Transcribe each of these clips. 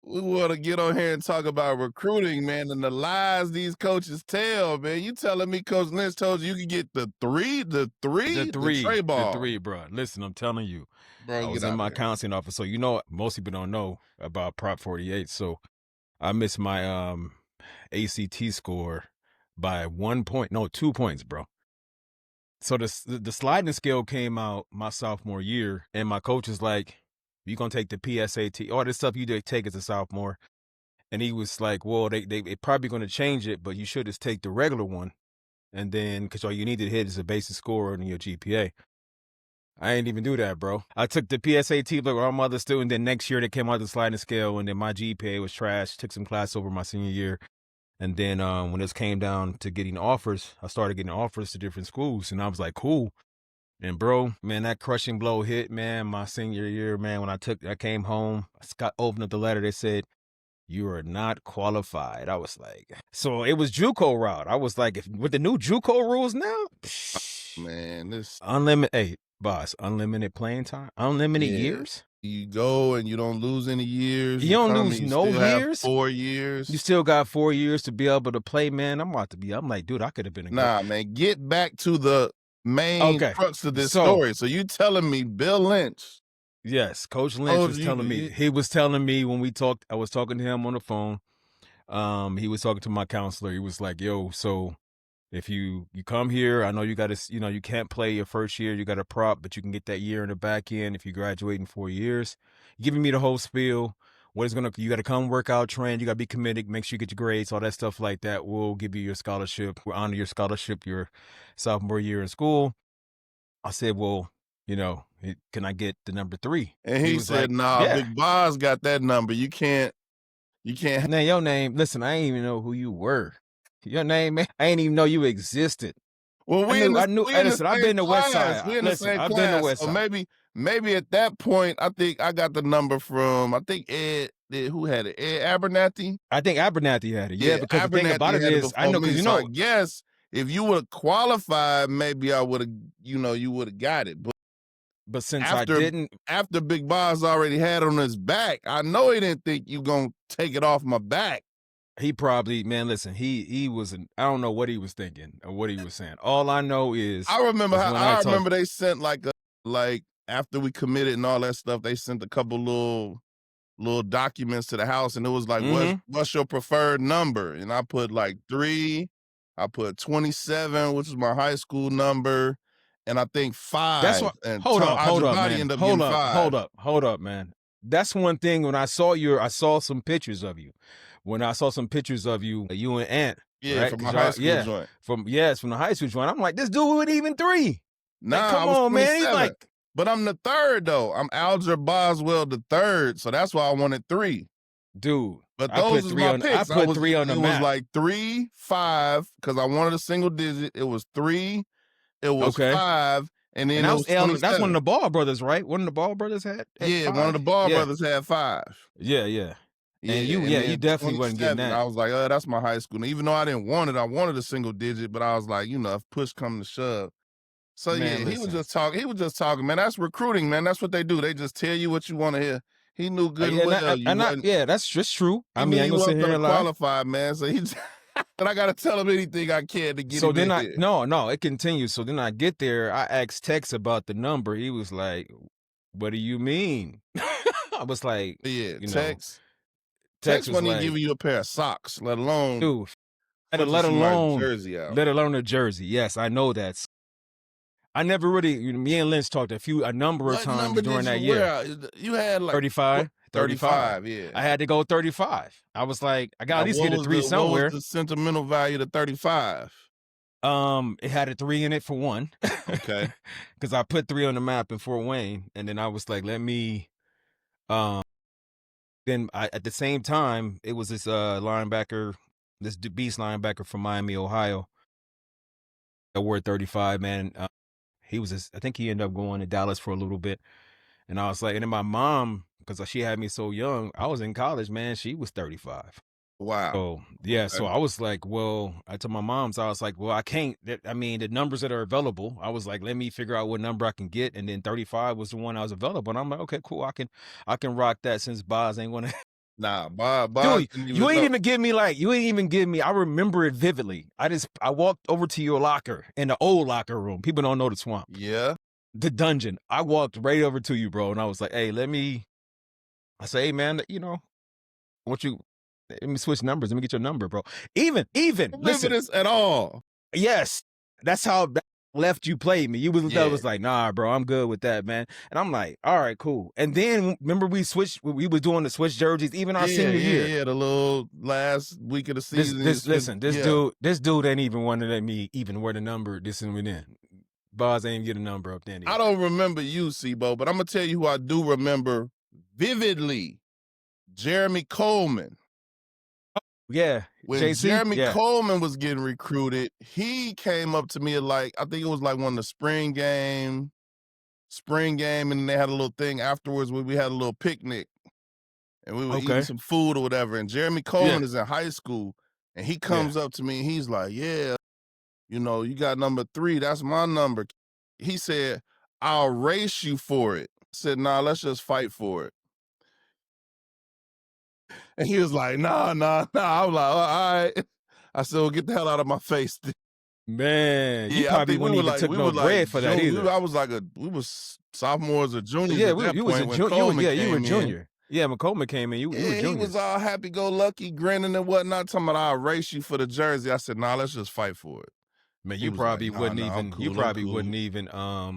we want to get on here and talk about recruiting, man, and the lies these coaches tell, man. You telling me Coach Lynch told you could get the tray The ball. three, bro. Listen, I'm telling you, I Bro, get was in out of my here. counseling office. So, you know, most people don't know about Prop 48. So I missed my ACT score by 1 point, no, 2 points, bro. So the sliding scale came out my sophomore year, and my coach is like, "You gonna take the PSAT, all this stuff you did take as a sophomore?" And he was like, "Well, they probably gonna change it, but you should just take the regular one, and then because all you need to hit is a basic score in your GPA." I ain't even do that, bro. I took the PSAT like all my other students. Then next year they came out the sliding scale, and then my GPA was trash. Took some class over my senior year. And then when it came down to getting offers, I started getting offers to different schools, and I was like, cool. And bro, man, that crushing blow hit, man, my senior year, man. When I came home, opened up the letter. They said, "You are not qualified." I was like, so it was JUCO route. I was like, with the new JUCO rules now, Man, this unlimited, hey, boss, unlimited playing time, unlimited yeah. years. You go and you don't lose any years. You You don't come lose and you no still have years. 4 You years. still got 4 years to be able to play, man. I'm like, dude, I could have been a great. Nah, man, get back to the main Okay, crux of this so story. So you telling me Bill Lynch yes, Coach Lynch told was telling me. you He was telling me when we talked. I was talking to him on the phone. He was talking to my counselor. He was like, "Yo, so if you come here, I know you got to, you can't play your first year. You got a prop, but you can get that year in the back end if you graduate in 4 years." Giving me the whole spiel. You got to come work out, train. You got to be committed. Make sure you get your grades, all that stuff like that. We'll give you your scholarship. We'll honor your scholarship your sophomore year in school. I said, well, can I get the number 3? and He he was like, said, "Nah, yeah. Big Boz got that number. You can't Now your name, listen, I ain't even know who you were. Your name, man, I ain't even know you existed. Well, we Hey, in the listen, I've same been to West class. Side. We in the Listen, same I've been to class. West So Side. maybe at that point, I think I got the number from who had it? Ed Abernathy? I think Abernathy had it. Yeah, Yeah, because the thing about Abernathy it had it is, I before know, me. because So I guess if you would have qualified, maybe I would have, you would have got it. but since I After didn't, after Big Boz already had on his back, I know he didn't think you gonna take it off my back. he probably, man, listen, he was, I don't know what he was thinking or what he was saying. All I know is when I I talked, remember they sent like after we committed and all that stuff, they sent a couple little documents to the house, and it was like, mm-hmm. what's your preferred number? And I put like 3, I put 27, which is my high school number, and I think That's 5. what. And Hold Tom up, Ajibadi man. ended up getting 5. Hold up, man. That's one thing. When I saw some pictures of you. When I saw some pictures of you and Ant, Yeah, right? from my Because high y'all, school yeah, joint. from the high school joint. I'm like, this dude with even 3. Like, Nah, I come was on, man. He's 27. like, But I'm the third though. I'm Alger Boswell the third, so that's why I wanted 3. dude. But those was my I picks. put 3 on the It was map. like 3, 5, because I wanted a single digit. It was 3, it was Okay. 5, and And then it was that's one of 27. the Ball brothers, right? One of the Ball brothers had Yeah, 5. one of the Ball Yeah, brothers had 5. yeah. And Yeah, and you then definitely wasn't getting 27, that. I was like, oh, that's my high school. And even though I didn't want it, I wanted a single digit, but I was like, if push come to shove. So yeah, Man, listen. he was just talking, man. That's recruiting, man. That's what they do. They just tell you what you want to hear. He knew good and Yeah, well you wasn't. yeah, that's just true. He I knew mean, I ain't you gonna sit wasn't here gonna and lie. qualify, man. So he and I gotta tell him anything I can to get So him then in here. no, it continues. So then I get there, I asked Tex about the number. He was like, "What do you mean?" I was like, Yeah, Tex Tex was wasn't even like, giving you a pair of socks, let alone dude, put you somebody's jersey out. let alone a jersey. Yes, I know that. I never really, me and Lynch talked a number of What times number during did you that year. wear? You had like 35, 35. 35, yeah. I had to go 35. I was like, I got to Now at least get a 3 what was somewhere. the sentimental value to 35? It had a 3 in it for one, Okay. because I put 3 on the map in Fort Wayne, and then I was like, let me. Then at the same time, it was this linebacker, this beast linebacker from Miami, Ohio. I wore 35, man. I think he ended up going to Dallas for a little bit, and I was like, and then my mom, because she had me so young, I was in college, man. She was 35. Wow. So yeah, so Okay. I was like, well, I told my mom, so I was like, well, I can't. I mean, the numbers that are available, I was like, let me figure out what number I can get, and then 35 was the one I was available, and I'm like, okay, cool, I can rock that since Boz ain't gonna Nah, Boz Dude, didn't you even ain't know. even give me I remember it vividly. I walked over to your locker in the old locker room. People don't know the swamp. Yeah. The dungeon. I walked right over to you, bro, and I was like, hey, I say, hey man, let me switch numbers. Let me get your number, bro. Even, Remember listen, this at all. yes, that's how left you played me. That Yeah. was like, nah, bro, I'm good with that, man. And I'm like, all right, cool. And then remember we was doing the switch jerseys, even our senior year. Yeah. The little last week of the season. This dude ain't even want to let me even wear the number this and then. Boz ain't get a number up there anyway. I don't remember you, Sebo, but I'm gonna tell you who I do remember vividly. Jeremy Coleman. Yeah, When JC. Jeremy Yeah. Coleman was getting recruited, he came up to me at I think it was like one of the spring game, and they had a little thing afterwards where we had a little picnic and we were eating some food or whatever. And Jeremy Coleman is in high school, and he comes up to me and he's like, yeah, you got number 3. That's my number. He said, I'll race you for it. I said, nah, let's just fight for it. And he was like, nah. I was like, all right. I said, well, get the hell out of my face. Man, you probably wouldn't even took no bread for that either. I was we was sophomores or juniors Yeah, at that you was point a when Coleman came you were in. junior. Yeah, when Coleman came in, you were He junior. was all happy-go-lucky, grinning and whatnot, talking about, I'll race you for the jersey. I said, nah, let's just fight for it. Man, He you was like, probably nah, wouldn't I'm even. You cool, probably cool. wouldn't even. I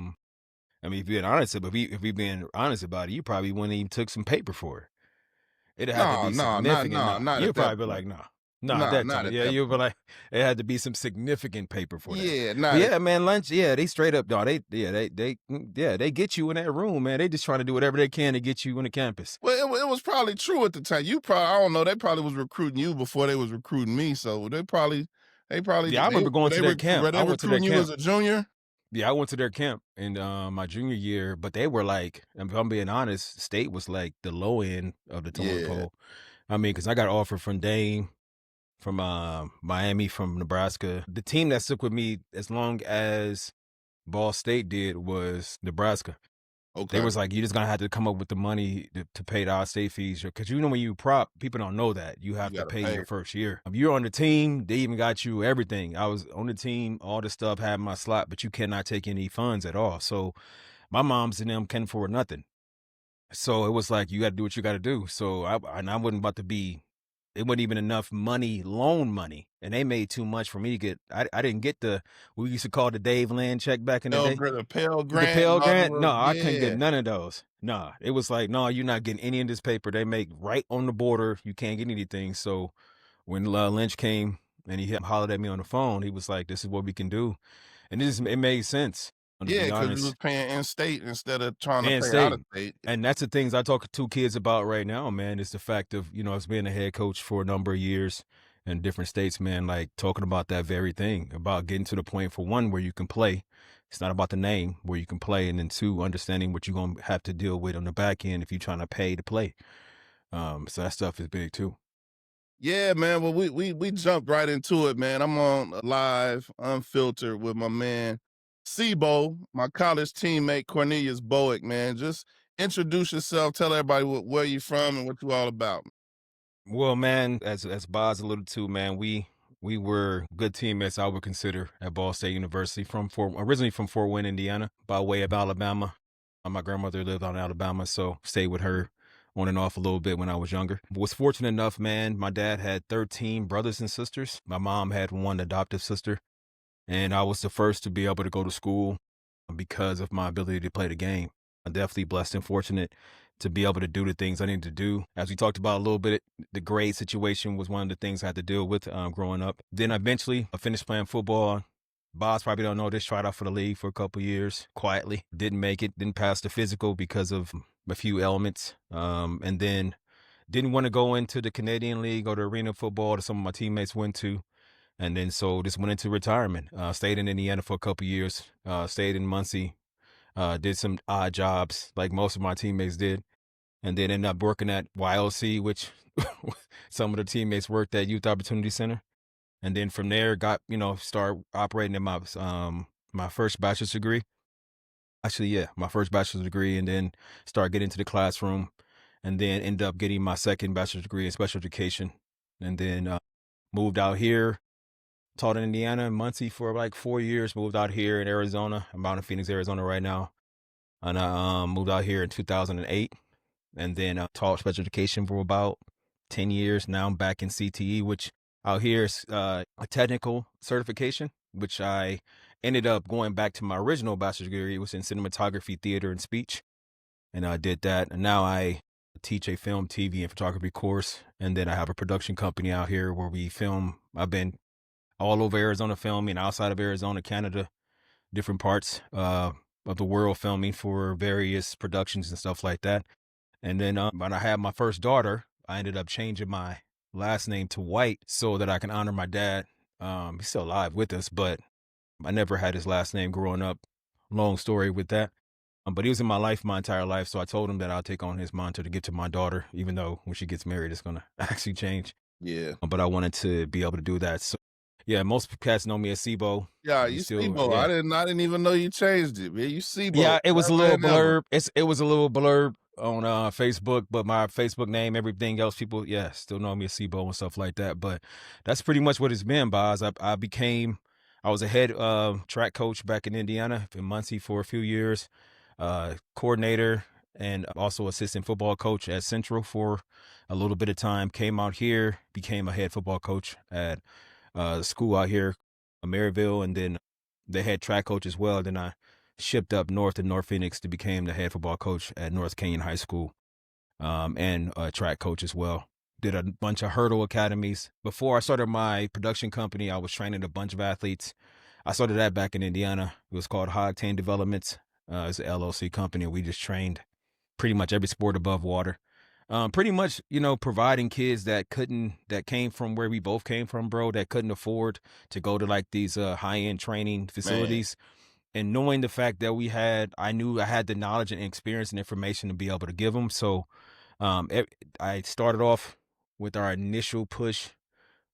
mean, if being honest, but if we being honest about it, you probably wouldn't even took some paper for it. It'd have to be significant. Not You'd at that probably be point. like, nah, at that Not time. at Yeah, that you'd be point. like, it had to be some significant paper for that. Yeah, But not yeah, man, lunch. Yeah, they straight up, dog. They get you in that room, man. They just trying to do whatever they can to get you on the campus. Well, it was probably true at the time. I don't know. They probably was recruiting you before they was recruiting me. So they probably. Yeah, I remember going to their camp. Were they recruiting you as a junior? Yeah, I went to their camp in my junior year, but they were like, if I'm being honest, state was like the low end of the totem pole. I mean, because I got offered from Dane, from Miami, from Nebraska. The team that stuck with me as long as Ball State did was Nebraska. Okay. They was like, you're just gonna have to come up with the money to pay the out-state fees, because when you prop, people don't know that you have to pay your first year. If you're on the team, they even got you everything. I was on the team, all the stuff, had my slot, but you cannot take any funds at all. So my mom's and them can't afford nothing. So it was like, you got to do what you got to do. So I wasn't about to be. It wasn't even enough money, loan money, and they made too much for me to get. I didn't get we used to call the Dave Land check back in the day. The Pell Grant. The Pell Grant? No, I couldn't get none of those. Nah, it was like, no, you're not getting any of this paper. They make right on the border. You can't get anything. So when Lynch came and he hollered at me on the phone, he was like, this is what we can do. And it made sense. Yeah, because you was paying in-state instead of trying to pay out-of-state. And that's the things I talk to kids about right now, man. It's the fact of, as being a head coach for a number of years in different states, man, like talking about that very thing, about getting to the point, for one, where you can play. It's not about the name, where you can play, and then two, understanding what you're going to have to deal with on the back end if you're trying to pay to play. So that stuff is big too. Yeah, man. Well, we jumped right into it, man. I'm on live, unfiltered with my man Sebo, my college teammate Cornelius Bowick, man. Just introduce yourself, tell everybody where you from and what you all about. Well, man, as Boz alluded to, man, we were good teammates, I would consider, at Ball State University, originally from Fort Wayne, Indiana, by way of Alabama. My grandmother lived out in Alabama, so stayed with her on and off a little bit when I was younger. Was fortunate enough, man, my dad had 13 brothers and sisters. My mom had one adoptive sister, and I was the first to be able to go to school because of my ability to play the game. I'm definitely blessed and fortunate to be able to do the things I needed to do. As we talked about a little bit, the grade situation was one of the things I had to deal with growing up. Then eventually I finished playing football. Boss probably don't know this, tried out for the league for a couple years quietly. Didn't make it, didn't pass the physical because of a few elements. And then didn't want to go into the Canadian League or the arena football that some of my teammates went to. And then so just went into retirement. Stayed in Indiana for a couple years. Stayed in Muncie. Did some odd jobs like most of my teammates did. And then ended up working at YLC, which some of the teammates worked at Youth Opportunity Center. And then from there started operating in my first bachelor's degree. Actually, yeah, my first bachelor's degree, and then started getting into the classroom. and then ended up getting my second bachelor's degree in special education, and then moved out here. Taught in Indiana and Muncie for like 4 years. Moved out here in Arizona. I'm out in Phoenix, Arizona right now, and I moved out here in 2008, and then taught special education for about 10 years. Now I'm back in CTE, which out here is a technical certification, which I ended up going back to my original bachelor's degree. It was in cinematography, theater, and speech, and I did that. And now I teach a film, TV, and photography course, and then I have a production company out here where we film. I've been all over Arizona filming, outside of Arizona, Canada, different parts of the world filming for various productions and stuff like that. And then when I had my first daughter, I ended up changing my last name to White so that I can honor my dad. He's still alive with us, but I never had his last name growing up. Long story with that. But he was in my life my entire life, so I told him that I'll take on his mantra to get to my daughter, even though when she gets married, it's going to actually change. Yeah. But I wanted to be able to do that. So, yeah, most cats know me as Sibo. Yeah, We you still, Sibo. yeah. I didn't even know you changed it, man. You Sibo. Yeah, it was a Never little and never. blurb. It was a little blurb on Facebook, but my Facebook name, everything else, people, yeah, still know me as Sibo and stuff like that. But that's pretty much what it's been, Boz. I was a head track coach back in Indiana, in Muncie for a few years, coordinator, and also assistant football coach at Central for a little bit of time. Came out here, became a head football coach at the school out here, Maryville, and then the head track coach as well. Then I shipped up north to North Phoenix to become the head football coach at North Canyon High School, and a track coach as well. Did a bunch of hurdle academies. Before I started my production company, I was training a bunch of athletes. I started that back in Indiana. It was called High Octane Developments. It's an LLC company. We just trained pretty much every sport above water. Pretty much, providing kids that came from where we both came from, bro, that couldn't afford to go to like these high-end training Man. facilities. And knowing the fact that I knew I had the knowledge and experience and information to be able to give them. So I started off with our initial push.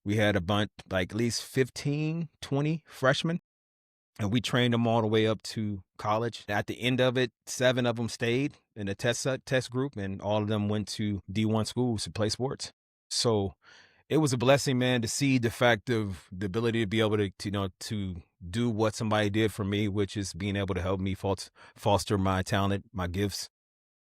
We had a bunch, like at least 15, 20 freshmen, and we trained them all the way up to college. At the end of it, 7 of them stayed in the test group, and all of them went to D1 schools to play sports. So it was a blessing, man, to see the fact of the ability to be able to do what somebody did for me, which is being able to help me foster my talent, my gifts,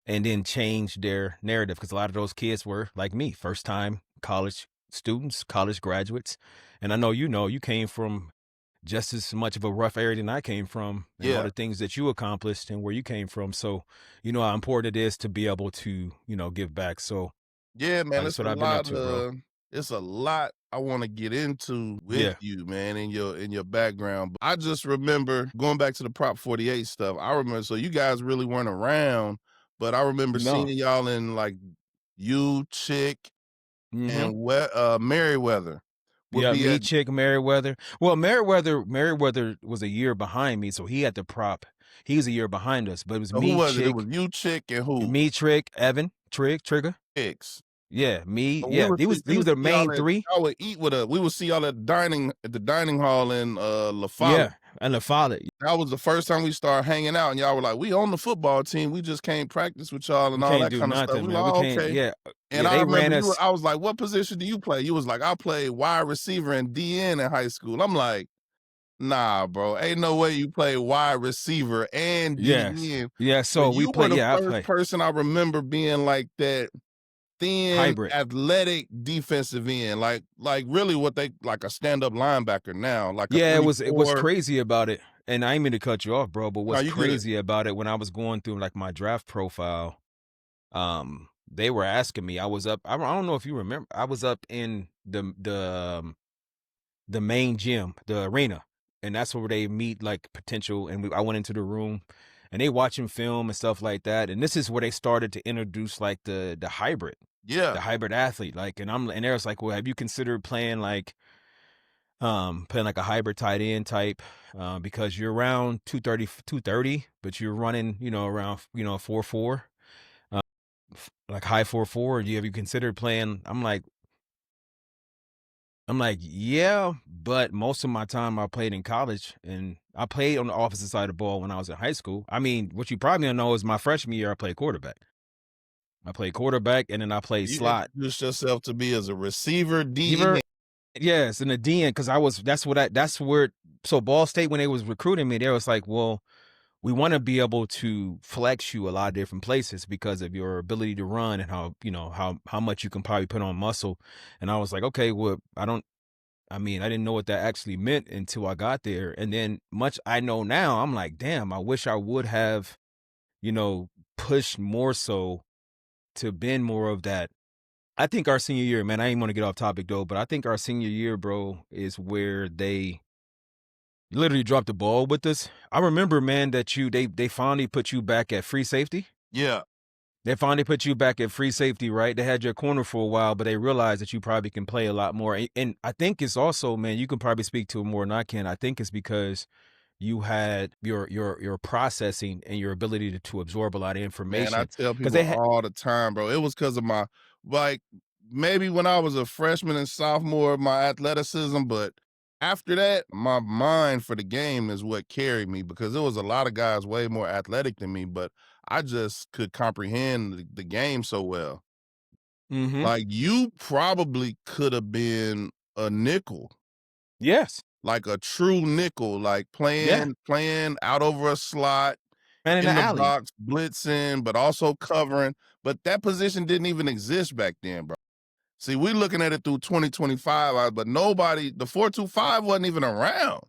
and then change their narrative. Because a lot of those kids were like me, first time college students, college graduates. And I know you came from just as much of a rough area than I came from, and all Yeah. the things that you accomplished and where you came from. So, you know how important it is to be able to, give back. So Yeah, man, that's what I've been up to, bro. it's a lot I wanna get into with Yeah. you, man, in your background. I just remember going back to the Prop 48 stuff. I remember so you guys really weren't around, but I remember seeing No. y'all in, like, you, Chick, Mm-hmm. and Merriweather would Yeah, be me, at Chick, Meriwether. Well, Meriwether was a year behind me, so he had the prop. He was a year behind us, but it was who me, was it? It Chick, was you, Chick, and who? me, Trick, Evan, Trigger. Hicks. Yeah, me. We Yeah, would see he was the main three. y'all would eat with we would see y'all at the dining hall in, La Follette. Yeah, and the father. That was the first time we started hanging out, and y'all were like, "We on the football team, we just can't practice with y'all," We and all can't that do kinda stuff. nothing, We like, man. We "Oh, can't. okay." Yeah, And yeah. I They remember ran us. I was like, "What position do you play?" You was like, "I played wide receiver and DN in high school." I'm like, "Nah, bro, ain't no way you play wide receiver and Yes, DN." yeah. But So we you play. were the Yeah, I first play person I remember being like that thin, hybrid. athletic defensive end, like really what they like a stand-up linebacker now, like a Yeah, three it was four. crazy about it, and I ain't mean to cut you off, bro. But No, what's you good. crazy about it when I was going through like my draft profile, they were asking me. I was up. I don't know if you remember. I was up in the main gym, the arena, and that's where they meet like potential. And I went into the room, and they watching film and stuff like that. And this is where they started to introduce like Yeah, the hybrid athlete. Like, and there's like, well, have you considered playing like a hybrid tight end type, because you're around 230, but you're running, around, 4.4, like high 4.4. Have you considered playing? I'm like, yeah, but most of my time I played in college, and I played on the opposite side of the ball when I was in high school. I mean, what you probably don't know is my freshman year I played quarterback. I played quarterback, and then I played You slot. introduced yourself to me as a receiver, Receiver, DE. yes, and the DN, because I was that's where so Ball State, when they was recruiting me, they was like, well, we want to be able to flex you a lot of different places because of your ability to run and how, how much you can probably put on muscle. And I was like, okay, well, I mean, I didn't know what that actually meant until I got there. And then much I know now, I'm like, damn, I wish I would have, you know, pushed more so to been more of that. I think our senior year, man, I ain't want to get off topic though, but I think our senior year, bro, is where they literally dropped the ball with us. I remember, man, that they finally put you back at free safety. Yeah. They finally put you back at free safety, right? They had your corner for a while, but they realized that you probably can play a lot more. And I think it's also, man, you can probably speak to it more than I can. I think it's because you had your processing and your ability to absorb a lot of Man, I information. tell Because people they had, all the time, bro. It was because of my like maybe when I was a freshman and sophomore, my athleticism, but after that, my mind for the game is what carried me because there was a lot of guys way more athletic than me, but I just could comprehend the game so well. mm-hmm. Like you probably could have been a nickel, Yes. like a true nickel, like Yeah. playing out over a slot And in the in the alley. box, blitzing, but also covering. But that position didn't even exist back then, bro. See, we looking at it through 2025, but nobody, the 4-2-5 wasn't even around.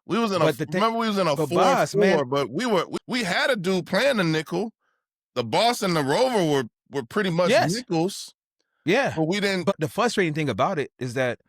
We was in a But the thing, remember we was in a but Boss, man, 4-4, but we had a dude playing the nickel. The Boss and the Rover were pretty much yes. nickels, Yeah. but we didn't. But the frustrating thing about it is that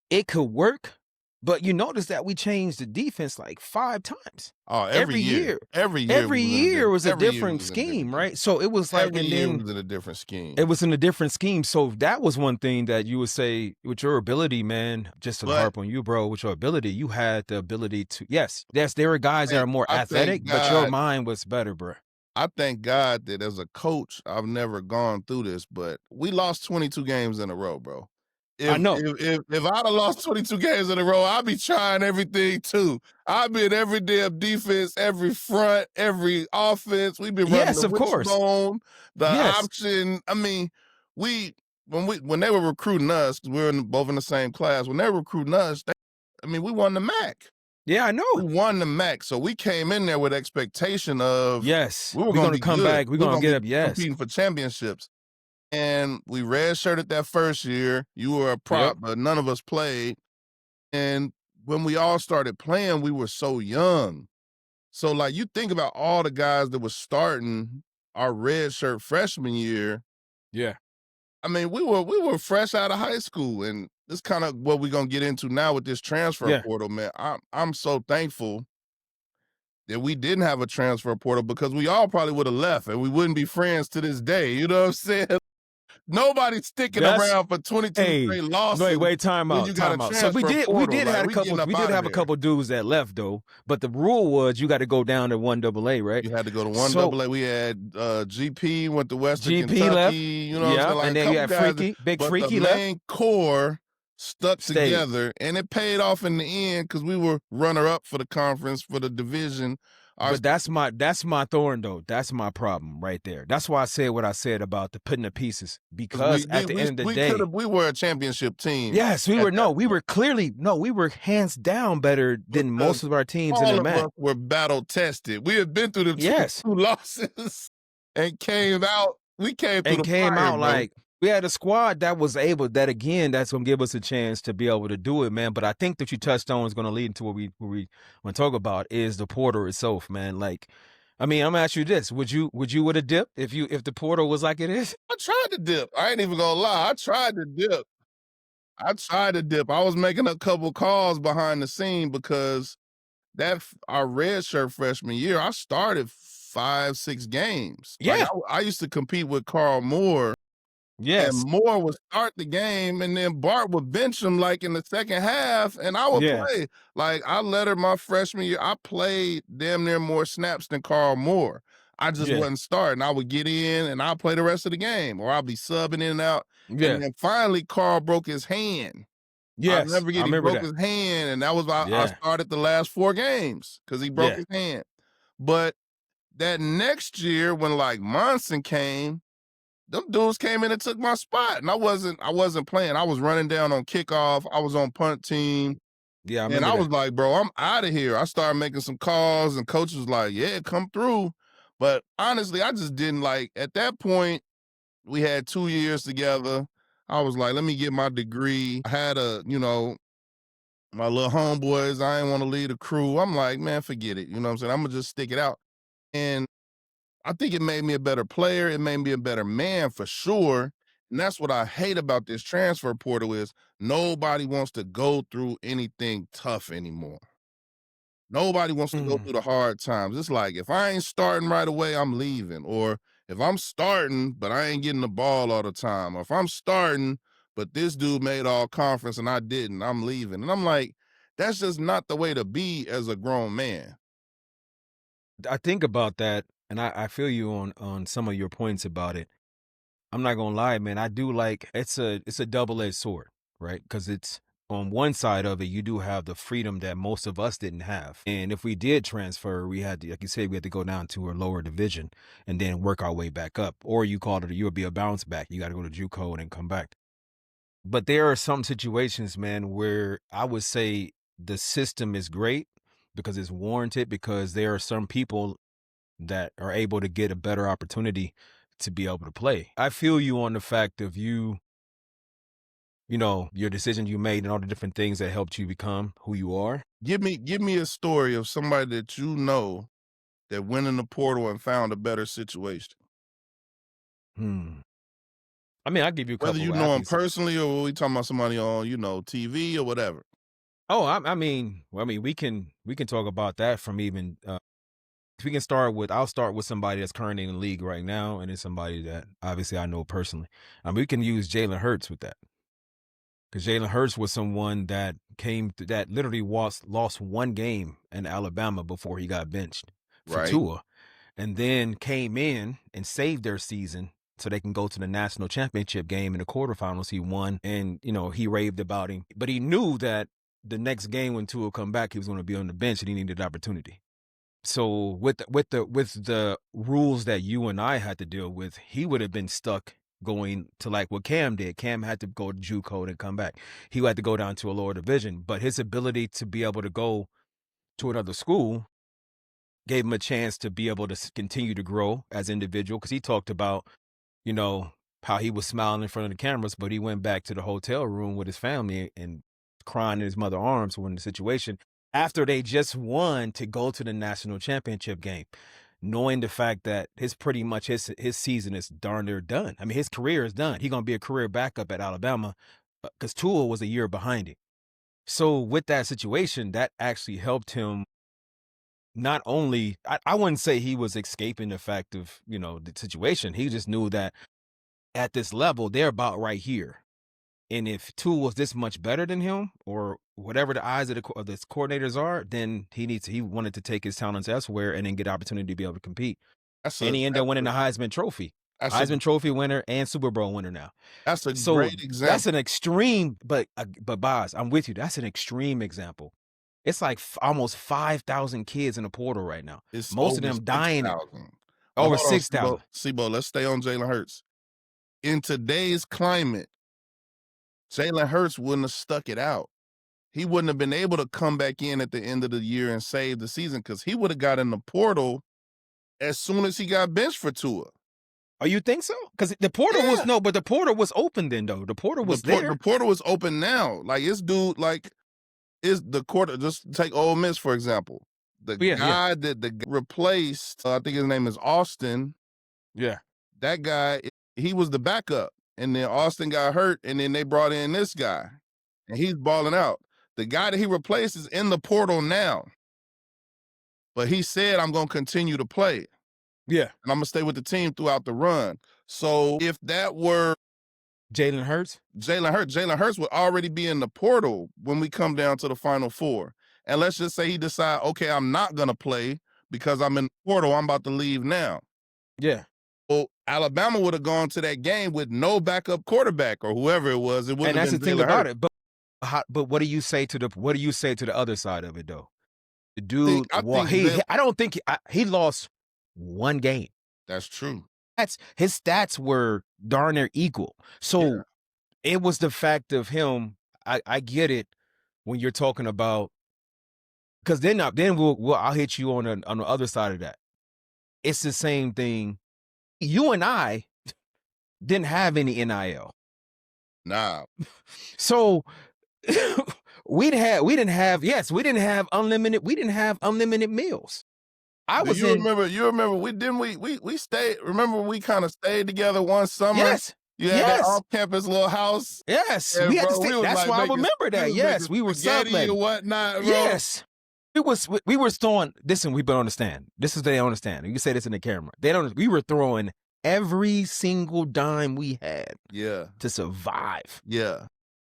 it could work, but you notice that we changed the defense like 5 times. Oh, Every year. every year Every we was in a year different, was a every year we different was in a different scheme, scheme. right? So it was like, Every and year we then was in a different scheme. it was in a different scheme. So that was one thing that you would say with your ability, man, just to But harp on you, bro, with your ability, you had the ability to, yes, there are guys that are more I athletic, thank but your God mind was better, bro. I thank God that as a coach, I've never gone through this, but we lost 22 games in a row, bro. I If know. if if, if I'd have lost 22 games in a row, I'd be trying everything too. I'd be in every damn defense, every front, every offense. We've been running Yes, the of course. wishbone, the Yes. option. I mean, when they were recruiting us, 'cause we were both in the same class. When they were recruiting us, we won the MAC. Yeah, I We know. won the MAC, so we came in there with expectation of Yes. we were We're gonna going to be come good. back. We're We were going to gonna get be up. Yes. competing for championships. And we redshirted that first year. You were a Yep. prop, but none of us played. And when we all started playing, we were so young. So like you think about all the guys that was starting our redshirt freshman year. Yeah. We were fresh out of high school, and this kind of what we're gonna get into now with this transfer Yeah. portal, man. I'm so thankful that we didn't have a transfer portal because we all probably would have left and we wouldn't be friends to this day. You know what I'm saying? Nobody's sticking That's around for 22 Hey, straight losses wait, time when you out, got a time out. So we transfer did portal. Like had a we getting couple up we out did of have a there. couple dudes that left though, but the rule was you got to go down to 1 AA, right? You had to go to one So double A. We had GP went to Western GP left. Kentucky. You know what I'm Yeah, saying? Like and a then you couple had guys, Big but the Freaky left. main core stuck Stayed. together, and it paid off in the end because we were runner up for the conference for the division. Our But that's my thorn though. That's my problem right there. That's why I said what I said about the putting the pieces, Because because at the end of the day, we were a championship team yes, at that we point. were clearly we were hands down better than Because most of our teams in all the of MAC. us were battle tested. We had been through the 22 Yes. losses and came out. We came through And the came fire, out bro. like we had a squad that was able, that again, that's gonna give us a chance to be able to do it, man. But I think that you touched on is gonna lead into what we want to talk about is the portal itself, man. Like, I mean, I'm gonna ask you this: would you would have dipped if the portal was like it is? I tried to dip. I ain't even gonna lie. I tried to dip. I was making a couple calls behind the scene because our red shirt freshman year, I started 5, 6 games. Like Yeah. I used to compete with Carl Moore. And Yes. Moore would start the game, and then Bart would bench him like in the second half, and I would Yeah. play. Like I lettered my freshman year. I played damn near more snaps than Carl Moore. I just Yeah. wasn't starting. I would get in and I'll play the rest of the game, or I'll be subbing in and out. And Yeah. then finally, Carl broke his hand. I'll Yes. never I forget he remember broke that. his hand, and that was I Yeah. started the last 4 games because he broke Yeah. his hand. But that next year, when like Monson came, them dudes came in and took my spot, and I wasn't playing. I was running down on kickoff. I was on punt team, Yeah, I and remember I was that. like, "Bro, I'm out of here." I started making some calls, and coach was like, "Yeah, come through." But honestly, I just didn't like. At that point, we had 2 years together. I was like, "Let me get my degree." I had my little homeboys. I didn't want to lead a crew. I'm like, "Man, forget it." You know what I'm saying? I'm gonna just stick it out. And I think it made me a better player. It made me a better man for sure. And that's what I hate about this transfer portal is nobody wants to go through anything tough anymore. Nobody wants to go Mm. through the hard times. It's like if I ain't starting right away, I'm leaving. Or if I'm starting, but I ain't getting the ball all the time. Or if I'm starting, but this dude made all conference and I didn't, I'm leaving. And I'm like, that's just not the way to be as a grown man. I think about that, and I feel you on some of your points about it. I'm not gonna lie, man. I do like it's a double-edged sword, right? Because it's on one side of it, you do have the freedom that most of us didn't have. And if we did transfer, we had to, like you said, we had to go down to a lower division and then work our way back up. Or you called it, you would be a bounce back. You got to go to JUCO and then come back. But there are some situations, man, where I would say the system is great because it's warranted, because there are some people that are able to get a better opportunity to be able to play. I feel you on the fact of your decision you made and all the different things that helped you become who you are. Give me a story of somebody that you know that went in the portal and found a better situation. Hmm. I mean, I'll give you a Whether couple you of know him athletes. personally or we talking about somebody on, TV or whatever. Oh, I mean, we can talk about that from even we can start with I'll start with somebody that's currently in the league right now, and it's somebody that obviously I know personally. We can use Jalen Hurts with that. Because Jalen Hurts was someone that that literally lost one game in Alabama before he got benched for Right? Tua, and then came in and saved their season so they can go to the national championship game in the quarterfinals. He won, and he raved about him, but he knew that the next game when Tua come back, he was going to be on the bench and he needed opportunity. So with the rules that you and I had to deal with, he would have been stuck going to like what Cam did. Cam had to go to JUCO and come back. He had to go down to a lower division, but his ability to be able to go to another school gave him a chance to be able to continue to grow as an individual. Because he talked about, you know, how he was smiling in front of the cameras, but he went back to the hotel room with his family and crying in his mother's arms when the situation after they just won to go to the national championship game, knowing the fact that pretty much his season is darn near done. I mean, his career is done. He's gonna be a career backup at Alabama because Tua was a year behind him. So with that situation, that actually helped him. Not only, I wouldn't say he was escaping the fact of the situation. He just knew that at this level, they're about right here. And if Tua was this much better than him, or whatever the eyes of the coordinators are, then he wanted to take his talents elsewhere and then get opportunity to be able to compete. That's And a he ended up that's winning a the Heisman Trophy. that's a Heisman Trophy winner and Super Bowl winner now. that's a So great that's example. an extreme, but Boz, I'm with you. That's an extreme example. It's like almost 5,000 kids in the portal right now. It's Most of over them dying 6,000. But over hold on, 6,000. Sibo, let's stay on Jalen Hurts. In today's climate, Jalen Hurts wouldn't have stuck it out. He wouldn't have been able to come back in at the end of the year and save the season because he would have got in the portal as soon as he got benched for Tua. Oh, you think so? Because the portal was Yeah. no, but the portal was open then though. The portal was The there. portal is open now. Like this dude, like is the quarter. Just take Ole Miss for example. The Yeah, yeah, guy that replaced, I think his name is Austin. yeah, That guy, he was the backup, and then Austin got hurt, and then they brought in this guy, and he's balling out. The guy that he replaced is in the portal now, but he said, "I'm gonna continue to play, yeah. and I'm gonna stay with the team throughout the run." So if that were Jalen Hurts. Jalen Hurts would already be in the portal when we come down to the Final Four. And let's just say he decide, okay, I'm not gonna play because I'm in the portal. I'm about to leave now. Yeah. Well, Alabama would have gone to that game with no backup quarterback or whoever it was. It And wouldn't that's have the been thing Jalen about Hurts. it. But what do you say to the other side of it though? The dude, I well, think Jalen, I don't think he lost one game. that's true. his stats were darn near equal. Yeah. So it was the fact of him. I get it when you're talking about, because then I'll hit you on the other side of that. It's the same thing. You and I didn't have any NIL, Nah. so we didn't have unlimited meals. I Do was you in remember we stayed, remember we kinda stayed together one summer? yes, You had that yes, off-campus little house, yes. We and had to bro, stay. That's why I remember we that. was making Yes, we were spaghetti subletting. and whatnot, bro. Yes. We were throwing, listen, we don't understand. This is they don't understand. You can say this in the camera. They don't, we were throwing every single dime we had Yeah. to survive. Yeah.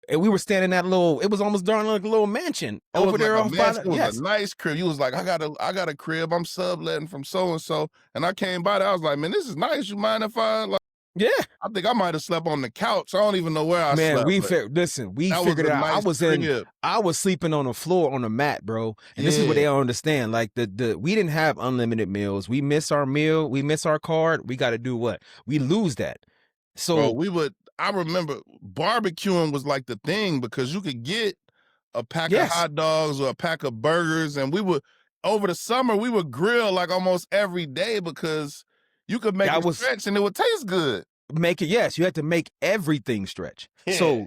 And we were standing in that it was almost darn like a little mansion It was over like there a off by mansion, the, it was a yes. nice crib. You was like, I got a crib, I'm subletting from so and so, and I came by there, I was like, "Man, this is nice, you mind if I," like, Yeah. I think I might have slept on the couch, I don't even know where I Man, slept, but listen, we that was figured a it out. nice crib. I was sleeping on the floor on the mat, bro. And this is what they Yeah. don't understand. Like we didn't have unlimited meals. We miss our meal, we miss our card. We got to do what? We lose that. Bro, So I remember barbecuing was like the thing because you could get a pack of yes, hot dogs or a pack of burgers, and we would, over the summer, we would grill like almost every day because you could make that it was stretch and it would taste good. make it. Yes, you had to make everything stretch. Yeah. So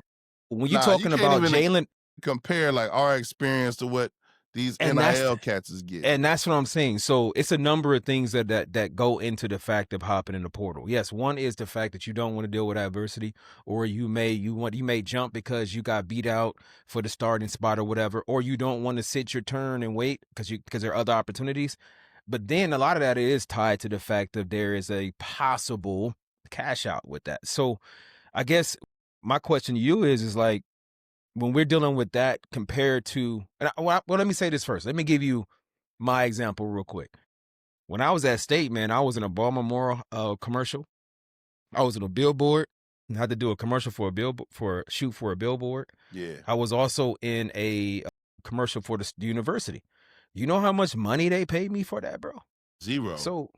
when you're Nah, you talking can't about even Jalen, compare like our experience to what these and NIL cats is getting. that's what I'm saying. So it's a number of things that go into the fact of hopping in the portal. Yes, one is the fact that you don't want to deal with adversity, or you may jump because you got beat out for the starting spot or whatever, or you don't want to sit your turn and wait because there are other opportunities. But then a lot of that is tied to the fact that there is a possible cash out with that. So I guess my question to you is like, when we're dealing with that compared to, well, let me say this first. Let me give you my example real quick. When I was at State, man, I was in a Ball Memorial commercial. I was in a billboard. I had to do a commercial for a shoot for a billboard. Yeah. I was also in a commercial for the university. You know how much money they paid me for that, bro? Zero. So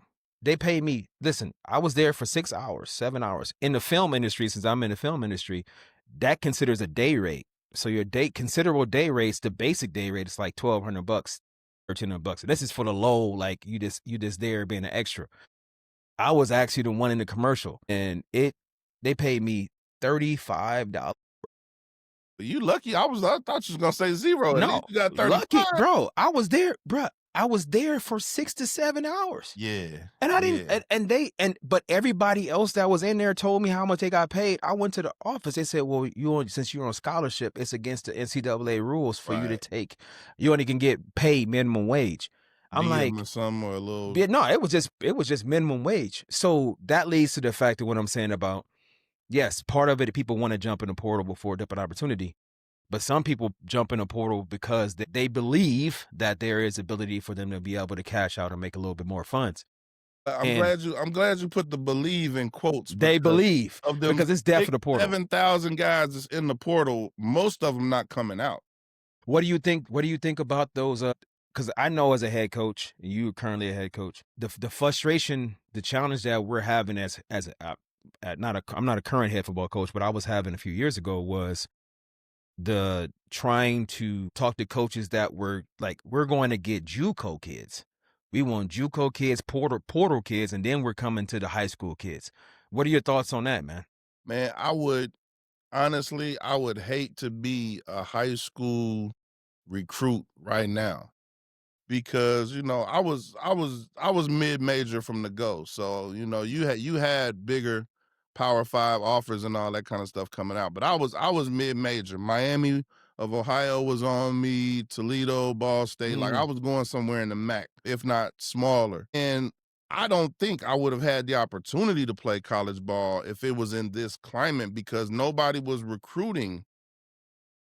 they paid me. Listen, I was there for 6 hours, 7 hours. In the film industry, since I'm in the film industry, that considers a day rate. So your considerable day rates, the basic day rate is like $1,200, $1,300. And this is for the low, like you just there being an extra. I was actually the one in the commercial, and they paid me $35. You lucky. I thought you was gonna say zero. At No, least you got lucky, 35. bro. I was there, bro. I was there for 6 to 7 hours. Yeah. And I didn't, Yeah. but everybody else that was in there told me how much they got paid. I went to the office. They said, well, since you're on scholarship, it's against the NCAA rules for you to Right. take, you only can get paid minimum wage. I'm DM like, or something or a little. no, it was just minimum wage. So that leads to the fact of what I'm saying about, yes, part of it, people want to jump in the portal before a different opportunity. But some people jump in a portal because they believe that there is ability for them to be able to cash out and make a little bit more funds. I'm And glad you put the believe in quotes they because believe of them because it's death big for the portal. 7,000 guys that's in the portal, most of them not coming out. What do you think? What do you think about those? Because I know as a head coach, and you are currently a head coach, the frustration, the challenge that we're having I'm not a current head football coach, but I was having a few years ago was the trying to talk to coaches that were like, we're going to get JUCO kids. We want JUCO kids, portal kids, and then we're coming to the high school kids. What are your thoughts on that, man? Man, honestly, I would hate to be a high school recruit right now because I was mid-major from the go. So, you had bigger Power 5 offers and all that kind of stuff coming out. But I was mid-major. Miami of Ohio was on me, Toledo, Ball State. Like I was going somewhere in the MAC, if not smaller. And I don't think I would have had the opportunity to play college ball if it was in this climate because nobody was recruiting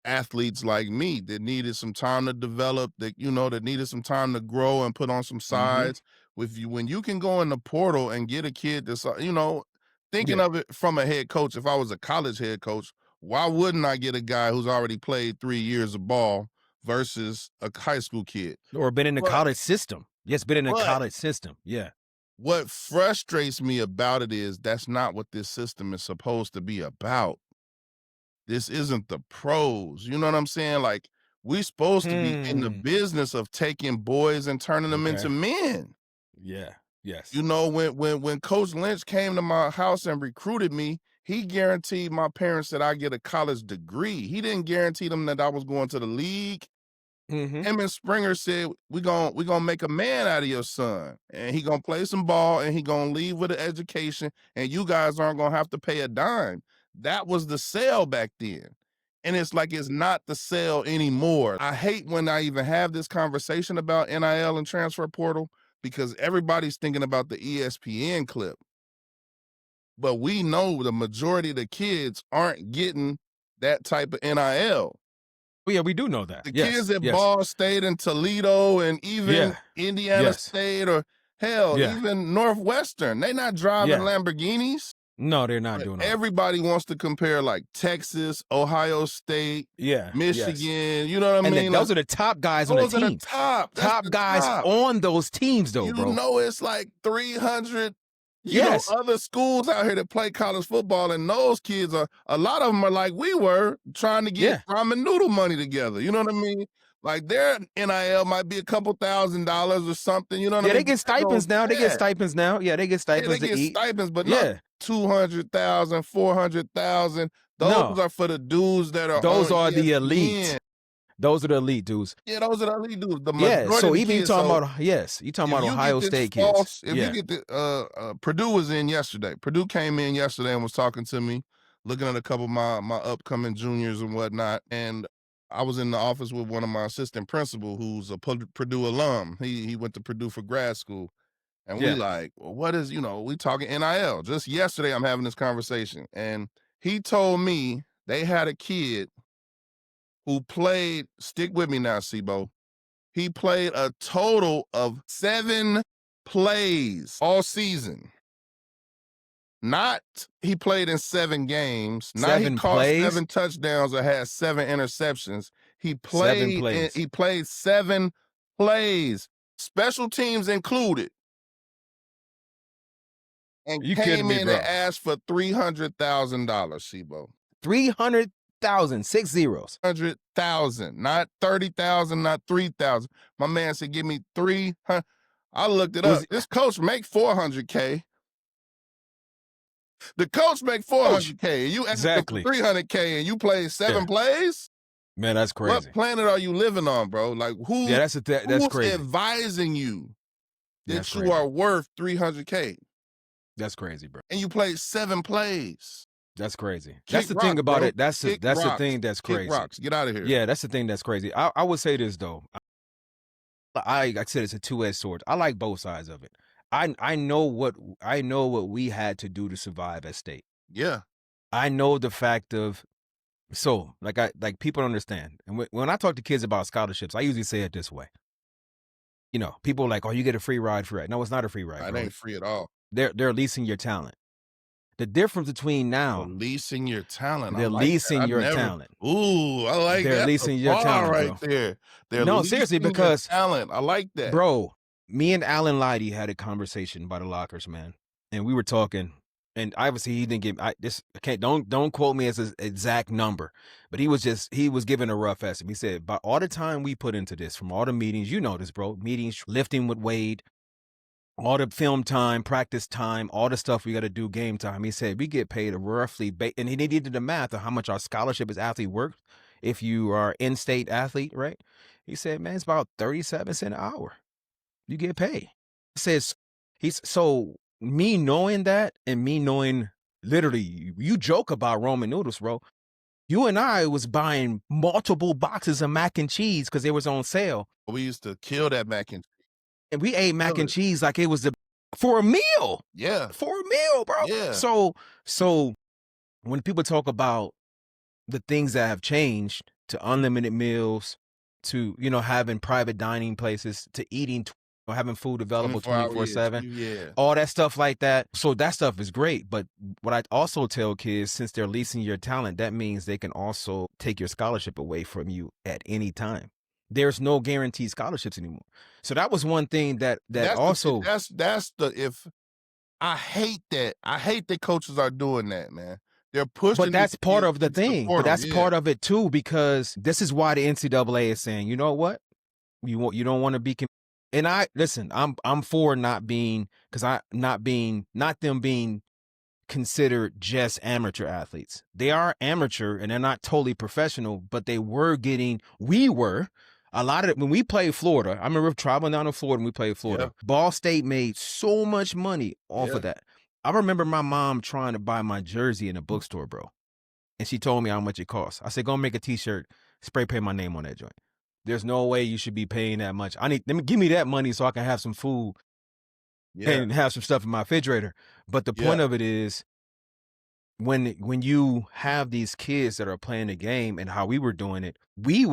athletes like me that needed some time to develop, that needed some time to grow and put on some Mm-hmm. sides. When you can go in the portal and get a kid that's, thinking Yeah. of it from a head coach, if I was a college head coach, why wouldn't I get a guy who's already played 3 years of ball versus a high school kid? Or been in the But college system. Yes, been in the but college system. Yeah. What frustrates me about it is that's not what this system is supposed to be about. This isn't the pros. You know what I'm saying? Like, we supposed to be in the Hmm. business of taking boys and turning them into Okay. men. Yeah. Yes. You know, when Coach Lynch came to my house and recruited me, he guaranteed my parents that I get a college degree. He didn't guarantee them that I was going to the league. Mm-hmm. Him and Springer said, we gonna make a man out of your son, and he gonna play some ball, and he gonna leave with an education, and you guys aren't gonna have to pay a dime. That was the sale back then, and it's like it's not the sale anymore. I hate when I even have this conversation about NIL and transfer portal because everybody's thinking about the ESPN clip, but we know the majority of the kids aren't getting that type of NIL. Oh, yeah, we do know that. The kids Yes. at Yes. Ball State and Toledo and even Yeah. Indiana Yes. State or hell, Yeah. even Northwestern, they not driving Yeah. Lamborghinis. No, they're not But doing all that. everybody wants to compare like Texas, Ohio State, Yeah. Yes. Michigan. You know what I And mean? Like, those are the top guys on the those are the teams. top. That's Top the guys top. on those teams, though, You bro. know, it's like 300, Yes. other schools out here that play college football, and those kids are, a lot of them are like we were, trying to get Yeah. ramen noodle money together. You know what I mean? Like their NIL might be a couple $1,000s or something. You know what Yeah, I they mean? get stipends now. They get Yeah, stipends now. Yeah, they get yeah, they stipends to get eat. stipends, but not Yeah. 200,000, 400,000. Those No, are for the dudes that are those on are the ESPN. elite. Those are the elite dudes. Yeah, those are the elite dudes. The Yeah. majority of So the even you kids. talking So about you talking if about you get Ohio this State kids. false, if you Yeah. get the Purdue was in yesterday. Purdue came in yesterday and was talking to me, looking at a couple of my upcoming juniors and whatnot. And I was in the office with one of my assistant principal, who's a Purdue alum. He went to Purdue for grad school, and we Yeah. like, well, what is, we talking NIL. Just yesterday, I'm having this conversation, and he told me they had a kid who played. Stick with me now, Sibo. He played a total of 7 plays all season. Not he played in 7 games, not he 7 caught plays. 7 touchdowns or had 7 interceptions. He 7 played 7 plays, special teams included, and You kidding came me, in and bro? asked for $300,000, Sibo. 300,000, 6 zeros. 100,000, not 30,000, not 3,000. My man said, "Give me 300." I looked it up. Was This coach make 400K. The coach make coach? 400K. And you asked him for Exactly. 300K, and you played 7 Yeah. plays. Man, that's crazy. What planet are you living on, bro? Like Yeah, that's who's crazy. advising you That's that you crazy. are worth 300K? That's crazy, bro. And you played 7 plays. That's crazy. Kick That's the rocks, thing about bro. it. That's the Rocks. thing that's Kick crazy. rocks. Get out of here. Yeah, that's the thing that's crazy. I would say this though. I said it's a two-edged sword. I like both sides of it. I know what we had to do to survive at state. Yeah. I know the fact of like people don't understand. And when I talk to kids about scholarships, I usually say it this way. People are like, "Oh, you get a free ride for it." No, it's not a free ride, It bro. ain't free at all. They're leasing your talent. The difference between now, Leasing your talent. they're leasing your talent. Ooh, I like that. They're leasing your talent, right bro. there. They're No, seriously, leasing your because talent. I like that. bro, me and Alan Leidy had a conversation by the lockers, man, and we were talking. And obviously, he didn't give don't quote me as an exact number, but he was giving a rough estimate. He said, by all the time we put into this, from all the meetings, you know this, bro, meetings, lifting with Wade, all the film time, practice time, all the stuff we got to do game time. He said we get paid a roughly, and he did the math of how much our scholarship as athlete works. If you are in-state athlete, right? He said, man, it's about 37 cents an hour. You get paid. Says so me knowing that and me knowing literally, you joke about Roman noodles, bro. You and I was buying multiple boxes of mac and cheese because it was on sale. We used to kill that mac and cheese. And we ate mac and cheese like it was for a meal. Yeah. For a meal, bro. Yeah. So when people talk about the things that have changed to unlimited meals, to, having private dining places, to eating or having food available 24/7, yeah, all that stuff like that. So that stuff is great. But what I also tell kids, since they're leasing your talent, that means they can also take your scholarship away from you at any time. there's no guaranteed scholarships anymore. So that was one thing that That's the thing. also. That's the if I hate that. I hate that coaches are doing that, man. They're pushing But the that's part kids of the into the thing. But portal. that's Yeah, part of it too, because this is why the NCAA is saying, you know what, you don't want to be. And I listen. I'm for not being, because not them being considered just amateur athletes. They are amateur and they're not totally professional, but we were a lot of it when we played Florida. I remember traveling down to Florida when we played yeah, Florida. Ball State made so much money off yeah, of that. I remember my mom trying to buy my jersey in a bookstore, bro. And she told me how much it costs. I said, go make a t-shirt, spray paint my name on that joint. There's no way you should be paying that much. Give me that money so I can have some food yeah, and have some stuff in my refrigerator. But the yeah, point of it is, when you have these kids that are playing the game and how we were doing it, we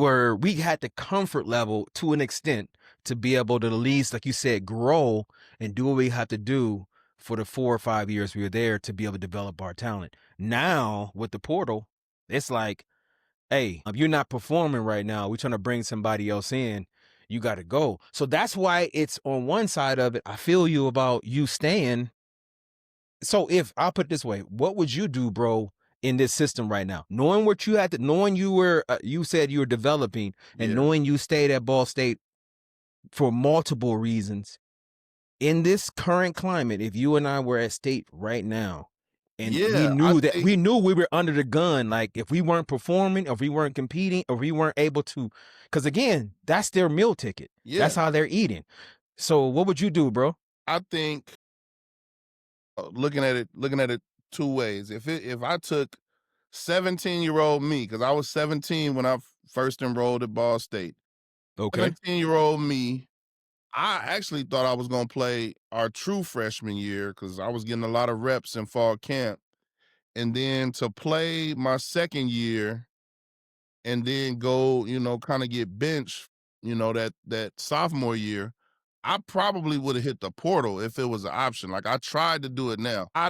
had the comfort level to an extent to be able to at least, like you said, grow and do what we have to do for the 4 or 5 years we were there to be able to develop our talent. Now with the portal, it's like, hey, if you're not performing right now, we're trying to bring somebody else in. You got to go. So that's why it's on one side of it. I feel you about you staying. So if I'll put it this way, what would you do, bro, in this system right now? Knowing what you had to, knowing you said you were developing, and yeah, knowing you stayed at Ball State for multiple reasons. In this current climate, if you and I were at State right now, and yeah. I think we knew we were under the gun, like if we weren't performing, or if we weren't competing, or if we weren't able to, because again, that's their meal ticket. yeah, That's how they're eating. So what would you do, bro? I think looking at it two ways. If I took 17-year-old me, because I was 17 when I first enrolled at Ball State. Okay. 17-year-old me, I actually thought I was gonna play our true freshman year because I was getting a lot of reps in fall camp. And then to play my second year and then go, kind of get benched, that sophomore year, I probably would have hit the portal if it was an option. Like I tried to do it now. I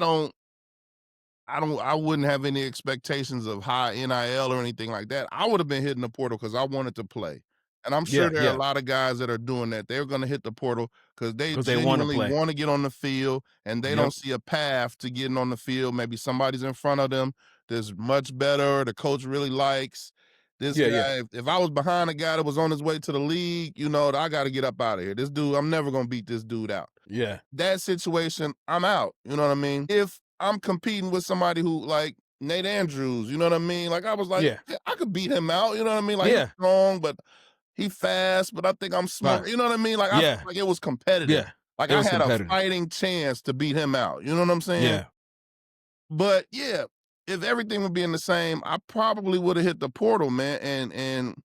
wouldn't have any expectations of high NIL or anything like that. I would have been hitting the portal because I wanted to play. And I'm sure Yeah, there are a yeah. lot of guys that are doing that. They're going to hit the portal because they Because they want to genuinely play. want to get on the field and they Yep. don't see a path to getting on the field. Maybe somebody's in front of them that's much better. The coach really likes this Yeah, yeah, guy. If I was behind a guy that was on his way to the league, I got to get up out of here. This dude, I'm never going to beat this dude out. yeah, That situation, I'm out. You know what I mean? If I'm competing with somebody who like Nate Andrews, you know what I mean? Like I was like, yeah, yeah, I could beat him out. You know what I mean? Like he's yeah. strong, but he fast, but I think I'm smart. Right. You know what I mean? Like I felt Yeah, like it was competitive. yeah. Like It I was had a competitive. fighting chance to beat him out. You know what I'm saying? Yeah. But yeah, if everything would be in the same, I probably would have hit the portal, man. And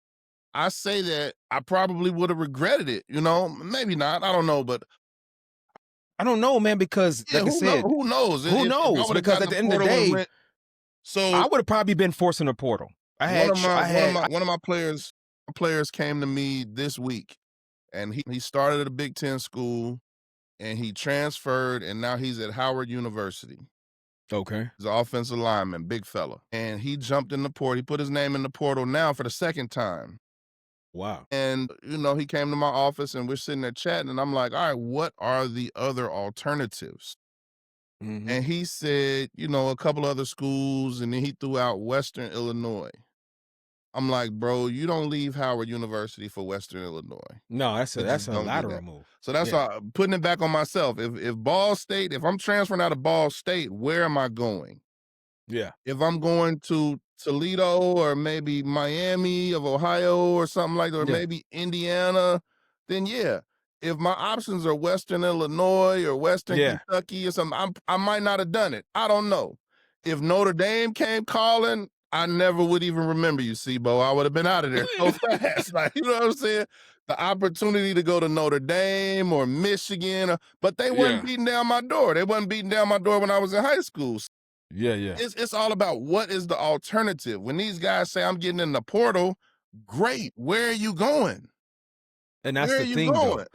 I say that I probably would have regretted it. Maybe not. I don't know, but I don't know, man, because yeah, like I said, who knows? who If I knows? would have Because gotten at the the end of the portal and day, went, so I would have probably been forcing a portal. one of my players came to me this week, and he started at a Big Ten school, and he transferred, and now he's at Howard University. Okay. He's an offensive lineman, big fella, and he jumped in the portal. He put his name in the portal now for the second time. Wow. And he came to my office, and we're sitting there chatting, and I'm like, all right, what are the other alternatives? Mm-hmm. And he said, a couple other schools, and then he threw out Western Illinois. I'm like, bro, you don't leave Howard University for Western Illinois. No, I that's just a don't do lateral that. move. So that's Yeah. why I'm putting it back on myself. If Ball State, if I'm transferring out of Ball State, where am I going? Yeah. If I'm going to Toledo or maybe Miami of Ohio or something like that, or Yeah. maybe Indiana, then yeah. If my options are Western Illinois or Western Yeah. Kentucky or something, I might not have done it. I don't know. If Notre Dame came calling, I never would even remember you, Sebo. I would have been out of there so fast. Like, you know what I'm saying? The opportunity to go to Notre Dame or Michigan, but they wasn't Yeah. beating down my door. They wasn't beating down my door when I was in high school. Yeah. Yeah. It's all about what is the alternative. When these guys say I'm getting in the portal, great. Where are you going? And that's Where are the you thing though. going?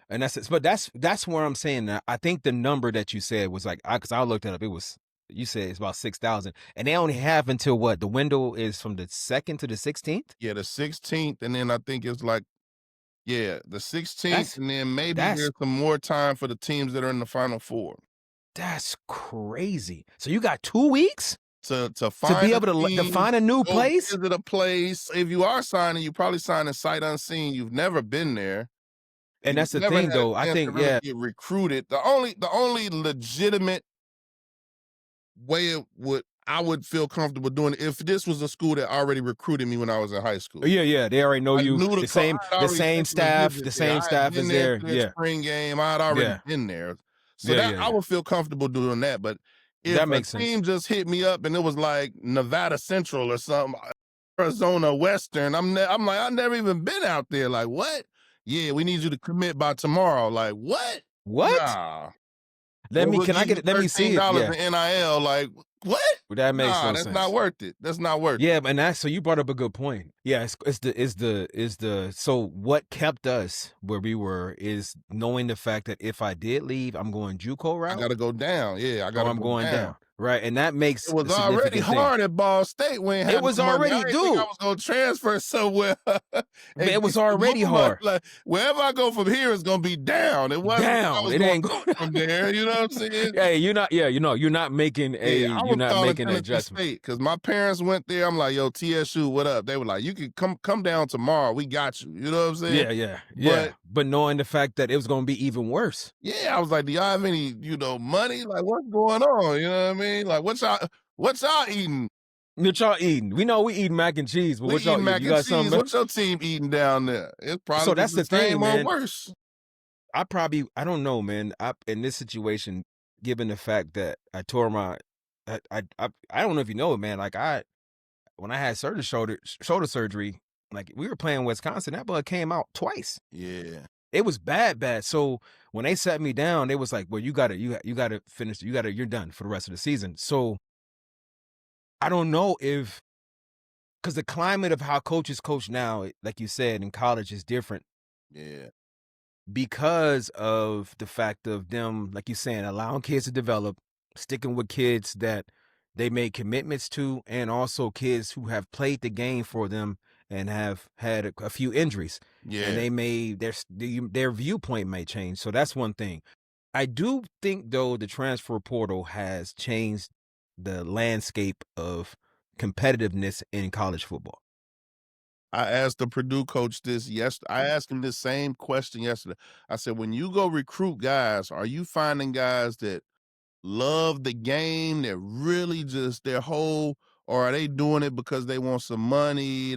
And that's it. But that's where I'm saying that I think the number that you said was like, because I looked it up, it was, you said it's about 6,000, and they only have until what? The window is from the 2nd to the 16th. Yeah, the 16th, and then I think it's like Yeah, the 16th, That's and then maybe that's there's some more time for the teams that are in the Final Four that's crazy. So you got 2 weeks to to find be a able to team, find a new go place? visit a place. If you are signing, you probably signing sight unseen. You've never been there. And You've that's the never thing had a though. I chance to think, really yeah. get recruited. The only legitimate way it would I would feel comfortable doing it if this was a school that already recruited me when I was in high school. Yeah, yeah, they already know I you. knew The same I had the already same taken a staff, visit the there. same I had staff been is there there. for their Yeah. spring game. I had already Yeah. been there. So Yeah, that yeah, I yeah. would feel comfortable doing that. But if That a makes sense. team just hit me up and it was like Nevada Central or something, Arizona Western, I'm like, I've never even been out there. Like, what? Yeah, we need you to commit by tomorrow. Like, what? What? Nah. Let Or me we'll can I give you get it? Let me see it. $13 Yeah. in NIL. Like, what? That makes Nah, no that's not sense. worth it. That's not worth it. Yeah, and that's so you brought up a good point. Yeah, it's the so what kept us where we were is knowing the fact that if I did leave, I'm going JUCO I route gotta go down. Yeah, I or gotta I'm go going down. down, right? And that It makes a was already significant thing. hard at Ball State. We ain't It had was no money. I already, didn't think I dude. was gonna transfer somewhere and It get was some already more money. hard. Like wherever I go from here is gonna be down. It wasn't that I Down. was It going ain't up going. from there. You know what I'm saying? Hey, you're not. Yeah, you're not making a. Yeah, I You're was not calling making an Tennessee adjustment. State because my parents went there. I'm like, yo, TSU, what up? They were like, you can come down tomorrow. We got you. You know what I'm saying? Yeah, yeah, yeah. But But knowing the fact that it was going to be even worse. yeah, I was like, do y'all have any, money? Like, what's going on? You know what I mean? Like, what's y'all eating? What y'all eating? We know we eat mac and cheese, but We what y'all eating eating? mac You and got cheese. something? What's your team eating down there? It's So probably that's the the thing, same or man. worse. I don't know, man. In this situation, given the fact that I tore my, I don't know if you know it, man. Like when I had shoulder surgery, like we were playing Wisconsin, that blood came out twice. Yeah. It was bad. So when they sat me down, they was like, "Well, you gotta finish. You're done for the rest of the season." So I don't know if because the climate of how coaches coach now, like you said, in college is different Yeah. because of the fact of them, like you saying, allowing kids to develop, sticking with kids that they made commitments to, and also kids who have played the game for them and have had a few injuries, and Yeah. they may their viewpoint may change. So that's one thing. I do think though the transfer portal has changed the landscape of competitiveness in college football. I asked the Purdue coach this yesterday. I asked him this same question yesterday. I said, when you go recruit guys, are you finding guys that love the game, that really just their whole, or are they doing it because they want some money?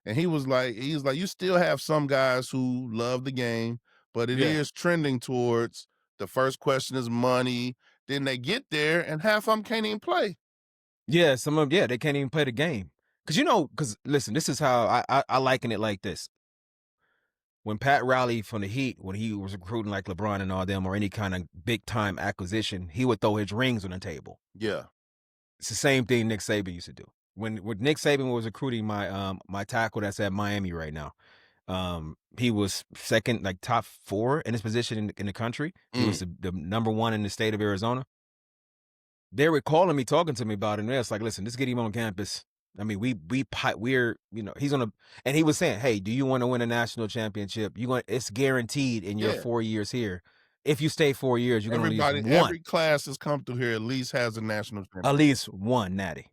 And he was like, you still have some guys who love the game, but it Yeah. is trending towards the first question is money. Then they get there and half of them can't even play. Yeah, some of yeah, they can't even play the game. Cause listen, this is how I liken it like this. When Pat Riley from the Heat, when he was recruiting like LeBron and all them or any kind of big time acquisition, he would throw his rings on the table. Yeah. It's the same thing Nick Saban used to do. When Nick Saban was recruiting my tackle that's at Miami right now, he was second, like top 4 in his position in the country. He Mm. was the number 1 in the state of Arizona. They were calling me, talking to me about it, and it's like, listen, let's get him on campus. I mean, we're he's on a, and he was saying, hey, do you want to win a national championship? It's guaranteed in your Yeah. 4 years here. If you stay 4 years, you're gonna lose Every one, class that's come through here at least has a national at championship. least one natty.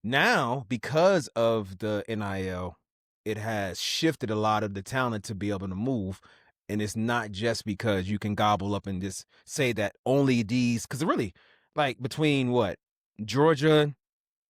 Now, because of the NIL, it has shifted a lot of the talent to be able to move. And it's not just because you can gobble up and just say that only these, because really, like between what Georgia,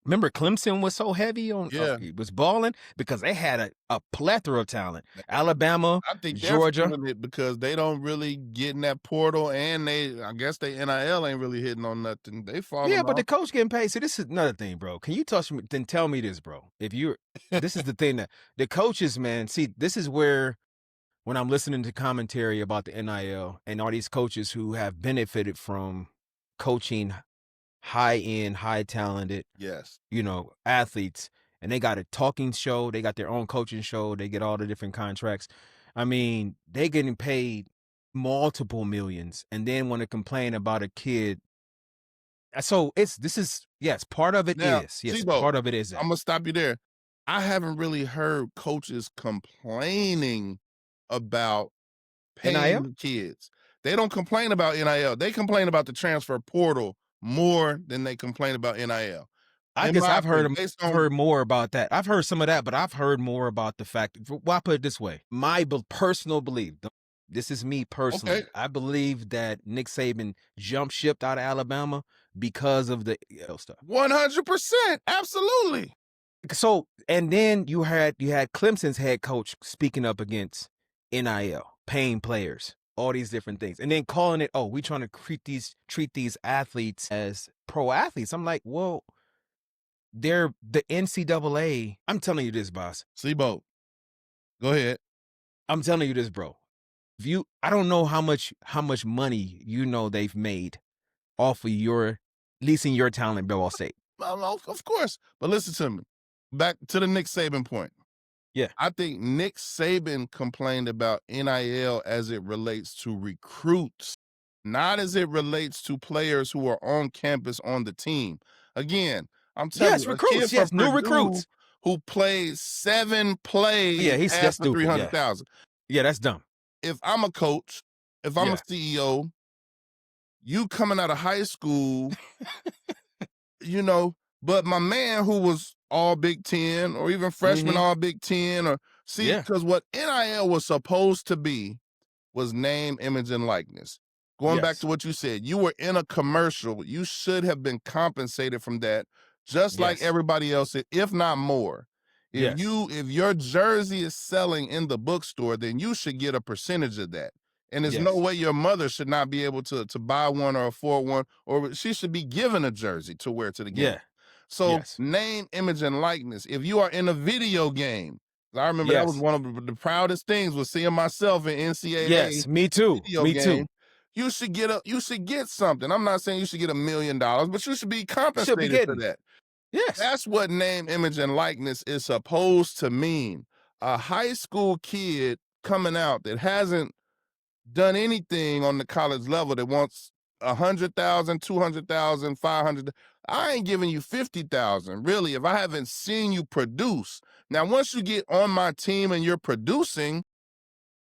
remember Clemson was so heavy on, Yeah. it was balling because they had a plethora of talent. Alabama, I think they're Georgia. feeling it because they don't really get in that portal, and I guess they NIL ain't really hitting on nothing. They Yeah, falling but the off. coach getting paid. See, this is another thing, bro. Can you touch me? Then tell me this, bro. This is the thing that the coaches, man. See, this is where when I'm listening to commentary about the NIL and all these coaches who have benefited from coaching high end, high talented, Yes. athletes, and they got a talking show, they got their own coaching show, they get all the different contracts. I mean, they getting paid multiple millions and then want to complain about a kid. So yes, part of it Now, is. Yes, Tebow, part of it is I'm that. gonna stop you there. I haven't really heard coaches complaining about paying NIL? the kids. They don't complain about NIL. They complain about the transfer portal more than they complain about NIL. I In guess my opinion, based I've on heard more about that. I've heard some of that, but I've heard more about the fact. Well, I put it this way: my personal belief. This is me okay, personally. I believe that Nick Saban jumped ship out of Alabama because of the stuff. 100%, absolutely. So, and then you had Clemson's head coach speaking up against NIL, paying players, all these different things, and then calling it, "Oh, we trying to treat these athletes as pro athletes." I'm like, well, they're the NCAA. I'm telling you this, boss. Sibo, go ahead. I'm telling you this, bro. If you, I don't know how much money they've made off of your leasing your talent in Bell State. Well, no, of course, but listen to me. Back to the Nick Saban point. Yeah. I think Nick Saban complained about NIL as it relates to recruits, not as it relates to players who are on campus on the team. Again, I'm telling Yes, you, a recruits. kid from Yes, new Purdue recruits. who played 7 plays Yeah, that's asked for stupid. Yeah, 300,000. yeah, that's dumb. If I'm a coach, if I'm a Yeah. CEO, you coming out of high school, but my man who was all Big Ten or even freshman Mm-hmm. all Big Ten Yeah. because what NIL was supposed to be was name, image, and likeness. Going back to Yes. what you said, you were in a commercial. You should have been compensated from that, just like Yes. everybody else, if not more. Yes. If your jersey is selling in the bookstore, then you should get a percentage of that. And there's no Yes. way your mother should not be able to buy one or afford one, or she should be given a jersey to wear to the game. Yeah. So Yes. name, image, and likeness. If you are in a video game, I remember that was Yes. one of the proudest things was seeing myself in NCAA Yes. Me too. video Me game. too. You should get something. I'm not saying you should get $1 million, but you should be Should be compensated for getting. that. Yes. That's what name, image, and likeness is supposed to mean. A high school kid coming out that hasn't done anything on the college level that wants 100,000, 200,000, 500. I ain't giving you 50,000, really, if I haven't seen you produce. Now, once you get on my team and you're producing,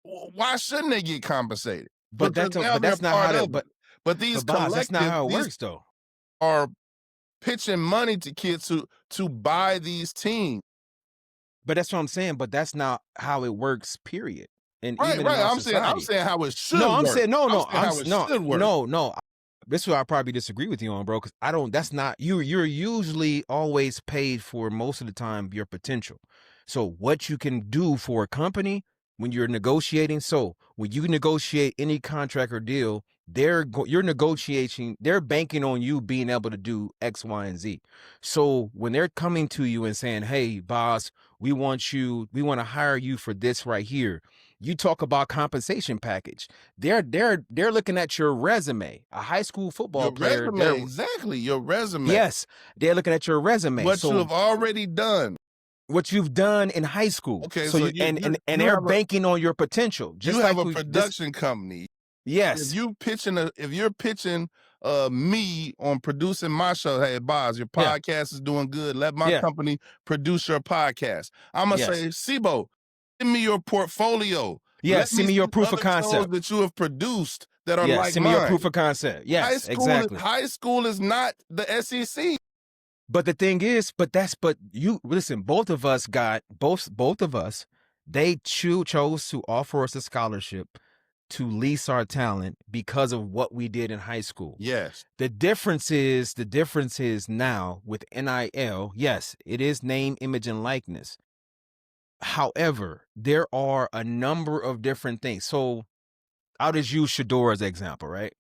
why shouldn't they get compensated? But Because now they're that's not part how of that. it. But these Boss, that's not collectives, how it these works, though. are pitching money to kids to buy these teams. But that's what I'm saying. But that's not how it works. Period. And Right, even in right. our I'm society. saying how it should No, I'm work. saying no. I'm saying how it should work. No. This is where I probably disagree with you on, bro. Because I don't. That's not you. You're usually always paid for most of the time your potential. So what you can do for a company when you're negotiating. So when you negotiate any contract or deal, you're negotiating. They're banking on you being able to do X, Y, and Z. So when they're coming to you and saying, "Hey, boss, we want to hire you for this right here." You talk about compensation package. They're looking at your resume. A high school football Your player. resume, exactly. Your resume. Yes, they're looking at your resume. What So you have already done. what you've done in high school. Okay, so so you, and you they're have banking on your potential. Just you like have a production company. Yes. If you're pitching me on producing my show, hey Boz, your Yeah. podcast is doing good. Let my company produce your podcast. I'm gonna say, Sibo, send me your portfolio. Yeah, Let send me your see proof of other shows concept that you have produced that are Yeah, like send me mine. your proof of concept. Yes, exactly. High school is not the SEC. But the thing is, but you listen, both of us, they chose to offer us a scholarship to lease our talent because of what we did in high school. Yes. The difference is now with NIL, yes, it is name, image, and likeness. However, there are a number of different things. So I'll just use Shador as an example, right?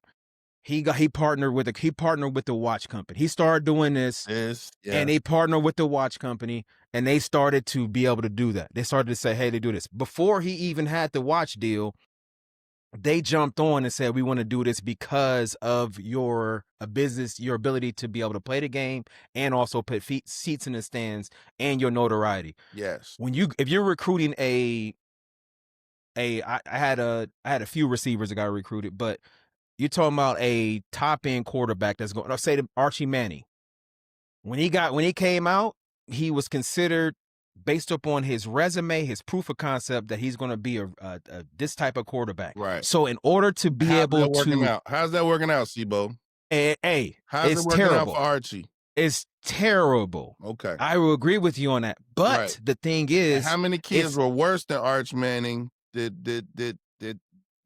He partnered with the watch company. He started doing this, and they partnered with the watch company, and they started to be able to do that. They started to say, "Hey, they do this." Before he even had the watch deal, they jumped on and said, "We want to do this because of your business, your ability to be able to play the game, and also put seats in the stands, and your notoriety." Yes. If you're recruiting I had a few receivers that got recruited, but you're talking about a top end quarterback that's going. I'll say to Archie Manning. When he came out, he was considered based upon his resume, his proof of concept that he's going to be a this type of quarterback. Right. So in order to be How's able that working to, out? How's that working out, Sibo? hey, How's it it's working out for terrible. Archie? It's terrible. Okay. I will agree with you on that. But Right. the thing And is, how many kids were worse than Arch Manning that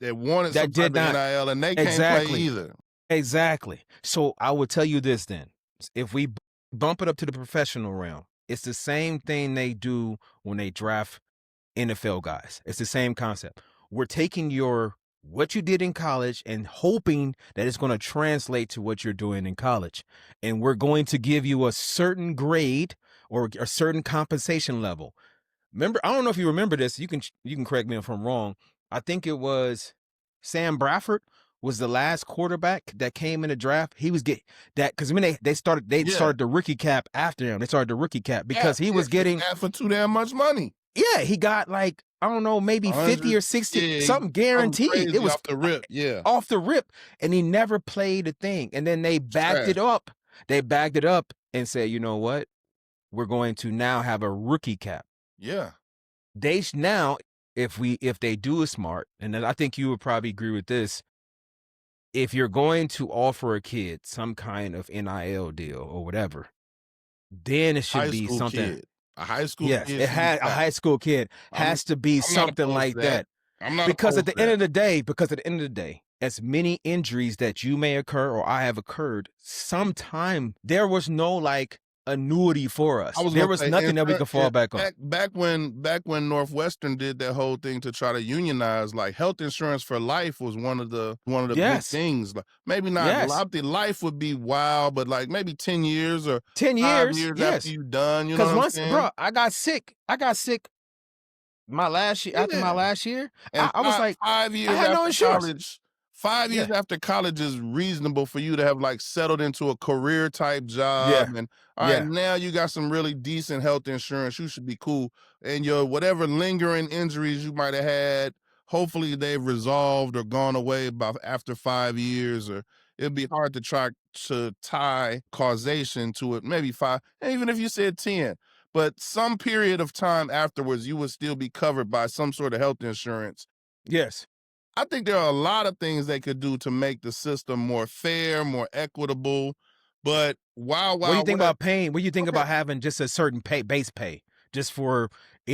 wanted some that type did of not NIL and they can't play either? Exactly. So I will tell you this then. If we bump it up to the professional realm, it's the same thing they do when they draft NFL guys. It's the same concept. We're taking what you did in college and hoping that it's going to translate to what you're doing in college. And we're going to give you a certain grade or a certain compensation level. Remember, I don't know if you remember this. You can correct me if I'm wrong. I think it was Sam Bradford was the last quarterback that came in the draft. He was getting that because when they started the rookie cap after him. They started the rookie cap because he was getting for too damn much money. Yeah, he got like, I don't know, maybe 50 or 60, something guaranteed. It was off the rip, off the rip, and he never played a thing. And then they backed it up. They backed it up and said, you know what? We're going to now have a rookie cap. Yeah. Now, if they do it smart, and then I think you would probably agree with this, if you're going to offer a kid some kind of NIL deal or whatever, then it should be something. A high school yes, kid. It had a high school kid has to be something like that. I'm not because at the end of the day, as many injuries that you may occur or I have occurred, sometime there was no like annuity for us. There was nothing that we could fall back on. Back when Northwestern did that whole thing to try to unionize, like health insurance for life was one of the big things. Like, maybe not a lot. The life would be wild, but like maybe 10 years or 5 years after you're done. You know what I'm saying? Bro, I got sick my last year. After my last year, and I was like 5 years I had no after insurance. college. 5 years after college is reasonable for you to have like settled into a career type job. And all right, now you got some really decent health insurance. You should be cool. And your whatever lingering injuries you might have had, hopefully they've resolved or gone away after 5 years. Or it'd be hard to try to tie causation to it. Maybe 5, even if you said 10. But some period of time afterwards, you would still be covered by some sort of health insurance. Yes. I think there are a lot of things they could do to make the system more fair, more equitable. But what do you think about paying? What do you think about having just a certain base pay just for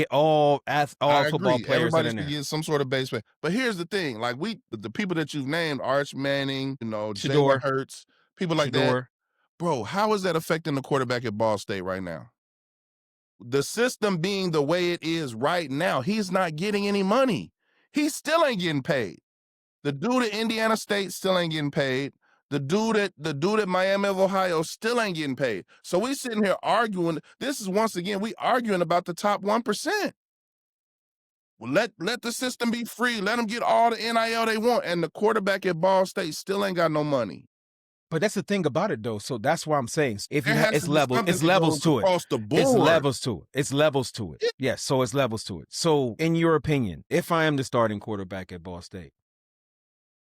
all football players? Everybody should get some sort of base pay. But here's the thing: like the people that you've named, Arch Manning, Jalen Hurts, people like that. Bro, how is that affecting the quarterback at Ball State right now? The system being the way it is right now, he's not getting any money. He still ain't getting paid. The dude at Indiana State still ain't getting paid. The dude at Miami of Ohio still ain't getting paid. So we sitting here arguing. This is once again, we arguing about the top 1%. Well, let the system be free. Let them get all the NIL they want. And the quarterback at Ball State still ain't got no money. But that's the thing about it, though. So that's what I'm saying. If you it's levels to it. Across the board. It's levels to it. It's levels to it. Yes, so it's levels to it. So, in your opinion, if I am the starting quarterback at Ball State,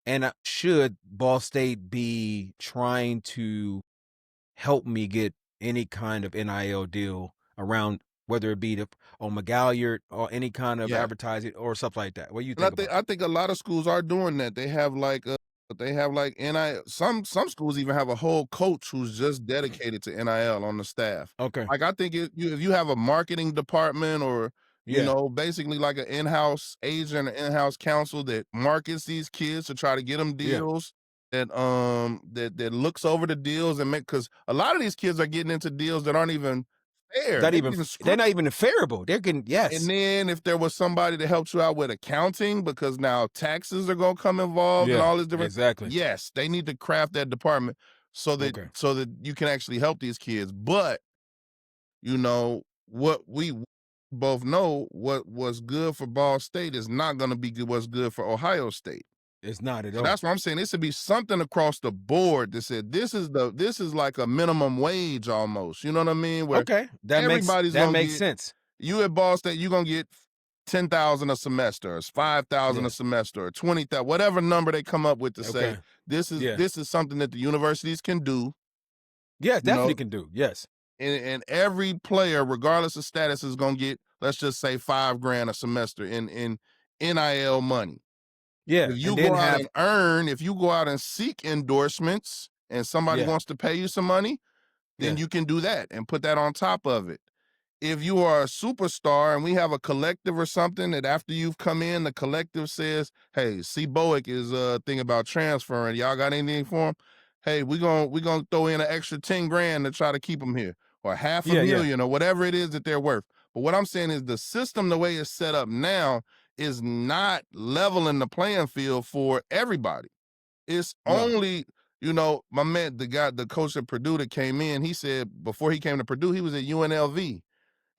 and should Ball State be trying to help me get any kind of NIL deal around, whether it be on McGalliard or any kind of advertising or stuff like that? What do you think? I think a lot of schools are doing that. They have like NIL. Some schools even have a whole coach who's just dedicated to NIL on the staff. Okay. Like I think if you have a marketing department or basically like an in-house agent or in-house counsel that markets these kids to try to get them deals, that looks over the deals and because a lot of these kids are getting into deals that aren't even fair. They're not even fairable. They're getting And then if there was somebody that helps you out with accounting, because now taxes are gonna come involved and all this different. Exactly. Yes, they need to craft that department so that you can actually help these kids. But what we both know, what was good for Ball State is not gonna be what's good for Ohio State. It's not at all. That's what I'm saying. It should be something across the board that said this is like a minimum wage almost. You know what I mean? Where that makes sense. You at Ball State, you're gonna get $10,000 a semester, or $5,000 a semester, or $20,000, whatever number they come up with to say this is something that the universities can do. Yeah, definitely can do. Yes. and every player, regardless of status, is gonna get, let's just say, $5,000 a semester in NIL money. Yeah, If and you then go out have and earn, if you go out and seek endorsements and somebody yeah, wants to pay you some money, then yeah, you can do that and put that on top of it. If you are a superstar and we have a collective or something that after you've come in, the collective says, hey, C Boic is thinking about transferring. Y'all got anything for him? Hey, we gonna throw in an extra 10 grand to try to keep him here, or half a yeah, million, or whatever it is that they're worth. But what I'm saying is the system, the way it's set up now, is not leveling the playing field for everybody. It's no, only, my man, the coach at Purdue that came in, he said before he came to Purdue, he was at UNLV.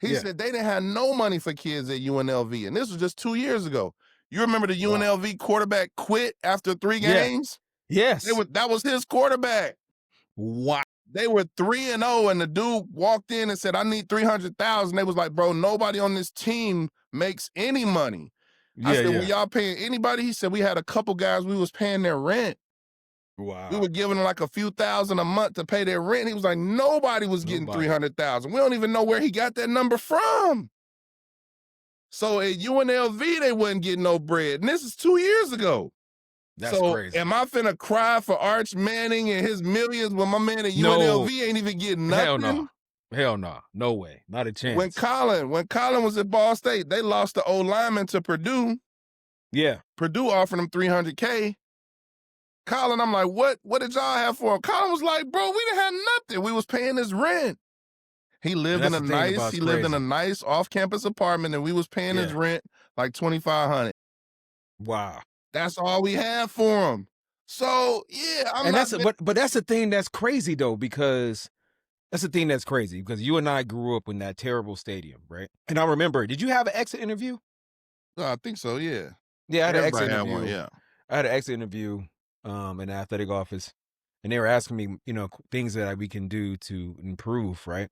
He yeah, said they didn't have no money for kids at UNLV, and this was just 2 years ago. You remember the wow, UNLV quarterback quit after 3 yeah, games? yes, That was his quarterback. wow, They were 3-0, and the dude walked in and said, "I need 300,000." They was like, "Bro, nobody on this team makes any money." I yeah, said, "Well, yeah, y'all paying anybody?" He said, "We had a couple guys we was paying their rent. We wow, were giving them like a few thousand a month to pay their rent." He was like, "Nobody was getting nobody. 300,000. We don't even know where he got that number from." So at UNLV, they wasn't getting no bread. And this is 2 years ago. That's So crazy. am I finna cry for Arch Manning and his millions when my man at No, UNLV ain't even getting hell no, nothing? hell no, no way, not a When chance. Colin was at Ball State, they lost the old lineman to Purdue. Yeah, Purdue offered him 300K. Colin, I'm like, what did y'all have for him? Colin was like, bro, we didn't have nothing. We was paying his rent. He and lived in that's a the thing about nice, it's he lived in a crazy. nice off-campus apartment, and we was paying his Yeah, rent like 2,500. wow. That's all we had for him. So yeah, I'm And not. but that's the thing that's crazy though, because that's the thing that's crazy because you and I grew up in that terrible stadium, right? And I remember, did you have an exit interview? I think so. Yeah, Yeah, I had an exit everybody had one. interview. Yeah, I had an exit interview in the athletic office, and they were asking me, things that we can do to improve, right?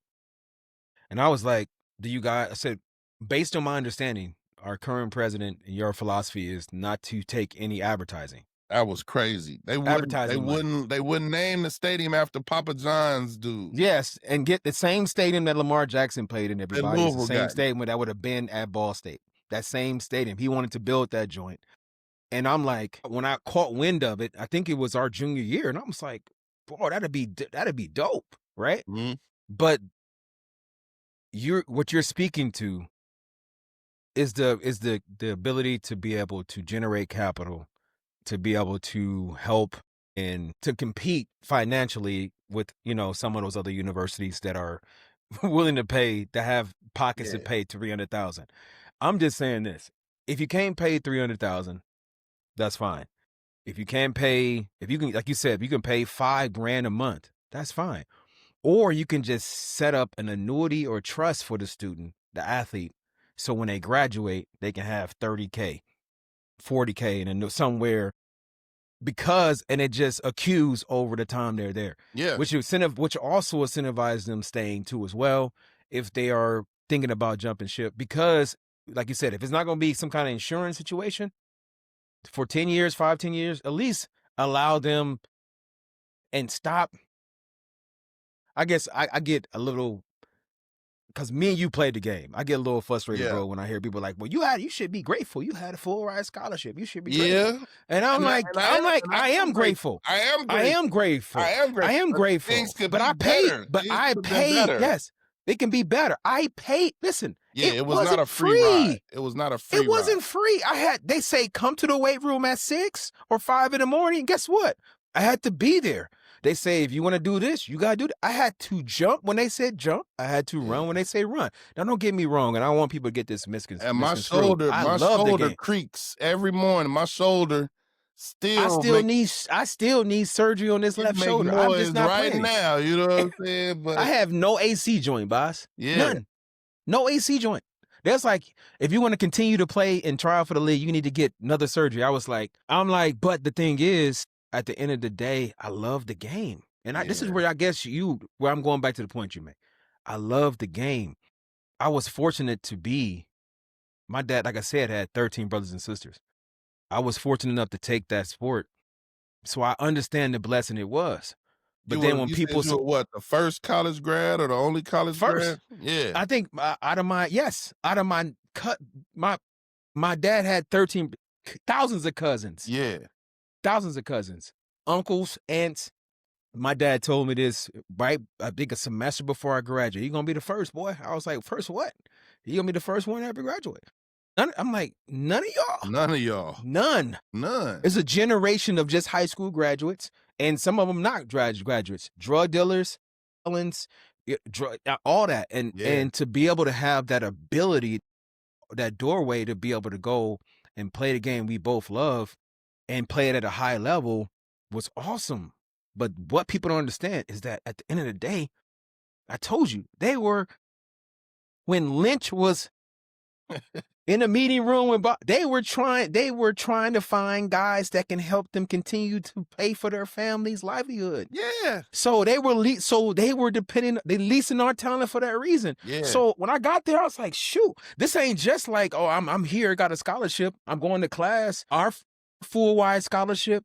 And I was like, "Do you guys?" I said, "Based on my understanding, our current president and your philosophy is not to take any that was crazy. They wouldn't. They advertising money. wouldn't. They wouldn't name the stadium after Papa John's dude. Yes, and get the same stadium that Lamar Jackson played in. That Everybody is the Louisville same guy. stadium that would have been at Ball State. That same stadium. He wanted to build that joint. And I'm like, when I caught wind of it, I think it was our junior year, and I was like, boy, that'd be dope, right? Mhm. But what you're speaking to is the ability to be able to generate capital, to be able to help and to compete financially with some of those other universities that are willing to pay, to have pockets to Yeah, pay 300,000. I'm just saying this: if you can't pay 300,000, that's fine. If you can't pay, if you can, like you said, if you can pay $5,000 a month, that's fine. Or you can just set up an annuity or trust for the student, the athlete, so when they graduate, they can have 30K, 40K, and somewhere, and it just accrues over the time they're there, yeah, which also incentivizes them staying too as well if they are thinking about jumping ship. Because, like you said, if it's not going to be some kind of insurance situation for 10 years, 5, 10 years, at least allow them and stop. I guess I get a little, because me and you played the game. I get a little frustrated, yeah, bro, when I hear people like, "Well, you should be grateful. You had a full ride scholarship. You should be grateful." yeah. And I'm And I like, and I am and I I am am grateful. grateful. I am I am grateful. I grateful. am I grateful. am But things grateful. could But be I paid. better. But Things I could have been paid. better. Yes, it can be better. I paid. Listen, Yeah, it it was not wasn't a free ride. free. It was not a It free ride. wasn't free. They say come to the weight room at 6 or 5 in the morning. Guess what? I had to be there. They say, if you want to do this, you got to do that. I had to jump when they said jump. I had to run when Yeah. they say run. Now, don't get me wrong, and I don't want people to get this And misconstrued. I my love the shoulder game. creaks every morning. My shoulder I still still make need surgery on this it left make shoulder. I'm just noise not right playing. now. You know what I'm saying? I But have no AC joint, boss. yeah, None. No AC joint. That's like, if you want to continue to play and try out for the league, you need to get another surgery. I'm like, but the thing is, at the end of the day, I love the game. And this is yeah, where I guess where I'm going back to the point you made. I love the game. I was fortunate to be, my dad, like I said, had 13 brothers and sisters. I was fortunate enough to take that sport. So I understand the blessing it was. But then when You said people you were what, the first college grad or the only college grad? first, Yeah, I think out of my cut, my dad had thousands of cousins, yeah, thousands of cousins, uncles, aunts. My dad told me this right, I think a semester before I graduated. You're gonna be the first, boy. I was like, first what? You're gonna be the first one to ever graduate. I'm like, none of y'all, none of y'all, none. none. It's a generation of just high school graduates, and some of them not graduates, drug dealers, felons, all that, Yeah, and to be able to have that ability, that doorway to be able to go and play the game we both love and play it at a high level was awesome. But what people don't understand is that at the end of the day, I told you, when Lynch was in the meeting room, they were trying to find guys that can help them continue to pay for their family's livelihood. yeah, So they were they leasing our talent for that reason. yeah. So when I got there, I was like, shoot, this ain't just like, oh, I'm here, got a scholarship, I'm going to class. Our full ride scholarship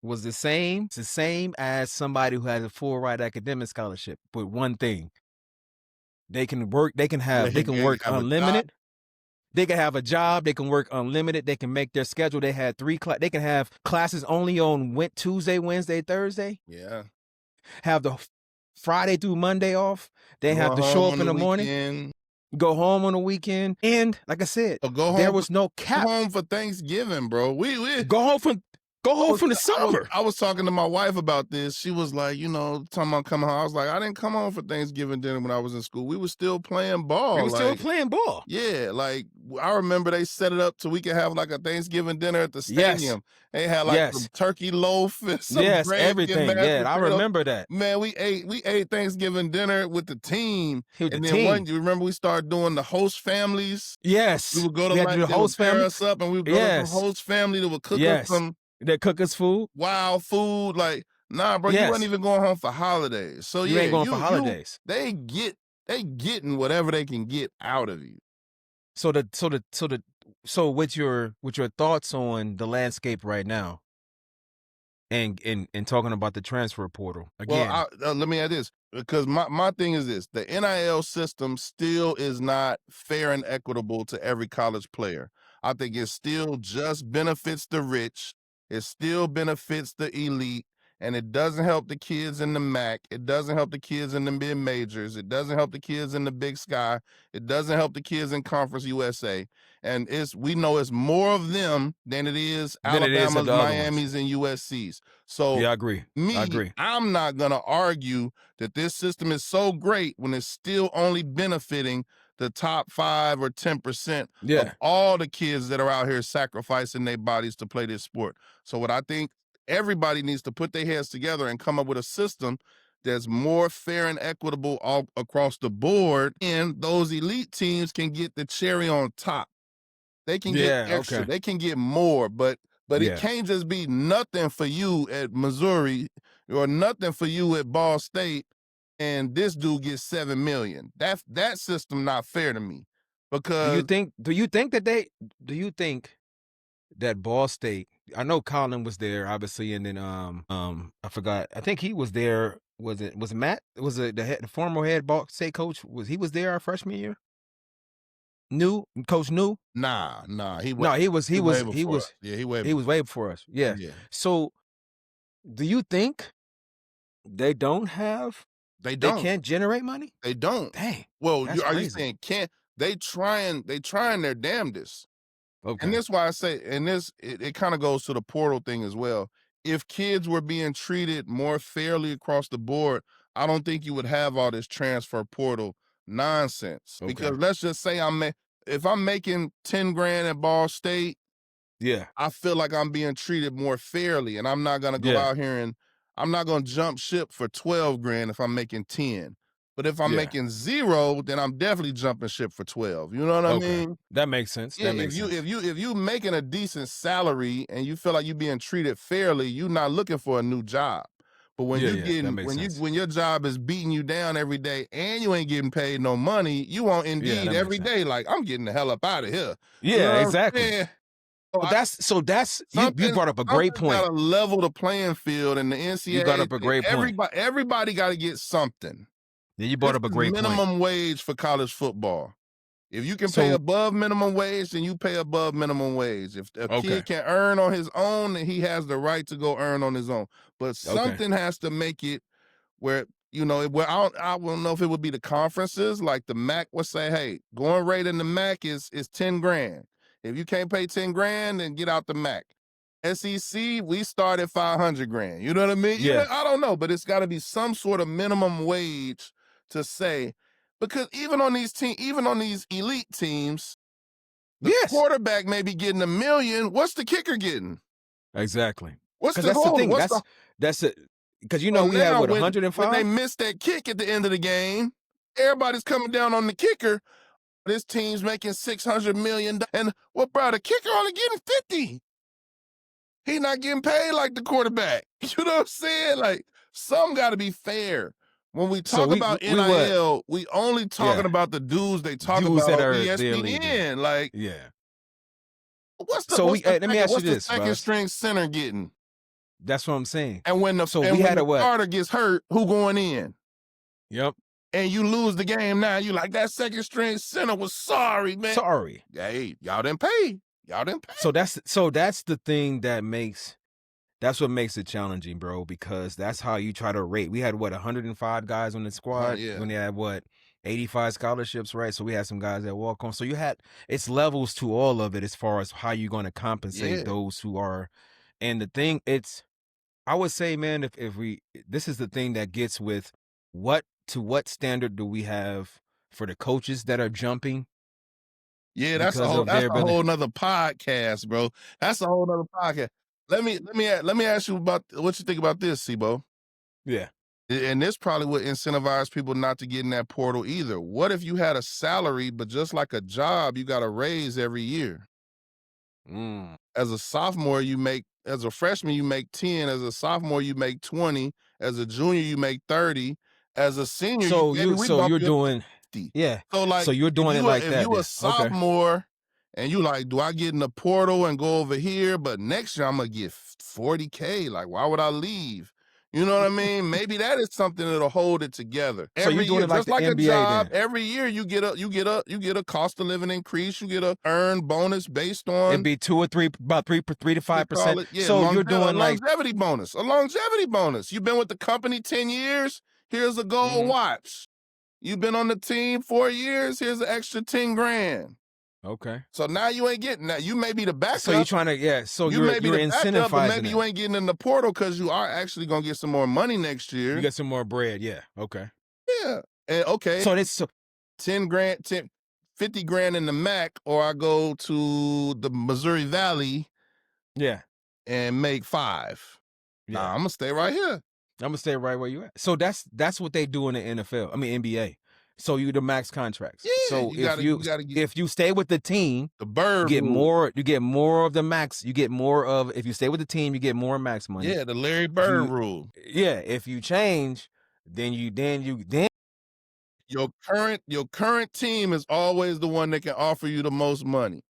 was the same. It's the same as somebody who has a full ride academic scholarship. But one thing, they can work Have a job. unlimited. They can have a job. They can work unlimited. They can make their schedule. They had they can have classes only on Tuesday, Wednesday, Thursday. Yeah. Have the Friday through Monday off. They have Going to show home up on in the the morning, weekend. go home on the weekend, and like I said, Or there was no go cap. home for Thanksgiving, bro. We Go home from the summer. I was talking to my wife about this. She was like, talking about coming home. I was like, I didn't come home for Thanksgiving dinner when I was in school. We were still playing ball. We were still playing ball. Yeah, like I remember they set it up so we could have like a Thanksgiving dinner at the Yes. stadium. They had like some Yes. turkey loaf and some Yes. gravy and Everything. mashed Yeah. I potatoes. remember that. Man, we ate Thanksgiving dinner with the team. With And the then team. you remember we started doing the host families? Yes. We would go to We had to do the they would host pair family. us up and we would go to Yes. the host family that would cook us Yes. some They cook us food. wild food. Like, nah, bro, you Yes. wasn't even going home for holidays. So You yeah, ain't going for holidays. they getting whatever they can get out of you. So with your thoughts on the landscape right now, and talking about the transfer portal again. Well, let me add this, because my thing is this: the NIL system still is not fair and equitable to every college player. I think it still just benefits the rich. It still benefits the elite, and it doesn't help the kids in the MAC. It doesn't help the kids in the mid majors. It doesn't help the kids in the Big Sky. It doesn't help the kids in Conference USA. And we know it's more of them than it is Than it is of Alabama's, the other ones. Miami's, and USC's. So Yeah, I agree. I agree. I'm not going to argue that this system is so great when it's still only benefiting the top 5 or 10% of Yeah. all the kids that are out here sacrificing their bodies to play this sport. So what I think everybody needs to put their heads together and come up with a system that's more fair and equitable all across the board, and those elite teams can get the cherry on top. They can Yeah, get extra. okay. They can get more, but it Yeah. can't just be nothing for you at Missouri or nothing for you at Ball State, and this dude gets $7 million. That system not fair to me, Do because you think that Ball State, I know Colin was there, obviously, and then I forgot. I think he was there. Was Matt? Was it the former head Ball State coach? He was there our freshman year? Coach New? nah, he No, he was way before us. Yeah, he was way before us. Yeah. Yeah. So do you think they don't have They they don't. can't generate money? They don't. Dang. Well, That's are you crazy. saying can't? They trying their damnedest. Okay. And that's why I say, and it kind of goes to the portal thing as well. If kids were being treated more fairly across the board, I don't think you would have all this transfer portal nonsense. Okay. Because let's just say if I'm making 10 grand at Ball State, Yeah. I feel like I'm being treated more fairly, and I'm not gonna go Yeah. out here and I'm not gonna jump ship for 12 grand if I'm making 10. But if I'm Yeah. making 0, then I'm definitely jumping ship for 12. You know what I Okay. mean? That makes sense. Yeah, That makes sense. if you making a decent salary and you feel like you're being treated fairly, you're not looking for a new job. But when That makes sense. when your job is beating you down every day and you ain't getting paid no money, you on Indeed that every makes day like, I'm getting the hell up out of here. You know Yeah, what I'm exactly. saying? So that's you brought up a great something's point. gotta level the playing field, and the You brought NCAA, up a great point. everybody gotta get something. Yeah, you This brought up a is great point. minimum wage for college football. If you can pay So above minimum wage, then you pay above minimum wage. If a okay, kid can earn on his own, then he has the right to go earn on his own. But okay, something has to make it where, where I don't know if it would be the conferences, like the MAC would say, hey, going rate in the MAC is 10 grand. If you can't pay 10 grand, then get out the MAC. SEC, we start at 500 grand. You know what I mean? yeah, I don't know, but it's got to be some sort of minimum wage to say, because even on these elite teams, the yes, quarterback may be getting $1 million. What's the kicker getting? exactly. What's Because the that's the hold? thing. What's the That's it. Because So we had now what when they 105. miss that kick at the end of the game, everybody's coming down on the kicker. This team's making $600 million. And what, bro, the kicker only getting 50. He not getting paid like the quarterback. You know what I'm saying? Like, some got to be fair. When we So talk about we what? NIL, we only talking Yeah, about the dudes they talk dudes about that on are the elite. ESPN. Like, Yeah. what's the So what's the let me second ask you what's the this, second Buzz. string center getting? That's what I'm saying. And when So we had the a what? starter gets hurt, who going in? Yep. And you lose the game now, you like, that second string center was sorry, man. Sorry. Hey, y'all didn't pay. Y'all didn't pay. So that's the thing that's what makes it challenging, bro, because that's how you try to rate. We had what 105 guys on the squad Yeah. when they had what 85 scholarships, right? So we had some guys that walk on. So it's levels to all of it as far as how you're going to compensate Yeah. those who are. And the thing, I would say, man, this is the thing that gets with what standard do we have for the coaches that are jumping Yeah, because of that's their a ability? whole nother podcast, bro. That's a whole nother podcast. Let me ask you about what you think about this, Sibo. Yeah. And this probably would incentivize people not to get in that portal either. What if you had a salary, but just like a job, you got a raise every year? Mm. As a sophomore, as a freshman, you make 10. As a sophomore, you make 20. As a junior, you make 30. As a senior, maybe we bump You're you up to doing 50. yeah. So like, So you're doing it like if that, you a yeah. Okay. sophomore and you like, do I get in the portal and go over here? But next year I'm gonna get 40K. Like, why would I leave? You know what I mean? Maybe that is something that'll hold it together. So you're Every doing year, it like just the like a NBA job, then. every year you get a cost of living increase, you get a earned bonus based It'd on, be 2 or 3, about 3 to they call 5%. it, yeah, So you're doing a like longevity bonus. A longevity bonus. You've been with the company 10 years, here's a gold watch. You've been on the team 4 years, here's an extra 10 grand. okay. So now you ain't getting that. You may be the backup. So you're trying to so You you're may be the backup, but maybe incentivizing you it. ain't getting in the portal because you are actually gonna get some more money next year. You get some more bread, yeah. Okay. Yeah. And okay, So it's 10 grand, 50 grand in the MAC, or I go to the Missouri Valley yeah. and make 5. Yeah. Nah, I'm gonna stay right here. I'm gonna stay right where you at. So that's what they do in the NFL. I mean NBA. So you the max contracts. Yeah, So you gotta get if you stay with the team, the bird you get rule. more of the max. You get more of if you stay with the team, you get more max money. Yeah, the Larry Bird rule. Yeah, if you change, then Your current team is always the one that can offer you the most money.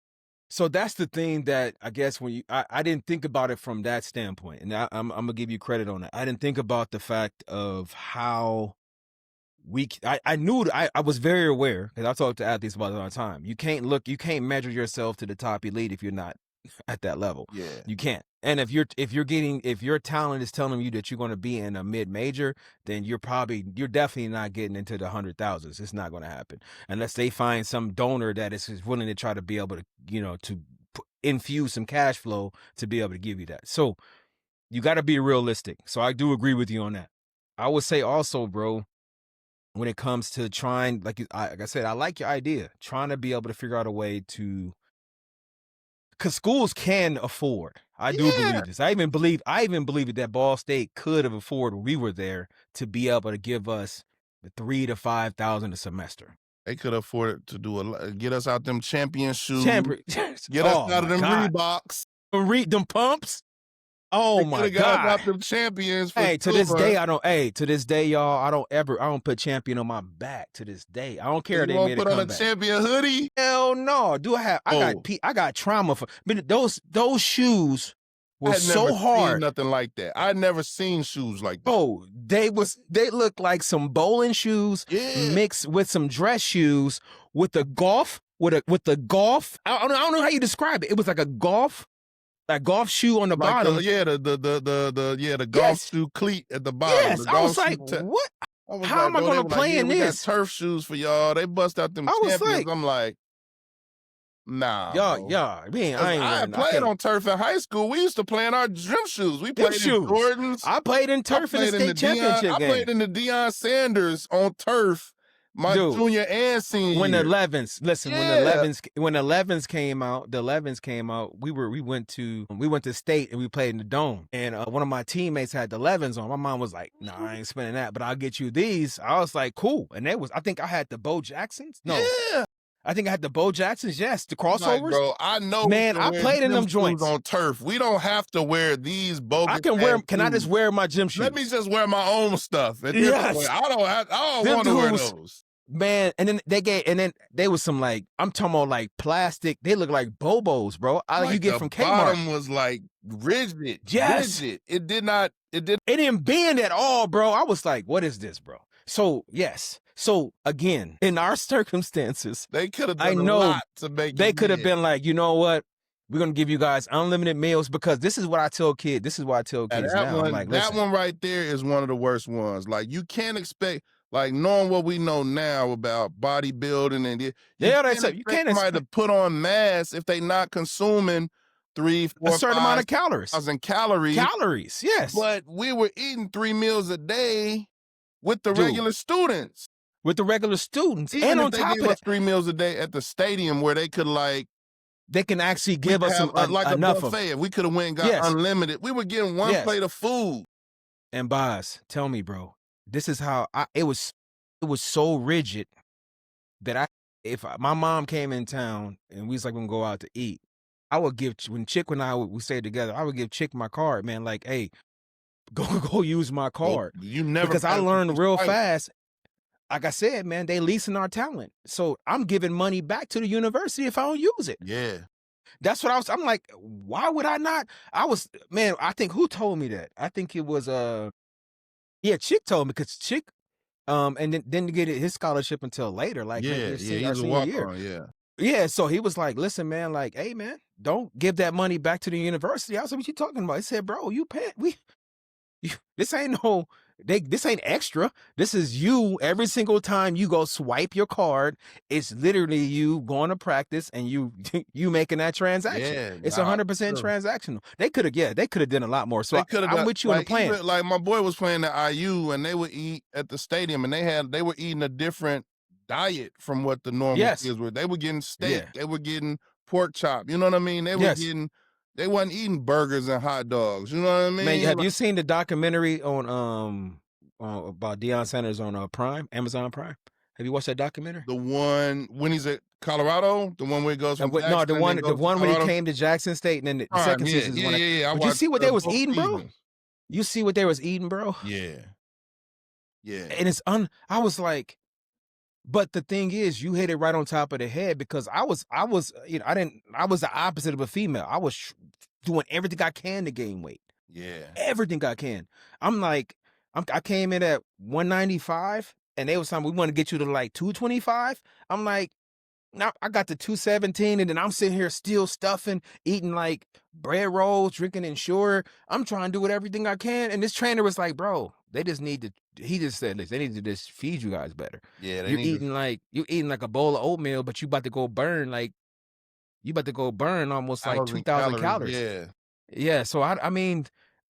so that's the thing that I guess when I didn't think about it from that standpoint, and I'm gonna give you credit on that. I didn't think about the fact of how I knew I was very aware because I talk to athletes about it all the time. You can't measure yourself to the top elite if you're not at that level. Yeah. You can't. And if your talent is telling you that you're going to be in a mid-major, then you're definitely not getting into the 100,000s. It's not going to happen unless they find some donor that is willing to try to be able to infuse some cash flow to be able to give you that. So you got to be realistic. So I do agree with you on that. I would say also, bro, when it comes to trying, like I said, I like your idea, trying to be able to figure out a way to, because schools can afford. I do believe this. I even believe that Ball State could have afforded when we were there to be able to give us the 3,000 to 5,000 a semester. They could afford to get us out them champion shoes. Get us out of them Reeboks. Them pumps. Oh They could my have got God. them champions for Hey, to this sure. day, to this day, y'all, I don't put champion on my back to this day. I don't care if You they won't made a put on a comeback. champion hoodie? Hell no. Oh, I got trauma for, but those shoes I were had never so seen hard. nothing like that. I had never seen shoes like that. Oh, they looked like some bowling shoes Yeah. mixed with some dress shoes with the golf, I don't know how you describe it. It was like a golf shoe on the Like bottom. the golf Yes. shoe cleat at the bottom. Yes. The I was golf like, shoe what? I was How like, am I bro, they gonna were like, play yeah, in we got this? turf shoes for y'all. They bust out them I was champions. like, I'm like, nah, bro. y'all, man, 'Cause I had played on turf in high school. We used to play in our gym shoes. We played in Jordans. I played in turf in the state championship I game. played in the Deion Sanders on turf my junior and senior when the year. 11s, listen, when the 11s came out, we went to state and we played in the dome. And one of my teammates had the 11s on. My mom was like, "No, I ain't spending that, but I'll get you these." I was like, "Cool." And I think I had the Bo Jacksons. No. Yeah. I think I had the Bo Jacksons, yes, the crossovers. Like, bro, I know. Man, I played in them joints on turf. We don't have to wear these bogus. I can wear them. Can I just wear my gym shoes? Let me just wear my own stuff. At this point. I don't want to wear those. Man, and then they was some like, I'm talking about like plastic. They look like Bobos, bro. You get from Kmart. Bottom was like rigid. Yes. Rigid. It didn't bend at all, bro. I was like, what is this, bro? So yes. So again, in our circumstances, they could have done a lot to make. They could have been like, you know what? We're gonna give you guys unlimited meals, because this is what I tell kids. This is what I tell kids now. I'm like, that one right there is one of the worst ones. Like, you can't expect, like, knowing what we know now about bodybuilding and you can't expect to put on mass if they not consuming 3, 4, a certain amount of calories. 1,000 calories. Calories, yes. But we were eating 3 meals a day with the regular students. Even and on top of that, 3 meals a day at the stadium where they could they can actually give us some like enough a buffet. If we could have went and got unlimited, we were getting one plate of food. And Boz, tell me, bro, this is how it was so rigid that if my mom came in town and we was like, we're gonna go out to eat, I would give, when Chick and I we stayed together, I would give Chick my card, man. Like, hey, go use my card. Well, you never, because I learned real fast. Like I said, man, they leasing our talent. So I'm giving money back to the university if I don't use it. Yeah. That's what I'm like, why would I not? I think who told me that? I think it was Chick told me, because Chick and then didn't get his scholarship until later. Like, he was a walk-on, Yeah, so he was like, listen, man, like, hey man, don't give that money back to the university. I was like, what you talking about? He said, bro, this ain't extra. This is you. Every single time you go swipe your card, it's literally you going to practice and you making that transaction. Yeah, it's 100% transactional. They could have done a lot more. So I'm with you on the plan. Like, my boy was playing at IU and they would eat at the stadium and they were eating a different diet from what the normal kids were. They were getting steak. They were getting pork chop. You know what I mean? They were getting. They wasn't eating burgers and hot dogs. You know what I mean? Man, have you seen the documentary on about Deion Sanders on Prime, Amazon Prime? Have you watched that documentary? The one when he's at Colorado, the one where he goes from Jackson, no, the one when he came to Jackson State, and then the second season is when But you see what they was eating, bro? You see what they was eating, bro? Yeah. And it's I was like, but the thing is, you hit it right on top of the head, because I was I was the opposite of a female. I was doing everything I can to gain weight. Yeah. Everything I can. I'm like, I came in at 195 and they was telling me, we want to get you to like 225. I'm like, now I got to 217, and then I'm sitting here still stuffing, eating like bread rolls, drinking Ensure. I'm trying to do everything I can. And this trainer was like, bro, he just said this, they need to just feed you guys better. Yeah. You're eating like a bowl of oatmeal, but you about to go burn almost like 2,000 calories. Yeah. Yeah. So I mean,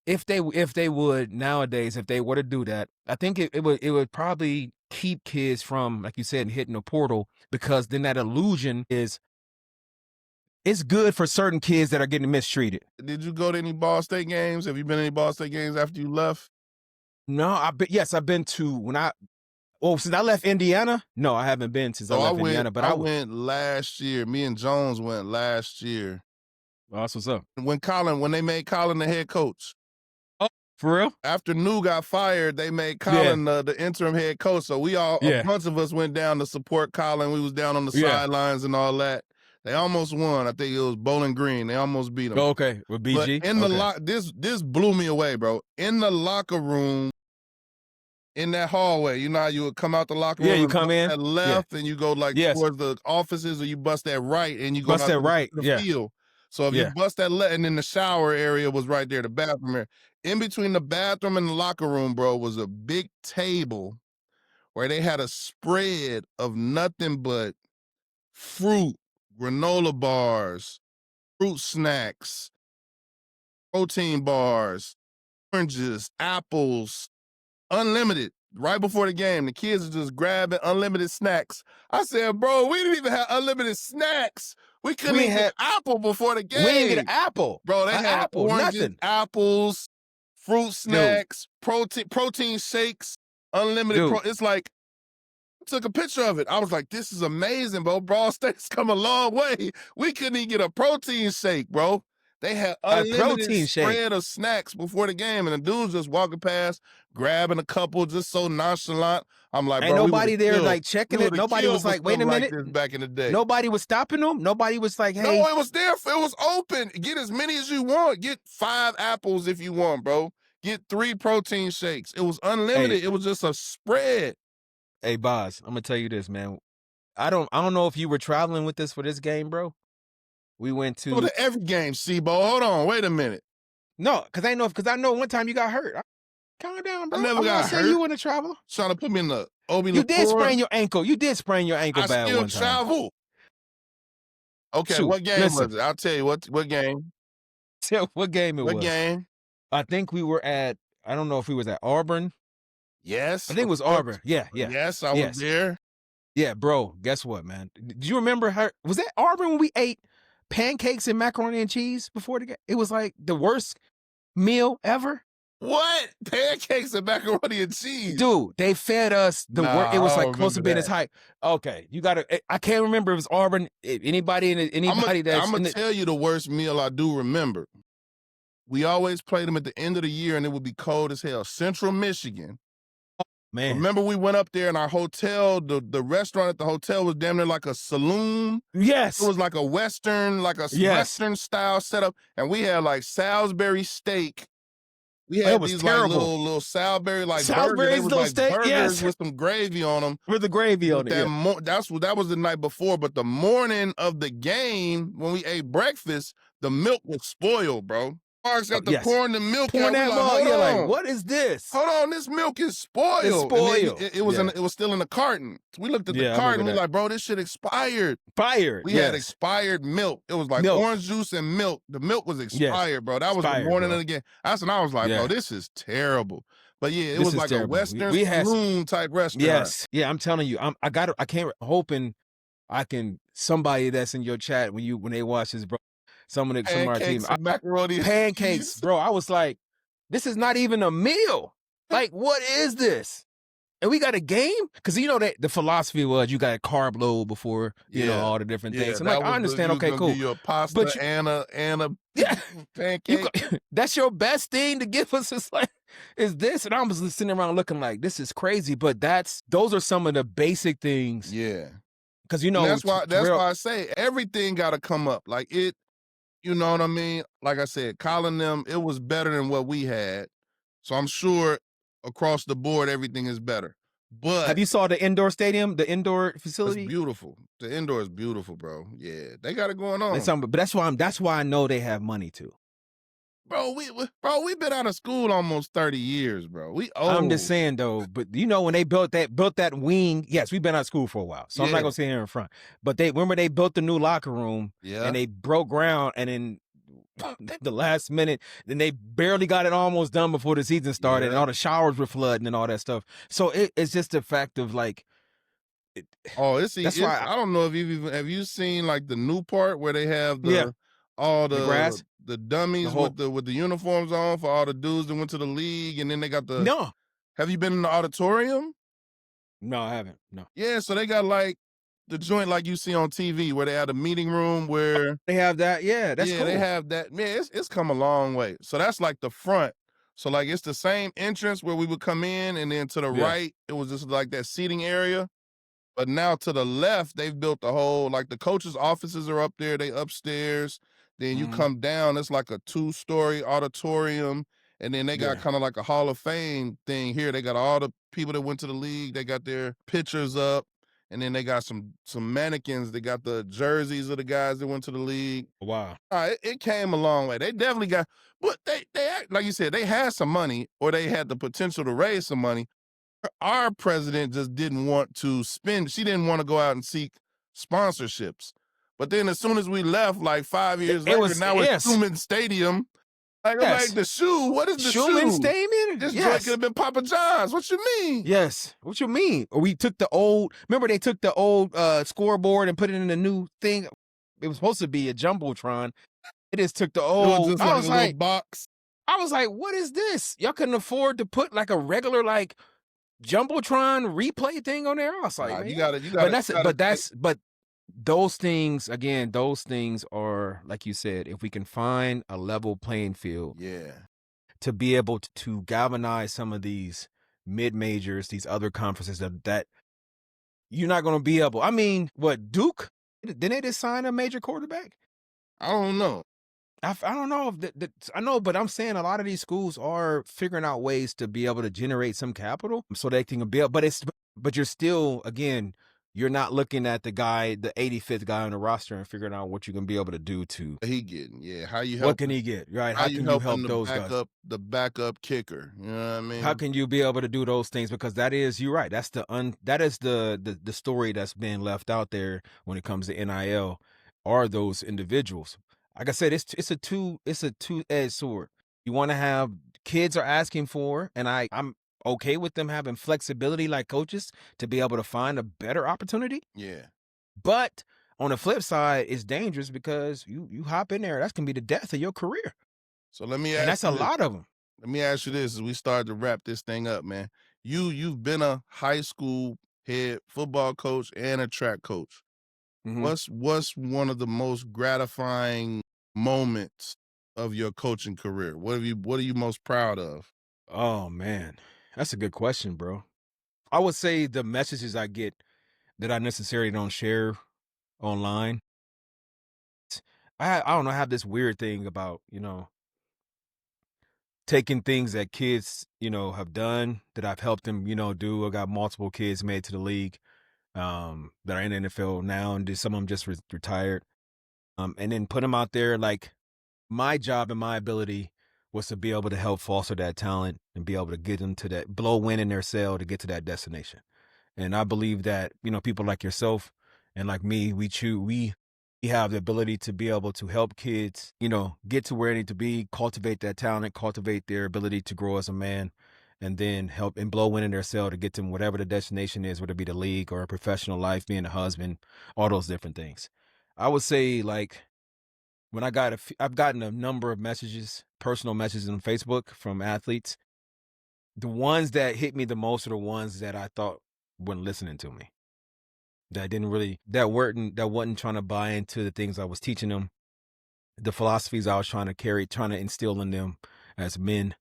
if they would nowadays, if they were to do that, I think it would probably keep kids from, like you said, hitting a portal, because then that illusion it's good for certain kids that are getting mistreated. Did you go to any Ball State games? Have you been to any Ball State games after you left? No, I've been to since I left Indiana. No, I haven't been since I left Indiana. But I went last year. Me and Jones went last year. Oh, that's what's up. When they made Colin the head coach. Oh, for real? After New got fired, they made Yeah. Colin the interim head coach. So a Yeah. bunch of us went down to support Colin. We was down on the Yeah. sidelines and all that. They almost won. I think it was Bowling Green. They almost beat them. Oh, okay. With But BG? in the Okay. this blew me away, bro. In the locker room, in that hallway, you know how you would come out the locker room Yeah, you and come bust in. that Yeah. left and you go like Yes. towards the offices, or you bust that right and you go Bust out that to right. the Yeah. field. So if you Yeah. bust that left, and then the shower area was right there, the bathroom area. In between the bathroom and the locker room, bro, was a big table where they had a spread of nothing but fruit, granola bars, fruit snacks, protein bars, oranges, apples, unlimited. Right before the game, the kids are just grabbing unlimited snacks. I said, bro, we didn't even have unlimited snacks. We couldn't We even get had an apple before the game. we didn't get an apple. Bro, they An had apple, oranges, nothing. apples, fruit Dude. snacks, protein shakes, unlimited Dude. It's like, I took a picture of it. I was like, this is amazing, bro. Ball State's come a long way. We couldn't even get a protein shake, bro. They had A unlimited protein shake. spread of snacks before the game, and the dudes just walking past, grabbing a couple, just so nonchalant. I'm like, Ain't bro, nobody there like checking it. Nobody was like, wait a minute. Like this back in the day. Nobody was stopping them. Nobody was like, hey. No, it was there. It was open. Get as many as you want. Get 5 apples if you want, bro. Get 3 protein shakes. It was unlimited. Hey. It was just a spread. Hey, Boz, I'm gonna tell you this, man. I don't know if you were traveling with us for this game, bro. We went to Go to every game, Sebo. Hold on, wait a minute. No, because I know one time you got hurt. Calm down, bro. I never got hurt. You weren't a traveler. Trying to put me in the Obi. You did sprain your ankle. You did sprain your ankle bad I one still time. travel. Okay, Shoot, what game listen. was it? I'll tell you what game. Tell what game it was. What game? I think we were at, I don't know if we was at Auburn. Yes. I think it was Auburn. Yeah. Yes, I was there. Yeah, bro. Guess what, man? Do you remember her? Was that Auburn when we ate pancakes and macaroni and cheese before the game? It was like the worst meal ever. What? Pancakes and macaroni and cheese? Dude, they fed us the worst. It was like close to being as high. Okay, you got to, I can't remember if it was Auburn. Anybody that's... I'm going to tell you the worst meal I do remember. We always played them at the end of the year, and it would be cold as hell. Central Michigan. Man. Remember we went up there and our hotel, the restaurant at the hotel was damn near like a saloon. Yes. It was like a Western style setup. And we had like Salisbury steak. We had these like little Salisbury burgers. They was like burgers with some gravy on them. With the gravy on it. That was the night before. But the morning of the game, when we ate breakfast, the milk was spoiled, bro. Mark's got pouring the milk out. Like, what is this? Hold on, this milk is spoiled. It's spoiled. It was still in the carton. We looked at the carton. We like, bro, this shit expired. We had expired milk. It was like orange juice and milk. The milk was expired, bro. That was the morning of the game. That's when I was like, bro, this is terrible. But yeah, it was like a Western saloon type restaurant. Yes. Yeah, I'm telling you, hoping I can, somebody that's in your chat when they watch this, bro. Some of our team. Macaroni pancakes, bro. I was like, this is not even a meal. Like, what is this? And we got a game? Because you know that the philosophy was you got a carb load before, you know, all the different things. And like, I understand, okay, cool. You a pasta and a pancake. That's your best thing to give us. It's like, is this? And I was sitting around looking like, this is crazy. But those are some of the basic things. Yeah. Because, you know, that's why I say everything got to come up. Like it. You know what I mean? Like I said, calling them, it was better than what we had. So I'm sure across the board, everything is better. But have you saw the indoor stadium, the indoor facility? It's beautiful. The indoor is beautiful, bro. Yeah, they got it going on. But that's why I know they have money too. Bro, we've been out of school almost 30 years, bro. We old. I'm just saying though, but you know when they built that wing, yes, we've been out of school for a while, so I'm not gonna sit here in front. But they built the new locker room, and they broke ground, and then the last minute, then they barely got it almost done before the season started, and all the showers were flooding and all that stuff. So it's just the fact of like. That's why I don't know if have you seen like the new part where they have all the grass, the dummies with the uniforms on for all the dudes that went to the league, and then they got the. No. Have you been in the auditorium? No, I haven't. No. Yeah, so they got like the joint like you see on TV where they have a meeting room where They have that. Yeah, that's yeah, they cool. have that. Man, it's come a long way. So that's like the front. So like it's the same entrance where we would come in, and then to the Yeah. right, it was just like that seating area. But now to the left, they've built the whole like the coaches' offices are up there, they upstairs. Then you Mhm. come down, it's like a 2-story auditorium. And then they got Yeah. kind of like a Hall of Fame thing here. They got all the people that went to the league, they got their pictures up. And then they got some mannequins. They got the jerseys of the guys that went to the league. Wow. It came a long way. They definitely got, but like you said, they had some money or they had the potential to raise some money. Our president just didn't want to spend. She didn't want to go out and seek sponsorships. But then as soon as we left, like 5 years It later, was now it's yes. Truman Stadium. Like I'm like Yes. the shoe. What is the Schumann shoe? Stadium? This joint Yes. could have been Papa John's. What you mean? Yes. What you mean? Or we took the old, remember they took the old scoreboard and put it in the new thing. It was supposed to be a jumbotron. It just took the It was old. just like a little box. I was like, what is this? Y'all couldn't afford to put like a regular like jumbotron replay thing on there. I was like, Nah, man, you gotta, but those things again, those things are like you said. If we can find a level playing field, yeah. to be able to galvanize some of these mid majors, these other conferences that you're not going to be able. I mean, what Duke? Didn't they just sign a major quarterback? I don't know. I don't know if I know, but I'm saying a lot of these schools are figuring out ways to be able to generate some capital so they can build. But you're still again, you're not looking at the guy, the 85th guy on the roster, and figuring out what you can be able to do to. He getting, yeah. What can he get? Right? How How you can you help helping those guys? the backup kicker? You know what I mean? How can you be able to do those things? Because that is, you're right. That's that is the story that's being left out there when it comes to NIL, are those individuals. Like I said, it's a two-edged sword. You want to have kids are asking for, and I'm okay with them having flexibility like coaches to be able to find a better opportunity. Yeah. But on the flip side, it's dangerous because you hop in there, that's gonna be the death of your career. So let me And ask that's a you this. lot of them. Let me ask you this as we start to wrap this thing up, man. You've been a high school head football coach and a track coach. Mhm. What's one of the most gratifying moments of your coaching career? What are you most proud of? Oh man, that's a good question, bro. I would say the messages I get that I necessarily don't share online. I don't know, I have this weird thing about, taking things that kids, have done that I've helped them, do. I got multiple kids made to the league that are in the NFL now, and some of them just retired. And then put them out there. Like my job and my ability was to be able to help foster that talent and be able to get them to that blow wind in their sail to get to that destination. And I believe that, people like yourself and like me, we have the ability to be able to help kids, get to where they need to be, cultivate that talent, cultivate their ability to grow as a man, and then help and blow wind in their sail to get them whatever the destination is, whether it be the league or a professional life, being a husband, all those different things. I would say like when I've gotten a number of messages, personal messages on Facebook from athletes. The ones that hit me the most are the ones that I thought weren't listening to me. That wasn't trying to buy into the things I was teaching them, the philosophies I was trying to carry, trying to instill in them as men.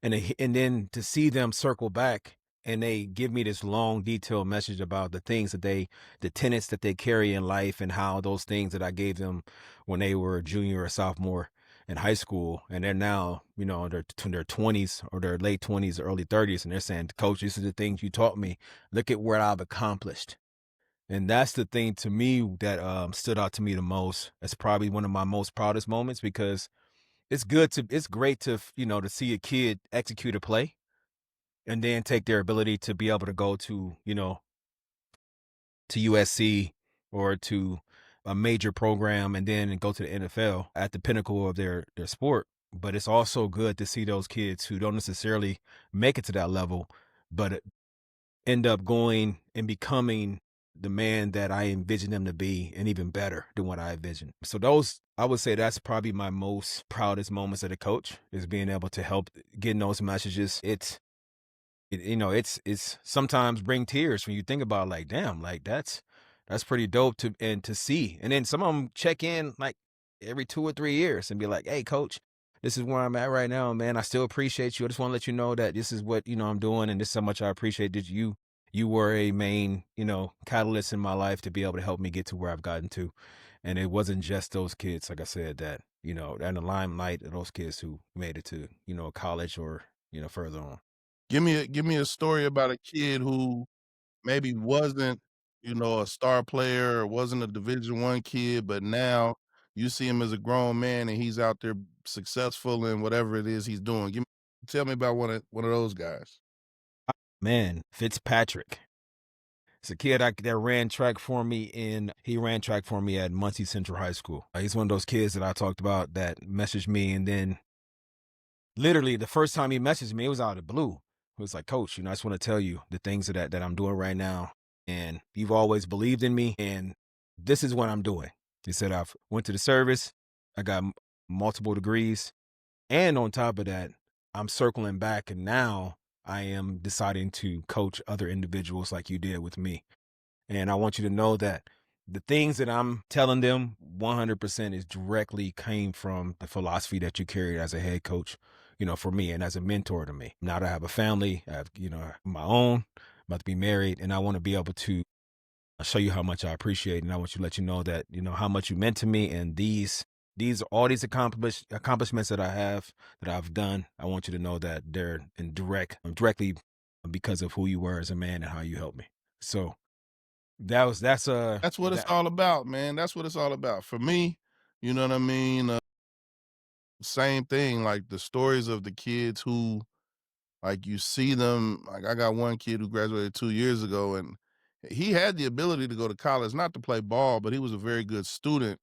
And then to see them circle back and they give me this long, detailed message about the things the tenets that they carry in life and how those things that I gave them when they were a junior or sophomore in high school, and they're now, in their 20s or their late 20s, early 30s, and they're saying, Coach, this is the things you taught me. Look at what I've accomplished. And that's the thing to me that stood out to me the most. It's probably one of my most proudest moments because it's great to, to see a kid execute a play and then take their ability to be able to go to, to USC or to a major program and then go to the NFL at the pinnacle of their sport. But it's also good to see those kids who don't necessarily make it to that level, but end up going and becoming the man that I envision them to be, and even better than what I envisioned. So I would say that's probably my most proudest moments as a coach, is being able to help getting those messages. It's sometimes bring tears when you think about like, damn, like that's That's pretty dope to see. And then some of them check in like every 2 or 3 years and be like, "Hey, coach, this is where I'm at right now, man. I still appreciate you. I just want to let you know that this is what, I'm doing, and this is how much I appreciate that you were a main, catalyst in my life to be able to help me get to where I've gotten to." And it wasn't just those kids, like I said, that, in the limelight of those kids who made it to, college or, further on. Give me a story about a kid who maybe wasn't, a star player or wasn't a Division I kid, but now you see him as a grown man and he's out there successful in whatever it is he's doing. Tell me about one of those guys. Man, Fitzpatrick. It's a kid that ran track for me he ran track for me at Muncie Central High School. He's one of those kids that I talked about that messaged me, and then literally the first time he messaged me, it was out of the blue. It was like, "Coach, I just want to tell you the things that I'm doing right now. And you've always believed in me, and this is what I'm doing." He said, "I've went to the service. I got multiple degrees. And on top of that, I'm circling back, and now I am deciding to coach other individuals like you did with me. And I want you to know that the things that I'm telling them 100% is directly came from the philosophy that you carried as a head coach, for me and as a mentor to me. Now that I have a family, I have, my own, I'm about to be married, and I want to be able to show you how much I appreciate, and I want you to let you know that, how much you meant to me, and all these accomplishments that I have, that I've done. I want you to know that they're directly because of who you were as a man and how you helped me." So That's what it's that all about, man. That's what it's all about. For me, you know what I mean? Same thing, like the stories of the kids who, like, you see them, like I got one kid who graduated 2 years ago, and he had the ability to go to college, not to play ball, but he was a very good student.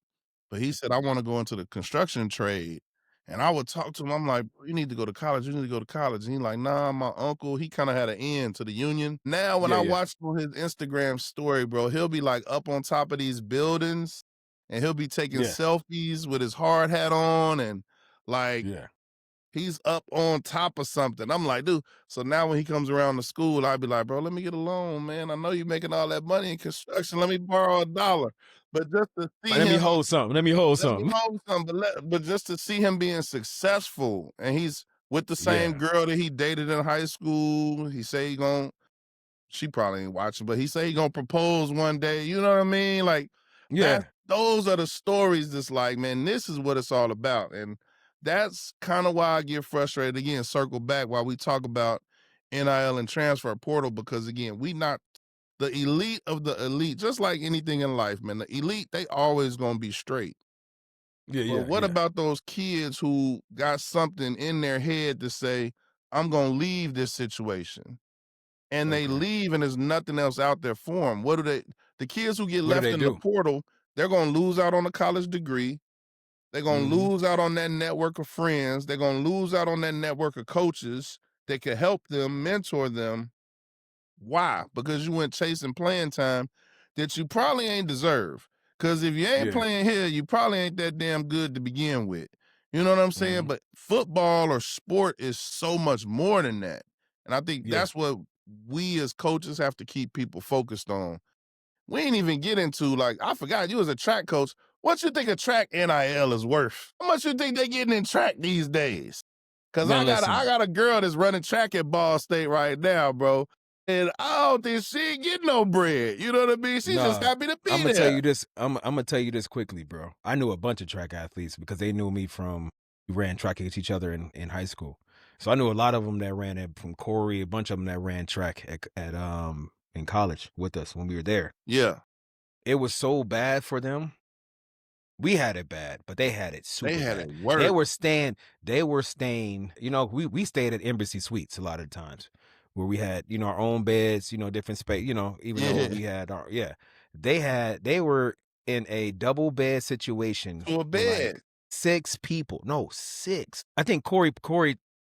But he said, "I wanna go into the construction trade." And I would talk to him, I'm like, "You need to go to college, you need to go to college." And he like, "Nah, my uncle," he kinda had an end to the union. Now when yeah, I yeah, watch on his Instagram story, bro, he'll be, like, up on top of these buildings, and he'll be taking yeah, selfies with his hard hat on, and, like, yeah, he's up on top of something. I'm like, "Dude." So now when he comes around to school, I'd be like, "Bro, let me get a loan, man. I know you're making all that money in construction. Let me borrow $1." But just to see let me him hold something, let me hold let me something. know something, but just to see him being successful, and he's with the same Yeah, girl that he dated in high school. He say he gon' she probably ain't watching, but he say he gonna propose one day. You know what I mean? Like, that yeah, those are the stories that's like, man, this is what it's all about. And that's kind of why I get frustrated. Again, circle back while we talk about NIL and transfer portal, because again, we not the elite of the elite, just like anything in life, man. The elite, they always gonna be straight. yeah, But yeah, what yeah. about those kids who got something in their head to say, "I'm gonna leave this situation," and they Okay. leave and there's nothing else out there for them? What do they the kids who get What do left they in the do? portal, they're gonna lose out on a college degree. They're gonna Mhm. lose out on that network of friends. They're gonna lose out on that network of coaches that could help them, mentor them. Why? Because you went chasing playing time that you probably ain't deserve. Because if you ain't Yeah. playing here, you probably ain't that damn good to begin with. You know what I'm saying? Mhm. But football or sport is so much more than that. And I think Yeah. that's what we as coaches have to keep people focused on. We ain't even get into, like, I forgot you was a track coach. What you think a track NIL is worth? How much you think they getting in track these days? Cause Then I listen, got a girl that's running track at Ball State right now, bro. And I don't think she ain't getting no bread. You know what I mean? She's just nah, happy to be Imma tell there. you this, Imma tell you this quickly, bro. I knew a bunch of track athletes because they knew me from we ran track against each other in high school. So I knew a lot of them that ran it from Corey, a bunch of them that ran track in college with us when we were there. Yeah, It was so bad for them. We had it bad, but they had it they super had bad. it They worse. were staying they were staying, we stayed at Embassy Suites a lot of times where we had, our own beds, different space, even though Yeah, we had our yeah. They were in a double bed situation to a with bed. like 6 people. No, 6. I think Corey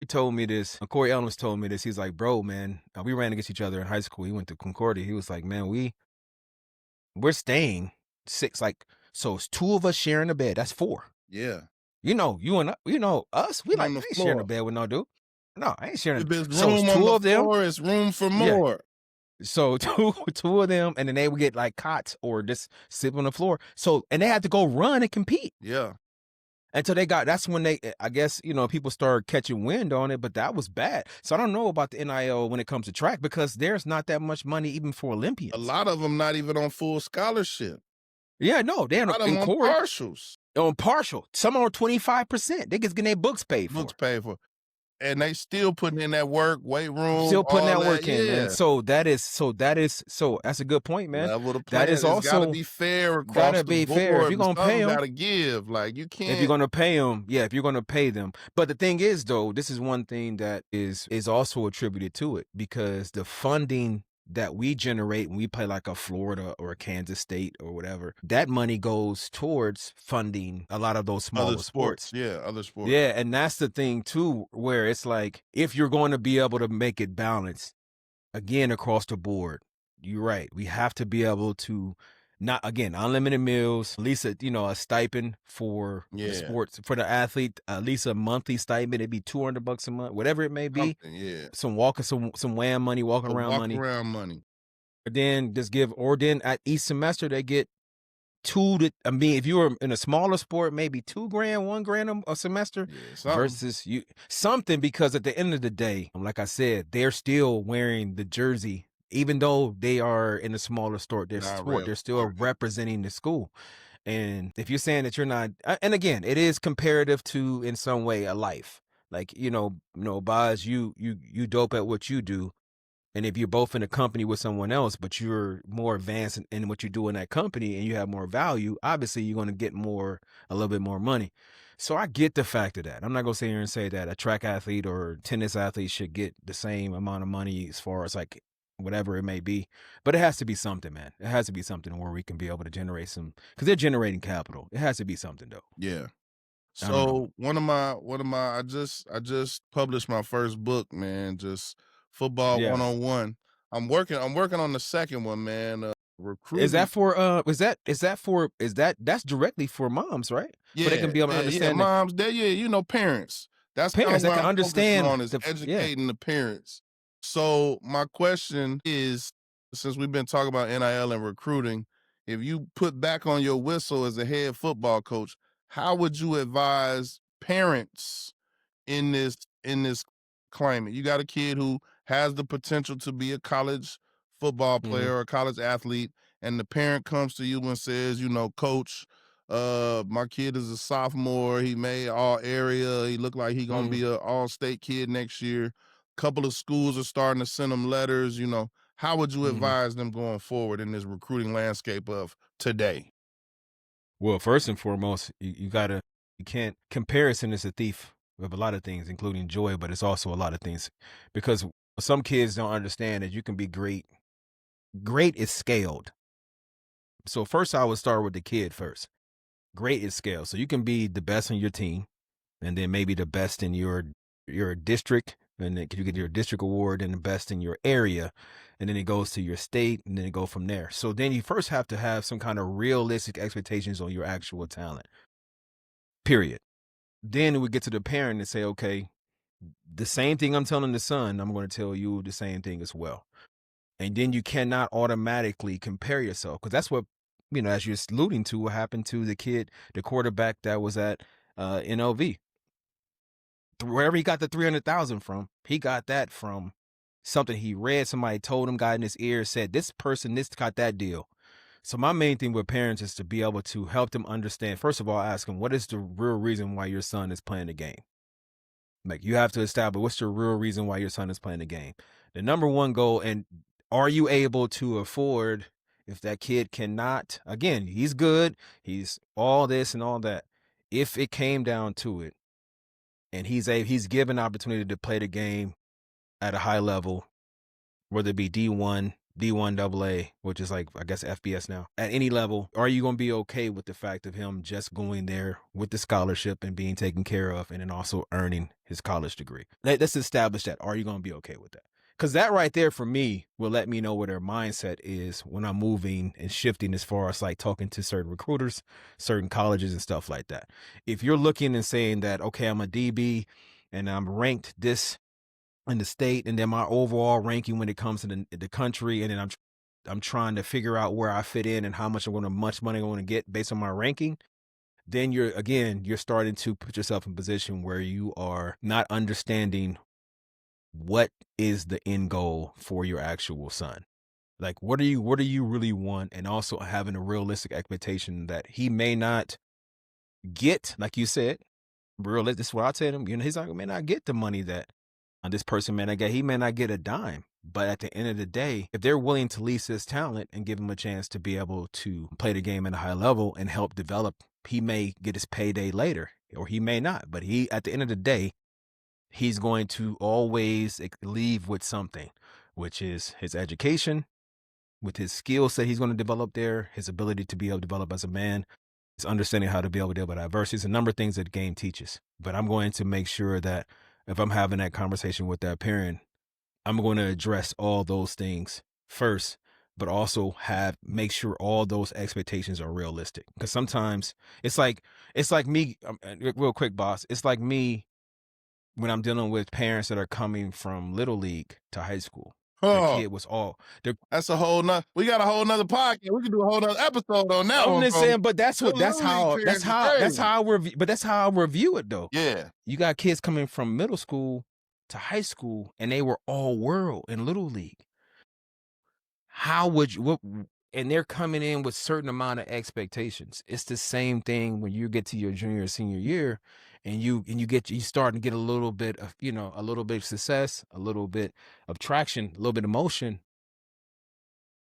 told me this. Corey Ellis told me this. He's like, "Bro, man, we ran against each other in high school." He went to Concordia. He was like, "Man, we're staying 6, like, so it's 2 of us sharing a bed, that's 4. Yeah, You and us, we on like, the I ain't sharing a floor. bed with no dude. No, I ain't sharing If there's so it's room on 2 the of them. floor, it's room for Yeah, more. So two of them, and then they would get like cots or just sit on the floor. So and they had to go run and compete Yeah. until they got. That's when they, I guess, people started catching wind on it, but that was bad. So I don't know about the NIL when it comes to track because there's not that much money even for A Olympians. lot of them not even on full scholarship. Yeah, no, they're A lot of in them on court partials. on partial. Some are 25%. They just getting their books paid Books for. paid for. And they still putting in that work, weight room, Still putting all that that. work in, man. Yeah. So that's a good point, man. Level the That is playing. It's gotta also be fair across gotta the be fair. If board, you're and gonna pay something them, gotta give. Like, you if can't. you're gonna pay them, yeah, if you're gonna pay them. But the thing is, though, this is one thing that is also attributed to it because the funding that we generate when we play like a Florida or a Kansas State or whatever, that money goes towards funding a lot of those Other smaller sports. sports. Yeah, other sports. Yeah, and that's the thing too, where it's like if you're going to be able to make it balanced again across the board, you're right. We have to be able to not again unlimited meals, at least a stipend for the Yeah. sports for the athlete, at least a monthly stipend. It'd be $200 a month, whatever it may be. Something, yeah. Some wham money, walking The around walk money. around money. Then then at each semester they get if you were in a smaller sport, maybe $2,000, $1,000 a semester Yeah, something. versus something because at the end of the day, like I said, they're still wearing the jersey, even though they are in a smaller they're still representing the school. And if you're saying that you're not, and again, it is comparative to in some way a life. Like, Boz, you dope at what you do. And if you're both in a company with someone else, but you're more advanced in what you do in that company and you have more value, obviously you're going to get a little bit more money. So I get the fact of that. I'm not going to sit here and say that a track athlete or tennis athlete should get the same amount of money as far as like whatever it may be. But it has to be something, man. It has to be something where we can be able to generate because they're generating capital. It has to be something though. Yeah. I don't know. So one of my I just published my first book, man. Just football Yeah. 101. I'm working on the second one, man. Recruiting. Is that for that's directly for moms, right? Yeah, So they can be able to understand moms, parents. That's kind parents of that what can I'm focusing understand on is educating the parents. So my question is, since we've been talking about NIL and recruiting, if you put back on your whistle as a head football coach, how would you advise parents in this climate? You got a kid who has the potential to be a college football player or a college athlete, and the parent comes to you and says, coach, my kid is a sophomore. He made all area. He looked like he gonna be a all-state kid next year. Couple of schools are starting to send him letters. How would you advise them going forward in this recruiting landscape of today? Well, first and foremost, you can't comparison is a thief of a lot of things, including joy, but it's also a lot of things because some kids don't understand that you can be great. Great is scaled. So first I would start with the kid first. Great is scaled. So you can be the best on your team and then maybe the best in your district, and then you get your district award and the best in your area, and then it goes to your state, and then it go from there. So then you first have to have some kind of realistic expectations on your actual talent, period. Then we get to the parent and say, okay, the same thing I'm telling the son, I'm going to tell you the same thing as well. And then you cannot automatically compare yourself because that's what, as you're alluding to, what happened to the quarterback that was at NLV. Wherever he got the 300,000 from, he got that from something he read. Somebody told him, got in his ear, said this got that deal. So my main thing with parents is to be able to help them understand. First of all, ask them, what is the real reason why your son is playing the game? Like you have to establish what's the real reason why your son is playing the game. The number one goal, and are you able to afford if that kid cannot, again, he's good, he's all this and all that. If it came down to it, and he's given opportunity to play the game at a high level, whether it be D1, D1 AA, which is like, I guess, FBS now, at any level, are you going to be okay with the fact of him just going there with the scholarship and being taken care of and then also earning his college degree? Let's establish that. Are you going to be okay with that? Because that right there for me will let me know where their mindset is when I'm moving and shifting as far as like talking to certain recruiters, certain colleges and stuff like that. If you're looking and saying that, okay, I'm a DB and I'm ranked this in the state, and then my overall ranking when it comes to the country, and then I'm trying to figure out where I fit in and how much money I'm going to get based on my ranking. Then you're starting to put yourself in a position where you are not understanding what is the end goal for your actual son. Like, what do you really want? And also having a realistic expectation that he may not get, like you said, realistic. This is what I tell him. He's like, may not get the money that this person may not get. He may not get a dime. But at the end of the day, if they're willing to lease his talent and give him a chance to be able to play the game at a high level and help develop, he may get his payday later, or he may not. But at the end of the day, he's going to always leave with something, which is his education, with his skill set he's going to develop there, his ability to be able to develop as a man, his understanding how to be able to deal with adversity. There's a number of things that the game teaches. But I'm going to make sure that if I'm having that conversation with that parent, I'm going to address all those things first, but also make sure all those expectations are realistic. Because sometimes it's like me, real quick, boss. It's like me when I'm dealing with parents that are coming from little league to high school. Their Oh, kid was all their that's a whole nother. We got a whole nother podcast. We can do a whole nother episode on that I'm one, just bro. saying, but that's Them what little league parents is that's crazy. how I review, but that's how I review it though. Yeah. You got kids coming from middle school to high school and they were all world in little league. How would you what and they're coming in with certain amount of expectations. It's the same thing when you get to your junior or senior year and you start to get a little bit of, a little bit of success, a little bit of traction, a little bit of motion.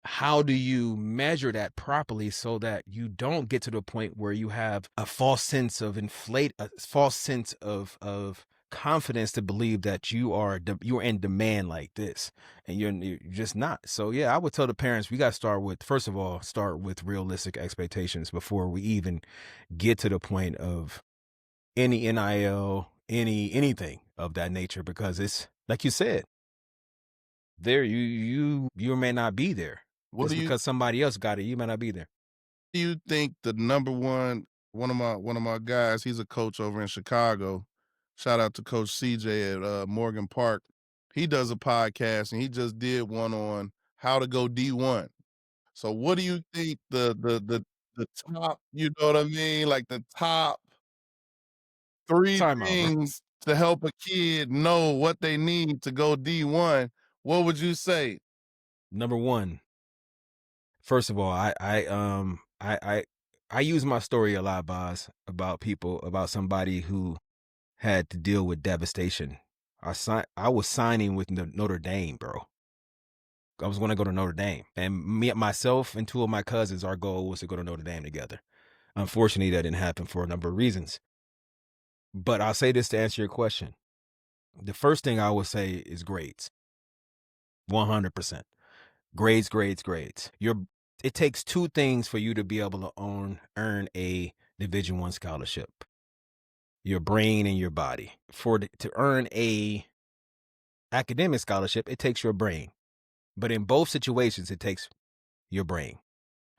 How do you measure that properly so that you don't get to the point where you have a false sense of a false sense of confidence to believe that you're in demand like this, and you're just not. So yeah, I would tell the parents, we got to first of all, start with realistic expectations before we even get to the point of any NIL, anything of that nature, because it's like you said, there you may not be there. What Just do you because somebody else got it, you may not be there. think the number one of my guys, he's a coach over in Chicago. Shout out to Coach CJ at Morgan Park. He does a podcast and he just did one on how to go D1. So what do you think the top, you know what I mean? Like the top three Time out, bro. things to help a kid know what they need to go D1, what would you say? Number one, first of all, I use my story a lot, Boz, about somebody who had to deal with devastation. I was signing with Notre Dame, bro. I was going to go to Notre Dame, and myself and two of my cousins, our goal was to go to Notre Dame together. Unfortunately, that didn't happen for a number of reasons. But I'll say this to answer your question. The first thing I would say is grades. 100%. Grades, grades, grades. It takes two things for you to be able to earn a Division I scholarship. Your brain and your body. To earn a academic scholarship, it takes your brain. But in both situations, it takes your brain.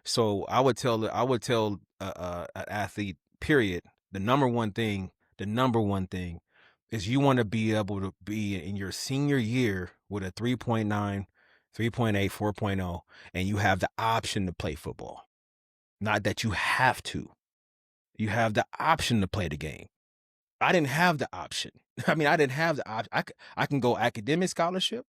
So I would tell an athlete, period, the number one thing is you want to be able to be in your senior year with a 3.9, 3.8, 4.0, and you have the option to play football. Not that you have to. You have the option to play the game. I didn't have the option. I didn't have the option. I can go academic scholarship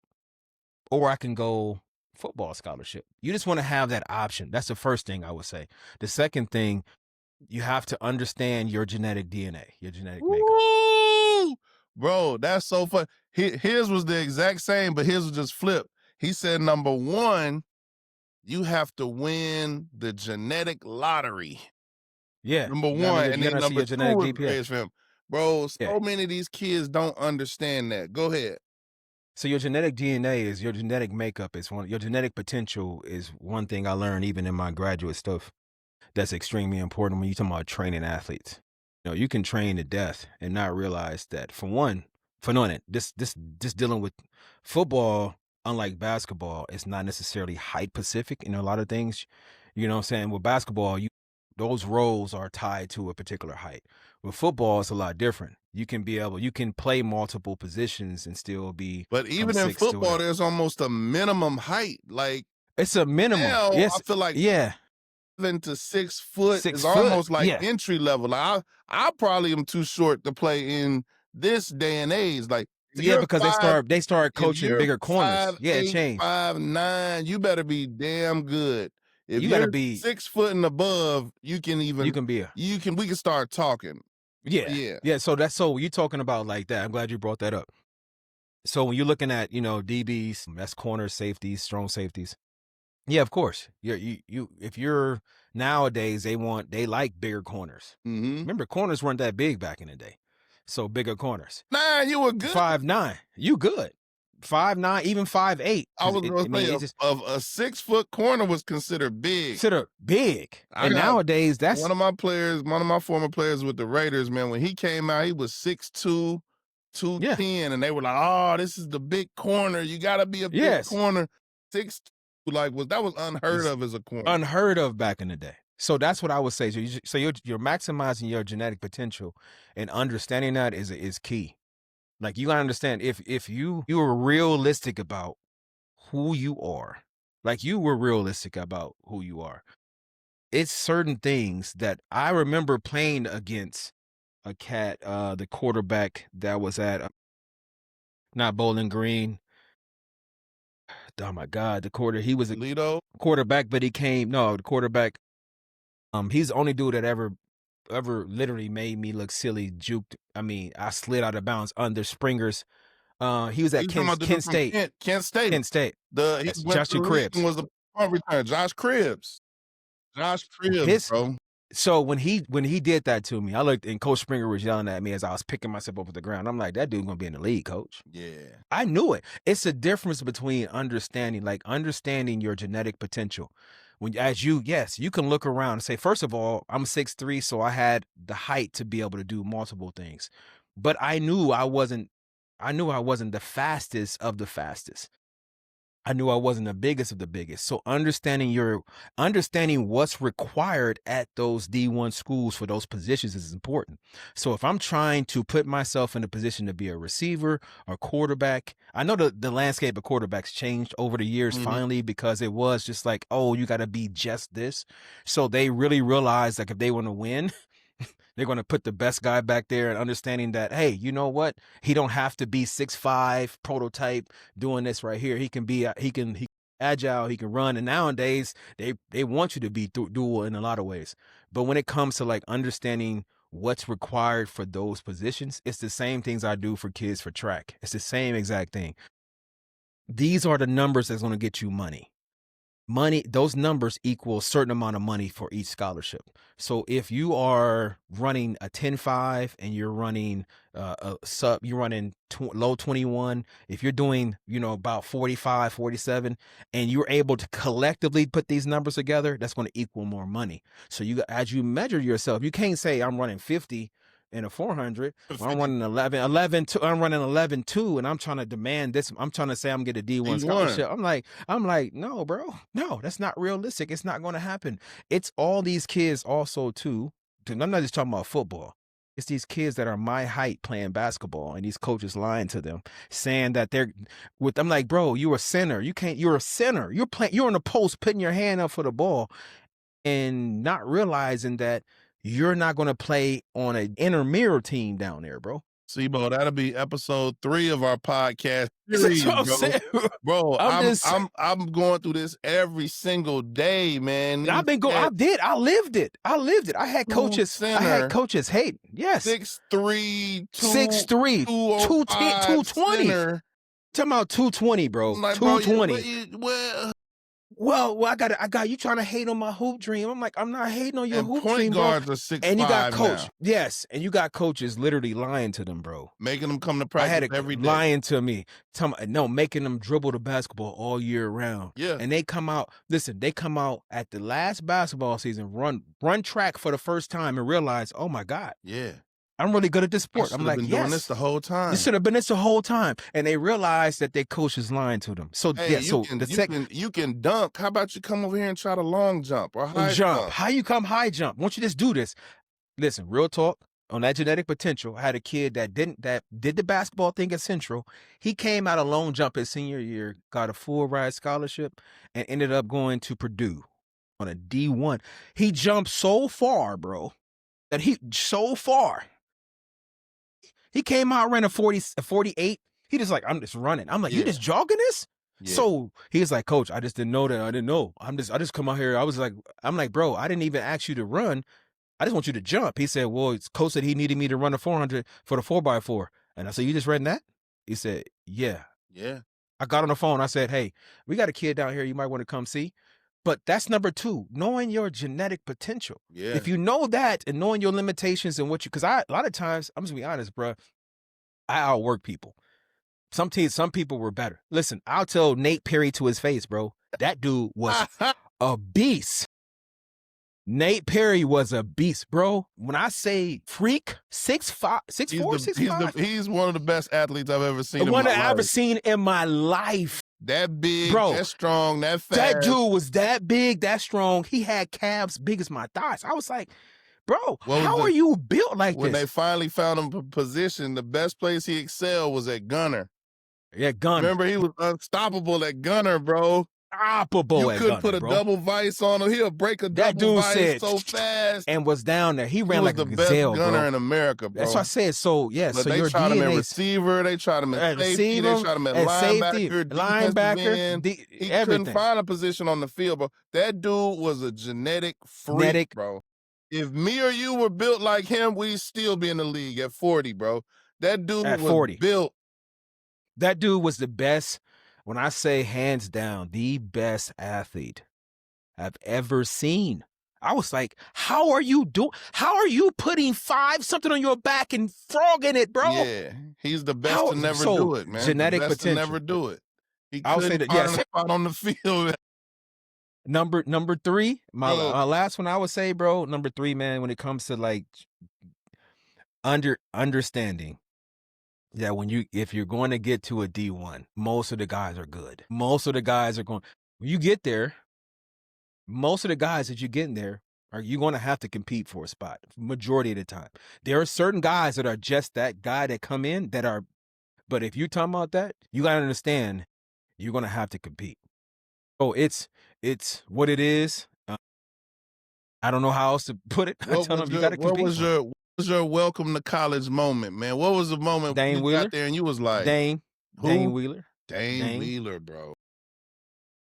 or I can go football scholarship. You just want to have that option. That's the first thing I would say. The second thing, you have to understand your genetic DNA, your genetic makeup. Woo! Bro, that's so fun. His was the exact same, but his was just flipped. He said, number one, you have to win the genetic lottery. Yeah. Number You gotta, one. you And then gotta see number your two genetic was GPA. grades for him. Bro, Yeah. so many of these kids don't understand that. Go ahead. So your genetic DNA is your genetic makeup your genetic potential is one thing I learned even in my graduate stuff that's extremely important when you talk about training athletes. You can train to death and not realize that for knowing it, this dealing with football, unlike basketball, it's not necessarily height specific in a lot of things. You know what I'm saying? With basketball, those roles are tied to a particular height. With football, it's a lot different. You can play multiple positions and still be But from even in 6 to football, whatever. there's almost a minimum height. Like It's a minimum. now, I Yes. feel like Yeah. 7 to 6 foot is 6 foot. almost like Yeah. entry level. Like I probably am too short to play in this day and age. Like if Yeah, you're because five, they start if coaching you're bigger corners. Yeah, it 5'8", changed. 5'9", you better be damn good. If You gotta you're be 6 foot and above, you can you can be a we can start talking. yeah. Yeah. Yeah, so you're talking about like that. I'm glad you brought that up. So when you're looking at, DBs, that's corners, safeties, strong safeties. Yeah, of course. If you're nowadays, they like bigger corners. Mm-hmm. Remember, corners weren't that big back in the day. So bigger corners. 9, you were good. 5'9", you good. 5'9", even 5'8". I was gonna say It's just a 6 foot corner was considered big. considered big. And nowadays, that's one of my former players with the Raiders, man, when he came out, he was 6'2", 210, and they were like, "Oh, this is the big corner. You gotta be a big corner." 6'2", that was unheard of as a corner. Unheard of back in the day. So that's what I would say. So you're maximizing your genetic potential, and understanding that is key. Like, you gotta understand, if you were realistic about who you are, like you were realistic about who you are, it's certain things that I remember playing against a cat, the quarterback that was at not Bowling Green. Oh my God, he was a Lido quarterback, but the quarterback. He's the only dude that ever literally made me look silly, juked. I mean, I slid out of bounds under Springer's. He was at Kent State. Kent State. Kent State. He went Joshua to the league and was the punt return. Josh Cribbs, bro. So when he did that to me, I looked, and Coach Springer was yelling at me as I was picking myself up off the ground. I'm like, that dude's gonna be in the league, Coach. Yeah. I knew it. It's a difference between understanding your genetic potential. You can look around and say, first of all, I'm 6'3", so I had the height to be able to do multiple things. But I knew I wasn't the fastest of the fastest. I knew I wasn't the biggest of the biggest. So understanding what's required at those D1 schools for those positions is important. So if I'm trying to put myself in a position to be a receiver or quarterback, I know the landscape of quarterbacks changed over the years finally, because it was just like, oh, you got to be just this. So they really realized, like, if they want to win, they're going to put the best guy back there, and understanding that, hey, you know what? He don't have to be 6'5" prototype doing this right here. He can be agile, he can run. And nowadays they want you to be dual in a lot of ways. But when it comes to like understanding what's required for those positions, it's the same things I do for kids for track. It's the same exact thing. These are the numbers that's going to get you money. Those numbers equal a certain amount of money for each scholarship. So if you are running a 10.5 and you're running low 21, if you're doing, about 45, 47, and you're able to collectively put these numbers together, that's going to equal more money. So as you measure yourself, you can't say I'm running 50 in a 400. I'm running 11, I'm running 11.2, and I'm trying to demand this. I'm trying to say I'm getting a D1 scholarship. I'm like, no, bro, no, that's not realistic. It's not going to happen. It's all these kids also too. I'm not just talking about football. It's these kids that are my height playing basketball, and these coaches lying to them, saying that I'm like, bro, you're a center. You're a center. You're in the post, putting your hand up for the ball, and not realizing that you're not going to play on an intramural team down there, bro. See, bro, that'll be episode 3 of our podcast series, bro. I'm going through this every single day, man. I lived it. I had coaches. Center, I had coaches hate. Yes. 6'3", 210, 220. Talking about 220, bro. Like, 220. Well, I got you trying to hate on my hoop dream. I'm like, I'm not hating on your hoop dream, bro. Point guards are 6'5" and you got coach, now. yes, and you got coaches literally lying to them, bro. Making them come to practice every day. Lying to me. Making them dribble the basketball all year round. Yeah. And they come out at the last basketball season, run track for the first time, and realize, oh my God. Yeah. I'm really good at this sport. I'm like, doing this the whole time. This should have been this the whole time. And they realized that their coach is lying to them. So hey, you can dunk. How about you come over here and try the long jump or high jump? How you come high jump? Won't you just do this? Listen, real talk. on that genetic potential. I had a kid that did the basketball thing at Central. He came out of lone jump his senior year, got a full ride scholarship, and ended up going to Purdue on a D1. He jumped so far, bro, that he came out, ran a 48. He just like, I'm just running. I'm like, you just jogging this? Yeah. So he's like, coach, I just didn't know that. I didn't know. I just come out here. I'm like, bro, I didn't even ask you to run. I just want you to jump. He said, well, coach said he needed me to run a 400 for the 4x4. And I said, you just read that? He said, yeah. Yeah. I got on the phone. I said, hey, we got a kid down here you might want to come see. But that's number 2, knowing your genetic potential. Yeah. If you know that and knowing your limitations and because a lot of times, I'm just gonna be honest, bro, I outwork people. Some people were better. Listen, I'll tell Nate Perry to his face, bro. That dude was a beast. Nate Perry was a beast, bro. When I say freak, 6'4", 6'5". He's one of the best athletes I've ever seen. One I've ever seen in my life. That big, bro, that strong, that fast. That dude was that big, that strong. He had calves big as my thighs. I was like, bro, how are you built like this? When they finally found him a position, the best place he excelled was at gunner. Yeah, gunner. Remember, he was unstoppable at gunner, bro. Unstoppable. You couldn't put a double vice on him. He'll break a double vice so fast. And was down there. He ran like a gazelle, best gunner in America, bro. That's what I said. So yeah, but so they tried him at receiver, they tried him at safety, they tried him at linebacker, he couldn't find a position on the field, bro. That dude was a genetic freak, bro. If me or you were built like him, we'd still be in the league at 40, bro. That dude was built. That dude was the best. When I say hands down, the best athlete I've ever seen. I was like, how are you putting 5 something on your back and frogging it, bro? Yeah, he's the best to never do it, man. Genetic the best potential. To never do it. He I'll say that, yes. Spot on the field. Number 3, my last one I would say, bro, number 3, man, when it comes to like understanding. Yeah, if you're going to get to a D1, most of the guys are good. Most of the guys are when you get there, most of the guys that you get in there you're going to have to compete for a spot majority of the time. There are certain guys that are just that guy that come in but if you're talking about that, you got to understand you're going to have to compete. Oh, it's what it is. I don't know how else to put it. I tell them you got to compete. What was your welcome to college moment, man? What was the moment when you got there and you was like, Dane Wheeler. Dane Wheeler, bro.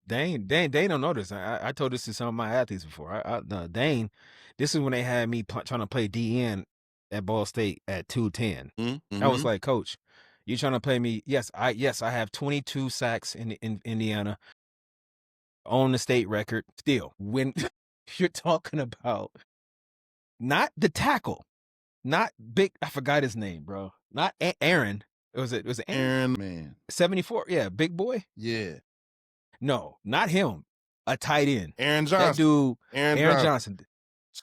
Dane don't know this. I told this to some of my athletes before. Dane, this is when they had me trying to play DN at Ball State at 210. Mm-hmm. I was like, coach, you trying to play me? Yes, I have 22 sacks in Indiana. On the state record. Still, when you're talking about not the tackle, not big. I forgot his name, bro. Not Aaron. Was it Aaron, man. 74. Yeah, big boy. Yeah. No, not him. A tight end. Aaron Johnson. That dude. Aaron Johnson.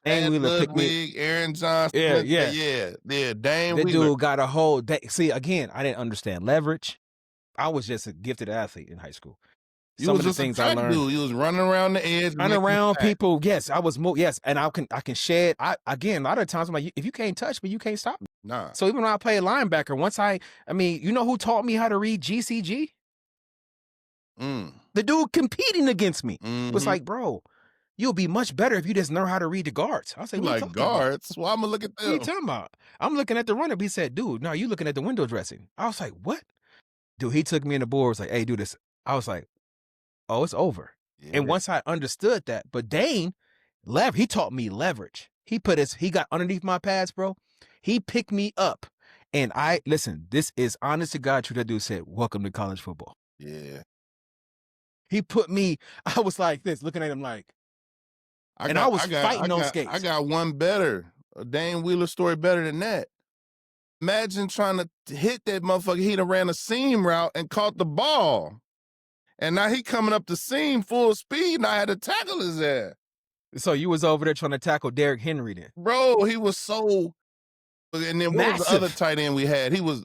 Dane Wheeler picked me. Aaron Johnson. Yeah. Dane Wheeler. That dude got a whole. See, again, I didn't understand leverage. I was just a gifted athlete in high school. Some of the things I learned. Dude. You was running around the edge. Running around people. Yes, I was more. Yes, and I can shed. Again, a lot of times I'm like, if you can't touch me, you can't stop me. Nah. So even when I played linebacker, once I mean, you know who taught me how to read GCG? The dude competing against me was like, bro, you'll be much better if you just know how to read the guards. I was like, guards? Well, I'm gonna look at them. What are you talking about? I'm looking at the runner. He said, dude, no, you looking at the window dressing. I was like, what? Dude, he took me in the board. Was like, hey, do this. I was like, oh, it's over. Yeah. And once I understood that, but Dane, he taught me leverage. He got underneath my pads, bro. He picked me up. And listen, this is honest to God truth. That dude said, welcome to college football. Yeah. He put me, I was like this, looking at him like, I was fighting on skates. I got one better, a Dane Wheeler story better than that. Imagine trying to hit that motherfucker. He'd have ran a seam route and caught the ball. And now he coming up the seam full speed, and I had to tackle his ass. So you was over there trying to tackle Derrick Henry then? Bro, he was so... And then what was the other tight end we had? He was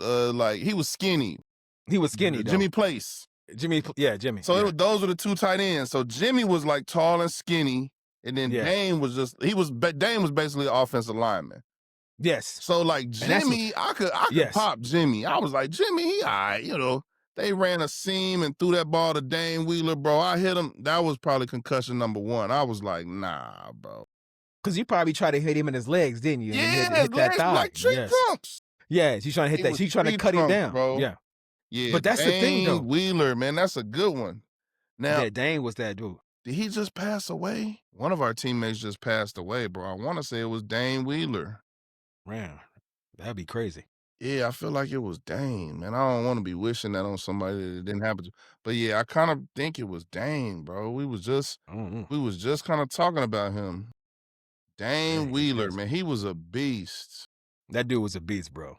he was skinny. He was skinny, though. Jimmy Place. Jimmy. So those were the 2 tight ends. So Jimmy was like tall and skinny, and then Dane was Dane was basically an offensive lineman. Yes. So like And that's what Jimmy, I could yes. pop Jimmy. I was like, Jimmy, he all right, you know. They ran a seam and threw that ball to Dane Wheeler, bro. I hit him. That was probably concussion number 1. I was like, nah, bro. Because you probably tried to hit him in his legs, didn't you? And then Yeah, his hit that legs were thigh. like tree Yes. trunks. Yes. He's trying to hit He that. was She's trying to tree cut him trunks, down. bro. Yeah. Yeah, But that's the thing, Dane though. Wheeler, man, that's a good one. Now, Yeah, Dane was that dude. did he just pass away? One of our teammates just passed away, bro. I want to say it was Dane Wheeler. Man, that'd be crazy. Yeah, I feel like it was Dane, man. I don't want to be wishing that on somebody that it didn't happen to. But yeah, I kind of think it was Dane, bro. We was just kind of talking about him. Dane Dang, that's Wheeler, crazy. man, he was a beast. That dude was a beast, bro.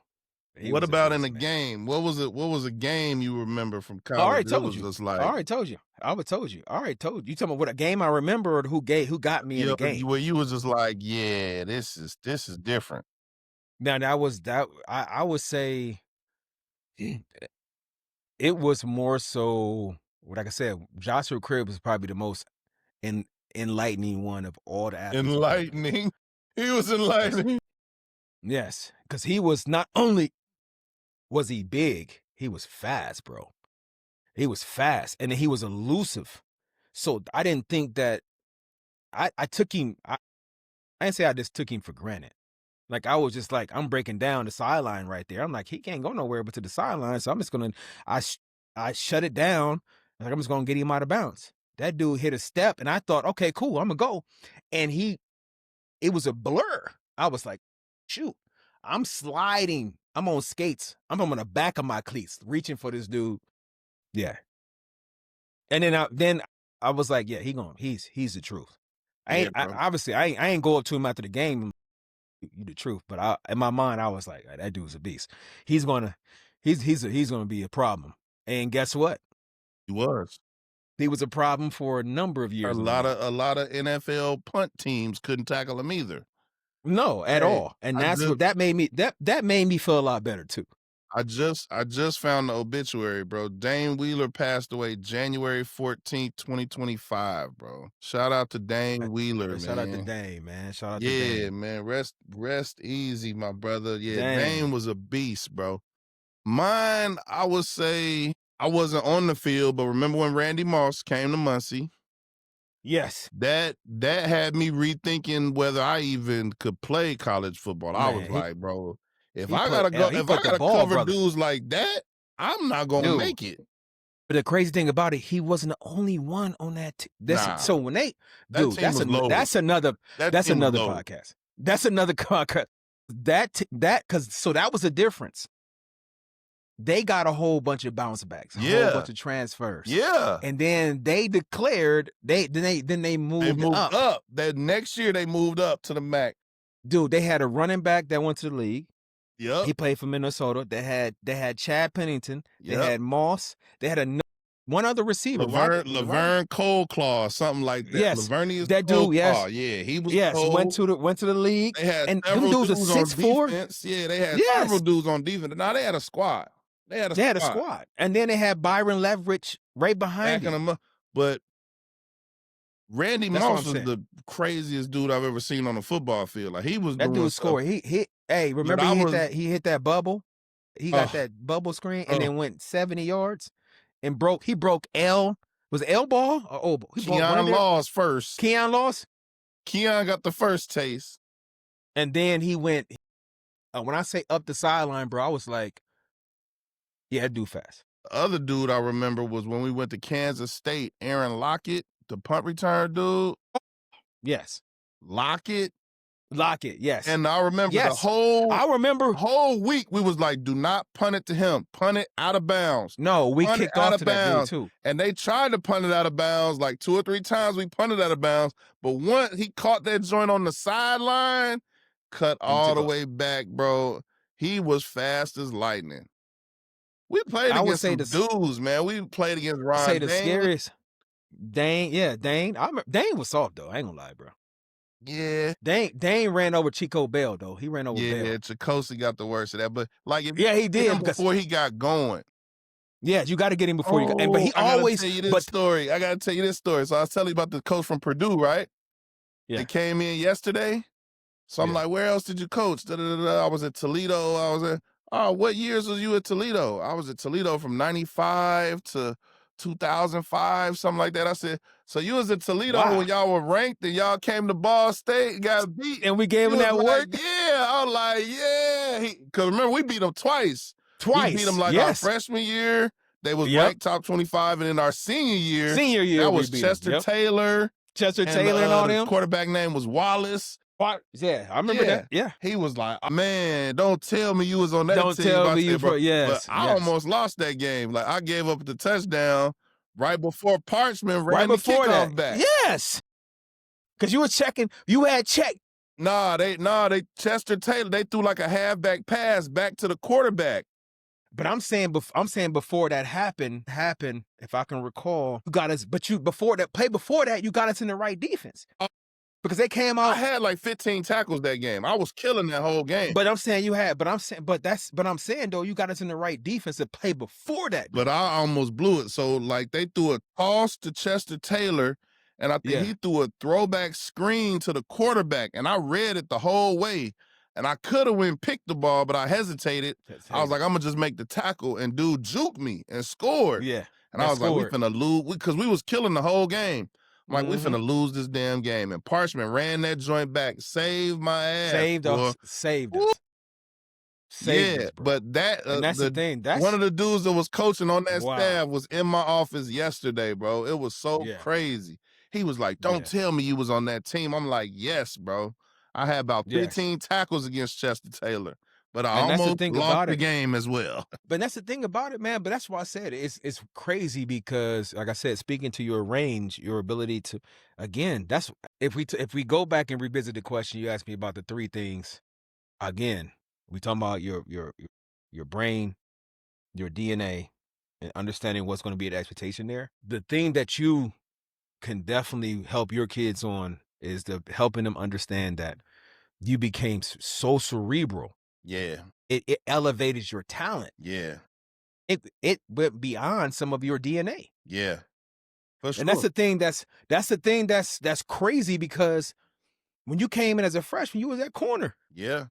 He What was a about in the beast, man. game? What was it? What was a game you remember from I college already that told was you. just I like, already told you. I would told you. I already told you. You talking about what a game I remember or who got me in the game? where you was just like, yeah, this is different. Now that was that I would say it was more so like I said, Joshua Cribbs was probably the most enlightening one of all the athletes. Enlightening. He was Yes. enlightening. Yes. Because he was not only was he big, he was fast, bro. He was fast. And then he was elusive. So I didn't think that I took him. I didn't say I just took him for granted. Like I was just like, I'm breaking down the sideline right there. I'm like, he can't go nowhere but to the sideline. So I'm just gonna I shut it down. Like I'm just gonna get him out of bounds. That dude hit a step, and I thought, okay, cool, I'm gonna go. And it was a blur. I was like, shoot, I'm sliding. I'm on skates. I'm on the back of my cleats, reaching for this dude. Yeah. And then I was like, yeah, he's the truth. Yeah, bro. Obviously I ain't go up to him after the game. You the truth, but in my mind I was like, that dude's a beast. He's gonna be a problem. And guess what? He was. He was a problem for a number of years. A lot of NFL punt teams couldn't tackle him either. No, at all. And that made me feel a lot better too. I just found the obituary, bro. Dane Wheeler passed away January 14th, 2025, bro. Shout out to Dane Wheeler, man. Shout out to Dane, man. Shout out to Yeah, Dane. man. Rest easy, my brother. Yeah, Dang. Dane was a beast, bro. Mine, I would say I wasn't on the field, but remember when Randy Moss came to Muncie? Yes. That had me rethinking whether I even could play college football. I was like, bro, if I gotta cover dudes like that, I'm not gonna make it. But the crazy thing about it, he wasn't the only one on that. So when they, dude, that's another podcast. That's another podcast. That was the difference. They got a whole bunch of bounce backs, a whole bunch of transfers. Yeah. And then they declared they moved up. That next year they moved up to the MAC. Dude, they had a running back that went to the league. Yep. He played for Minnesota. They had Chad Pennington. They had Moss. They had one other receiver. Laverne Coldclaw, something like that. Yes. Lavernius that dude, Coldclaw. Yeah, he was cold. Went to the league. They had and several dudes dudes are on 6'4". defense. Yeah, they had several dudes on defense. Now they had a squad. They had a squad. And then they had Byron Leverage right behind him. But Randy Moss was the craziest dude I've ever seen on a football field. Like he was that dude scored. Remember he hit that bubble? He got that bubble screen and then went 70 yards and broke L. Was it L ball or O ball? Keon lost first. Keon lost? Keon got the first taste. And then he went, when I say up the sideline, bro, I was like, yeah, that dude fast. The other dude I remember was when we went to Kansas State, Aaron Lockett, the punt return dude. Yes. Lockett, yes. And I remember the whole week we was like, do not punt it to him. Punt it out of bounds. No, we kicked off to that dude too. And they tried to punt it out of bounds like 2 or 3 times. We punted out of bounds. But once he caught that joint on the sideline, cut all the way back, bro. He was fast as lightning. We played against some dudes, man. We played against Ron Say the Dane. scariest. Dane. I remember Dane was soft though. I ain't gonna lie, bro. Yeah. Dane ran over Chico Bell though. He ran over Bell. Yeah, Chikosi got the worst of that. But like he did before he got going. Yeah, you got to get him before you go. But he I always gotta tell you this story. I gotta tell you this story. So I was telling you about the coach from Purdue, right? Yeah. They came in yesterday. So I'm like, where else did you coach? Da, da, da, da. I was at Toledo. I was at, oh, what years was you at Toledo? I was at Toledo from 95 to 2005, something like that. I said, so you was at Toledo Wow. when y'all were ranked and y'all came to Ball State and got beat. And we gave He him was that like, work yeah. I was like, yeah. Because remember, we beat them twice. We beat them like our Yes. freshman year. They was Yep. ranked top 25. And in our senior year, we that was beat 'em. Chester Yep. Taylor. Chester And Taylor and all the them. quarterback name was Wallace. Yeah, I remember that. Yeah. He was like, man, don't tell me you was on that Don't team. tell I me said, you bro, for yes. but I yes. almost lost that game. Like I gave up the touchdown right before Parchment right ran the before kickoff that. back. Yes. Because you were checking, you had checked. They Chester Taylor, they threw like a halfback pass back to the quarterback. But I'm saying before that happened, if I can recall, you got us, but you before that, you got us in the right defense. Because they came out. I had like 15 tackles that game. I was killing that whole game. But I'm saying I'm saying though, you got us in the right defense to play before that. But I almost blew it. So like they threw a toss to Chester Taylor, and I think he threw a throwback screen to the quarterback, and I read it the whole way. And I could have went pick the ball, but I hesitated. I was like, I'm gonna just make the tackle, and dude juked me and scored. Yeah. And I was like, we finna lose, because we was killing the whole game. I'm like, we finna lose this damn game. And Parchment ran that joint back, saved my ass. Saved us. Saved us. Yeah, but that and that's the thing. That's one of the dudes that was coaching on that staff was in my office yesterday, bro. It was so crazy. He was like, don't tell me you was on that team. I'm like, yes, bro. I had about 15 tackles against Chester Taylor, but I almost lost the game as well. But that's the thing about it, man. But that's why I said it's crazy because, like I said, speaking to your range, your ability to, again, that's if we go back and revisit the question you asked me about the three things, again, we talking about your brain, your DNA, and understanding what's going to be the expectation there. The thing that you can definitely help your kids on is helping them understand that you became so cerebral. Yeah. It elevated your talent. Yeah. It went beyond some of your DNA. Yeah. For sure. And that's the thing that's crazy, because when you came in as a freshman, you was at corner. Yeah.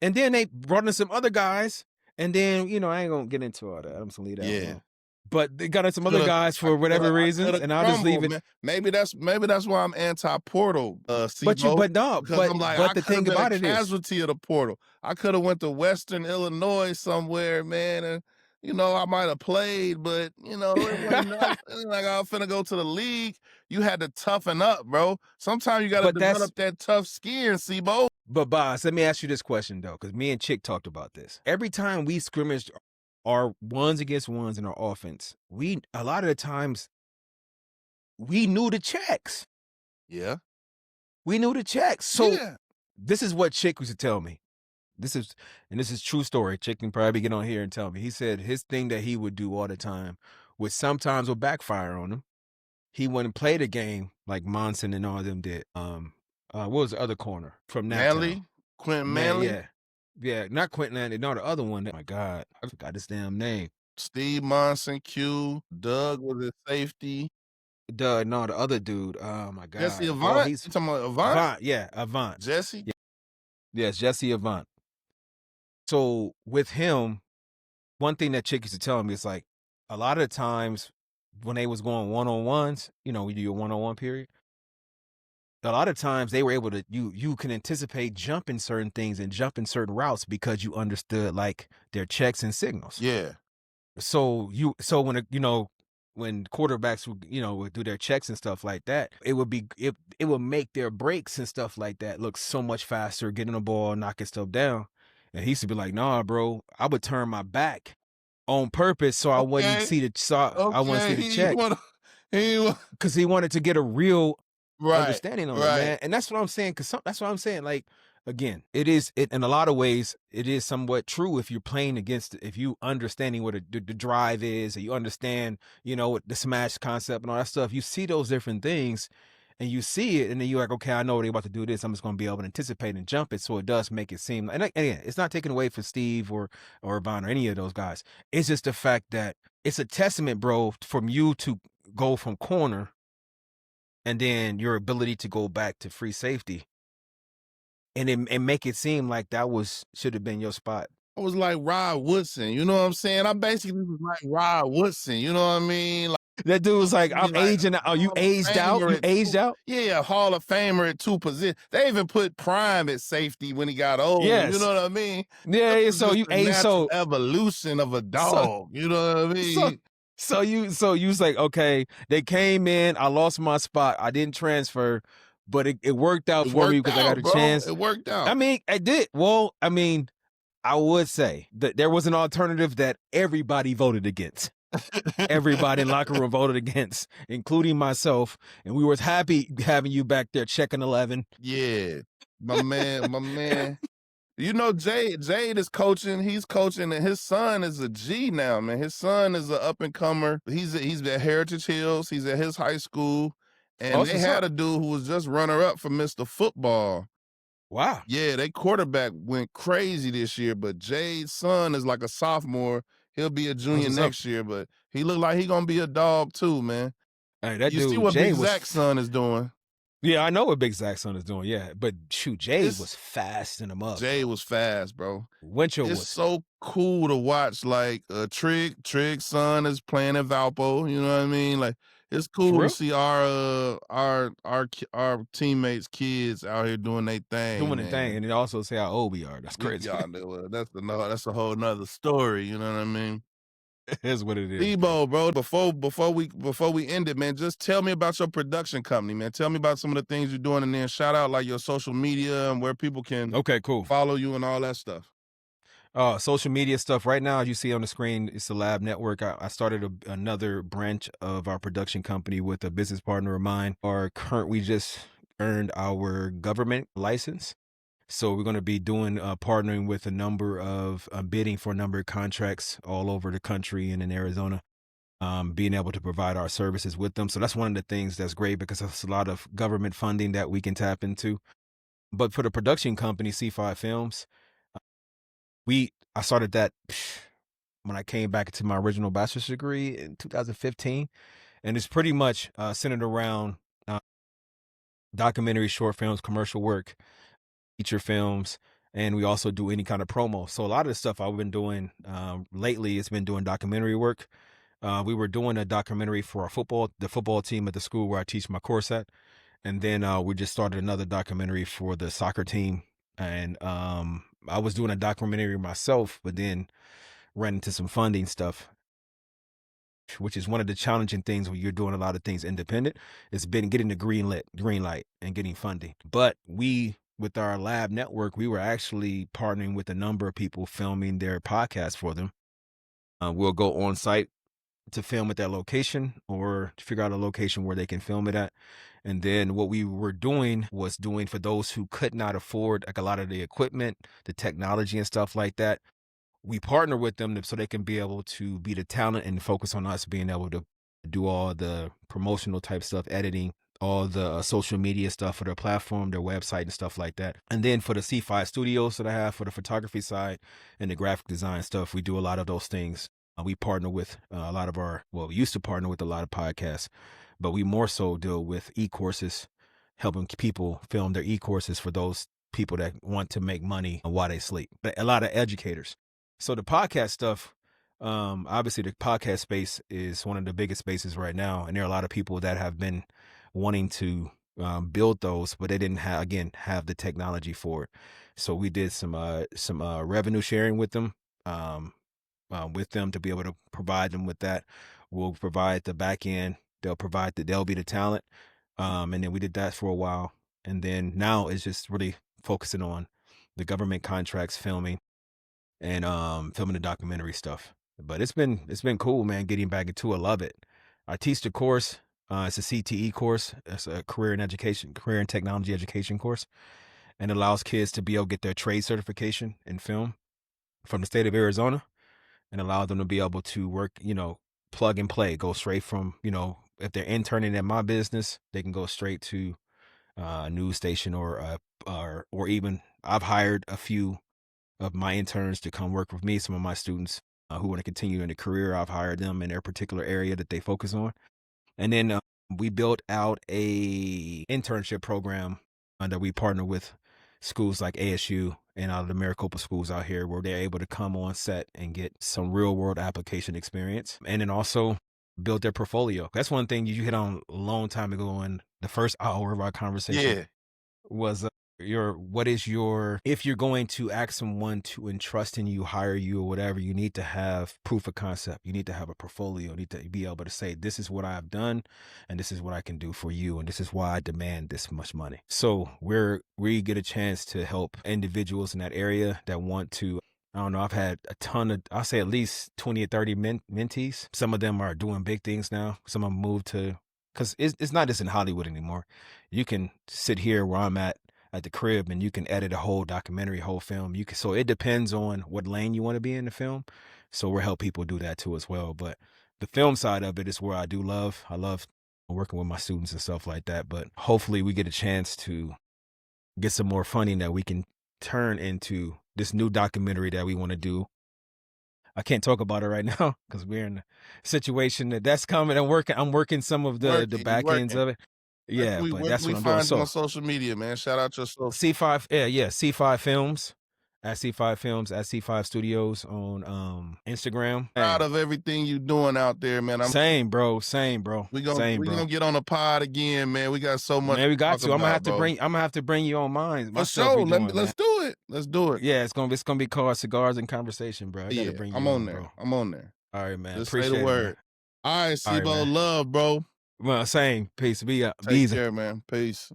And then they brought in some other guys, and then, I ain't gonna get into all that. I'm just gonna leave that alone. But they got in some other guys for whatever reasons, and I'll just leave it. Man. Maybe that's why I'm anti-portal. But I'm like, but the thing about it is, casualty of the portal. I could have went to Western Illinois somewhere, man, and I might have played, but it wasn't like I was finna go to the league. You had to toughen up, bro. Sometimes you got to develop that tough skin, Sibo. But Boz, let me ask you this question though, because me and Chick talked about this. Every time we scrimmaged our ones against ones in our offense, a lot of the times we knew the checks. Yeah. We knew the checks. So this is what Chick used to tell me. This is true story. Chick can probably get on here and tell me. He said his thing that he would do all the time, which sometimes would backfire on him. He wouldn't play the game like Monson and all of them did. What was the other corner from Manley? Quentin Manley? Yeah, not Quentin Manley. No, the other one. Oh my God, I forgot his damn name. Steve Monson, Q. Doug was his safety. No, the other dude. Oh my God. Jesse Avant? You talking about Avant? Avant, yeah, Avant. Jesse? Yes, Jesse Avant. So with him, one thing that Chick used to tell me is like, a lot of the times when they was going one-on-ones, we do your one-on-one period. A lot of times they were able to, you can anticipate jumping certain things and jumping certain routes because you understood like their checks and signals. Yeah. So when quarterbacks would do their checks and stuff like that, it would make their breaks and stuff like that look so much faster, getting the ball, knocking stuff down. And he used to be like, nah, bro, I would turn my back on purpose so I wouldn't see the check. Because he wanted to get a real understanding on it, man. And that's what I'm saying. That's what I'm saying. Like, again, it in a lot of ways, it is somewhat true if you're playing against, if you understanding what the drive is, and you understand, what the smash concept and all that stuff. You see those different things, and you see it, and then you're like, okay, I know they're about to do this. I'm just going to be able to anticipate and jump it. So it does make it seem, and again, it's not taken away from Steve or Von or any of those guys. It's just the fact that it's a testament, bro, from you to go from corner and then your ability to go back to free safety. and make it seem like that should have been your spot. I was like Rod Woodson, you know what I'm saying? I basically was like Rod Woodson, you know what I mean? Like, That dude was like, to I'm be like aging out. Oh, you Hall of aged out? Famer You at aged 2, out? yeah, Hall of Famer at 2 positions. They even put Prime at safety when he got older, you Yes. know what I mean? Yeah, It yeah, was so just you the aged natural evolution of a so dog, you know what I so mean? so you was like, okay, they came in, I lost my spot, I didn't transfer, but it worked out It for me worked because I got out, a bro, chance. it worked I out. mean, I did. Well, I mean, I would say that there was an alternative that everybody voted against. Everybody in locker room voted against, including myself, and we was happy having you back there checking 11. Yeah, my man. You know, Jade is coaching. He's coaching, and his son is a G now, man. His son is an up and comer. He's at Heritage Hills. He's at his high school, Oh, and that's they what's had up. a dude who was just runner up for Mr. Football. Wow. Yeah, they quarterback went crazy this year, but Jade's son is like a sophomore. He'll be a That's junior what's up. next year, but he look like he gonna be a dog too, man. Hey, that You see dude, what Big Jay was Zach's son is doing? yeah, I know what Big Zach's son is doing, yeah, but shoot, Jay It's was fasting him up, Jay bro. was fast, bro. Winchell It's was so cool to watch, like, Trig's son is playing at Valpo, you know what I mean? Like, it's for cool to real see our teammates' kids out here doing their thing, doing the thing, man. and it also say how old we are. That's We crazy. y'all know that's a whole nother story, you know what I mean? It is what it is, bro. Debo, bro, before we end it, man, just tell me about your production company, man. Tell me about some of the things you're doing, and then shout out like your social media and where people can Okay, cool. follow you and all that stuff. Social media stuff right now, as you see on the screen, it's the Lab Network. I started another branch of our production company with a business partner of mine. We just earned our government license. So we're going to be doing partnering with a number of bidding for a number of contracts all over the country and in Arizona, being able to provide our services with them. So that's one of the things that's great because there's a lot of government funding that we can tap into. But for the production company, C5 Films, I started that when I came back to my original bachelor's degree in 2015, and it's pretty much centered around uh, documentary, short films, commercial work, feature films, and we also do any kind of promo. So a lot of the stuff I've been doing lately, it's been doing documentary work. We were doing a documentary for the football team at the school where I teach my course at, and then we just started another documentary for the soccer team. And I was doing a documentary myself, but then ran into some funding stuff, which is one of the challenging things when you're doing a lot of things independent. It's been getting the green light and getting funding. But with our lab network, we were actually partnering with a number of people filming their podcasts for them. We'll go on site to film at that location or to figure out a location where they can film it at. And then what we were doing was doing for those who could not afford like a lot of the equipment, the technology and stuff like that. We partner with them so they can be able to be the talent and focus on us being able to do all the promotional type stuff, editing, all the social media stuff for their platform, their website and stuff like that. And then for the C5 studios that I have for the photography side and the graphic design stuff, we do a lot of those things. We partner with we used to partner with a lot of podcasts, but we more so deal with e-courses, helping people film their e-courses for those people that want to make money while they sleep. But a lot of educators. So the podcast stuff, obviously the podcast space is one of the biggest spaces right now. And there are a lot of people that have been wanting to build those, but they didn't have the technology for it. So we did some revenue sharing with them, to be able to provide them with that. We'll provide the back end. They'll be the talent. And then we did that for a while. And then now it's just really focusing on the government contracts, filming and filming the documentary stuff. But it's been cool, man, getting back into it. I love it. I teach the course. It's a CTE course. It's a career and technology education course. And it allows kids to be able to get their trade certification in film from the state of Arizona and allow them to be able to work, plug and play, go straight from, if they're interning at my business, they can go straight to a news station or even I've hired a few of my interns to come work with me. Some of my students who want to continue in a career, I've hired them in their particular area that they focus on. And then we built out a internship program that we partner with schools like ASU and the Maricopa schools out here where they're able to come on set and get some real world application experience. And then also build their portfolio. That's one thing you hit on a long time ago in the first hour of our conversation Yeah. was if you're going to ask someone to entrust in you, hire you or whatever, you need to have proof of concept. You need to have a portfolio. You need to be able to say, this is what I've done and this is what I can do for you. And this is why I demand this much money. So we get a chance to help individuals in that area that want to. I don't know. I've had a ton of, I'll say at least 20 or 30 mentees. Some of them are doing big things now. Some of them moved to, because it's not just in Hollywood anymore. You can sit here where I'm at the crib and you can edit a whole documentary, whole film. So it depends on what lane you want to be in the film. So we'll help people do that too as well. But the film side of it is where I love working with my students and stuff like that. But hopefully we get a chance to get some more funding that we can turn into this new documentary that we want to do. I can't talk about it right now because we're in a situation that's coming. I'm working some of the back ends of it. Yeah, but Where can that's we what I'm doing. find you So on social media, man? Shout out your social. C5, yeah, C5 Films at C5 Films at C5 Studios on Instagram. Proud of everything you doing out there, man. Same, bro. We gonna get on a pod again, man. We got so much. Man, we got to. I'm talk about, I'm gonna have to bring you on mine. For sure. Let's do it. Let's do it. Yeah, it's gonna be called Cigars and Conversation, bro. I gotta bring you I'm on there. bro. I'm on there. All right, man. Just Appreciate say the word. it, All right, All right, Sibo, man. love, bro. Well, same. Peace. Be Take easy. care, man. Peace.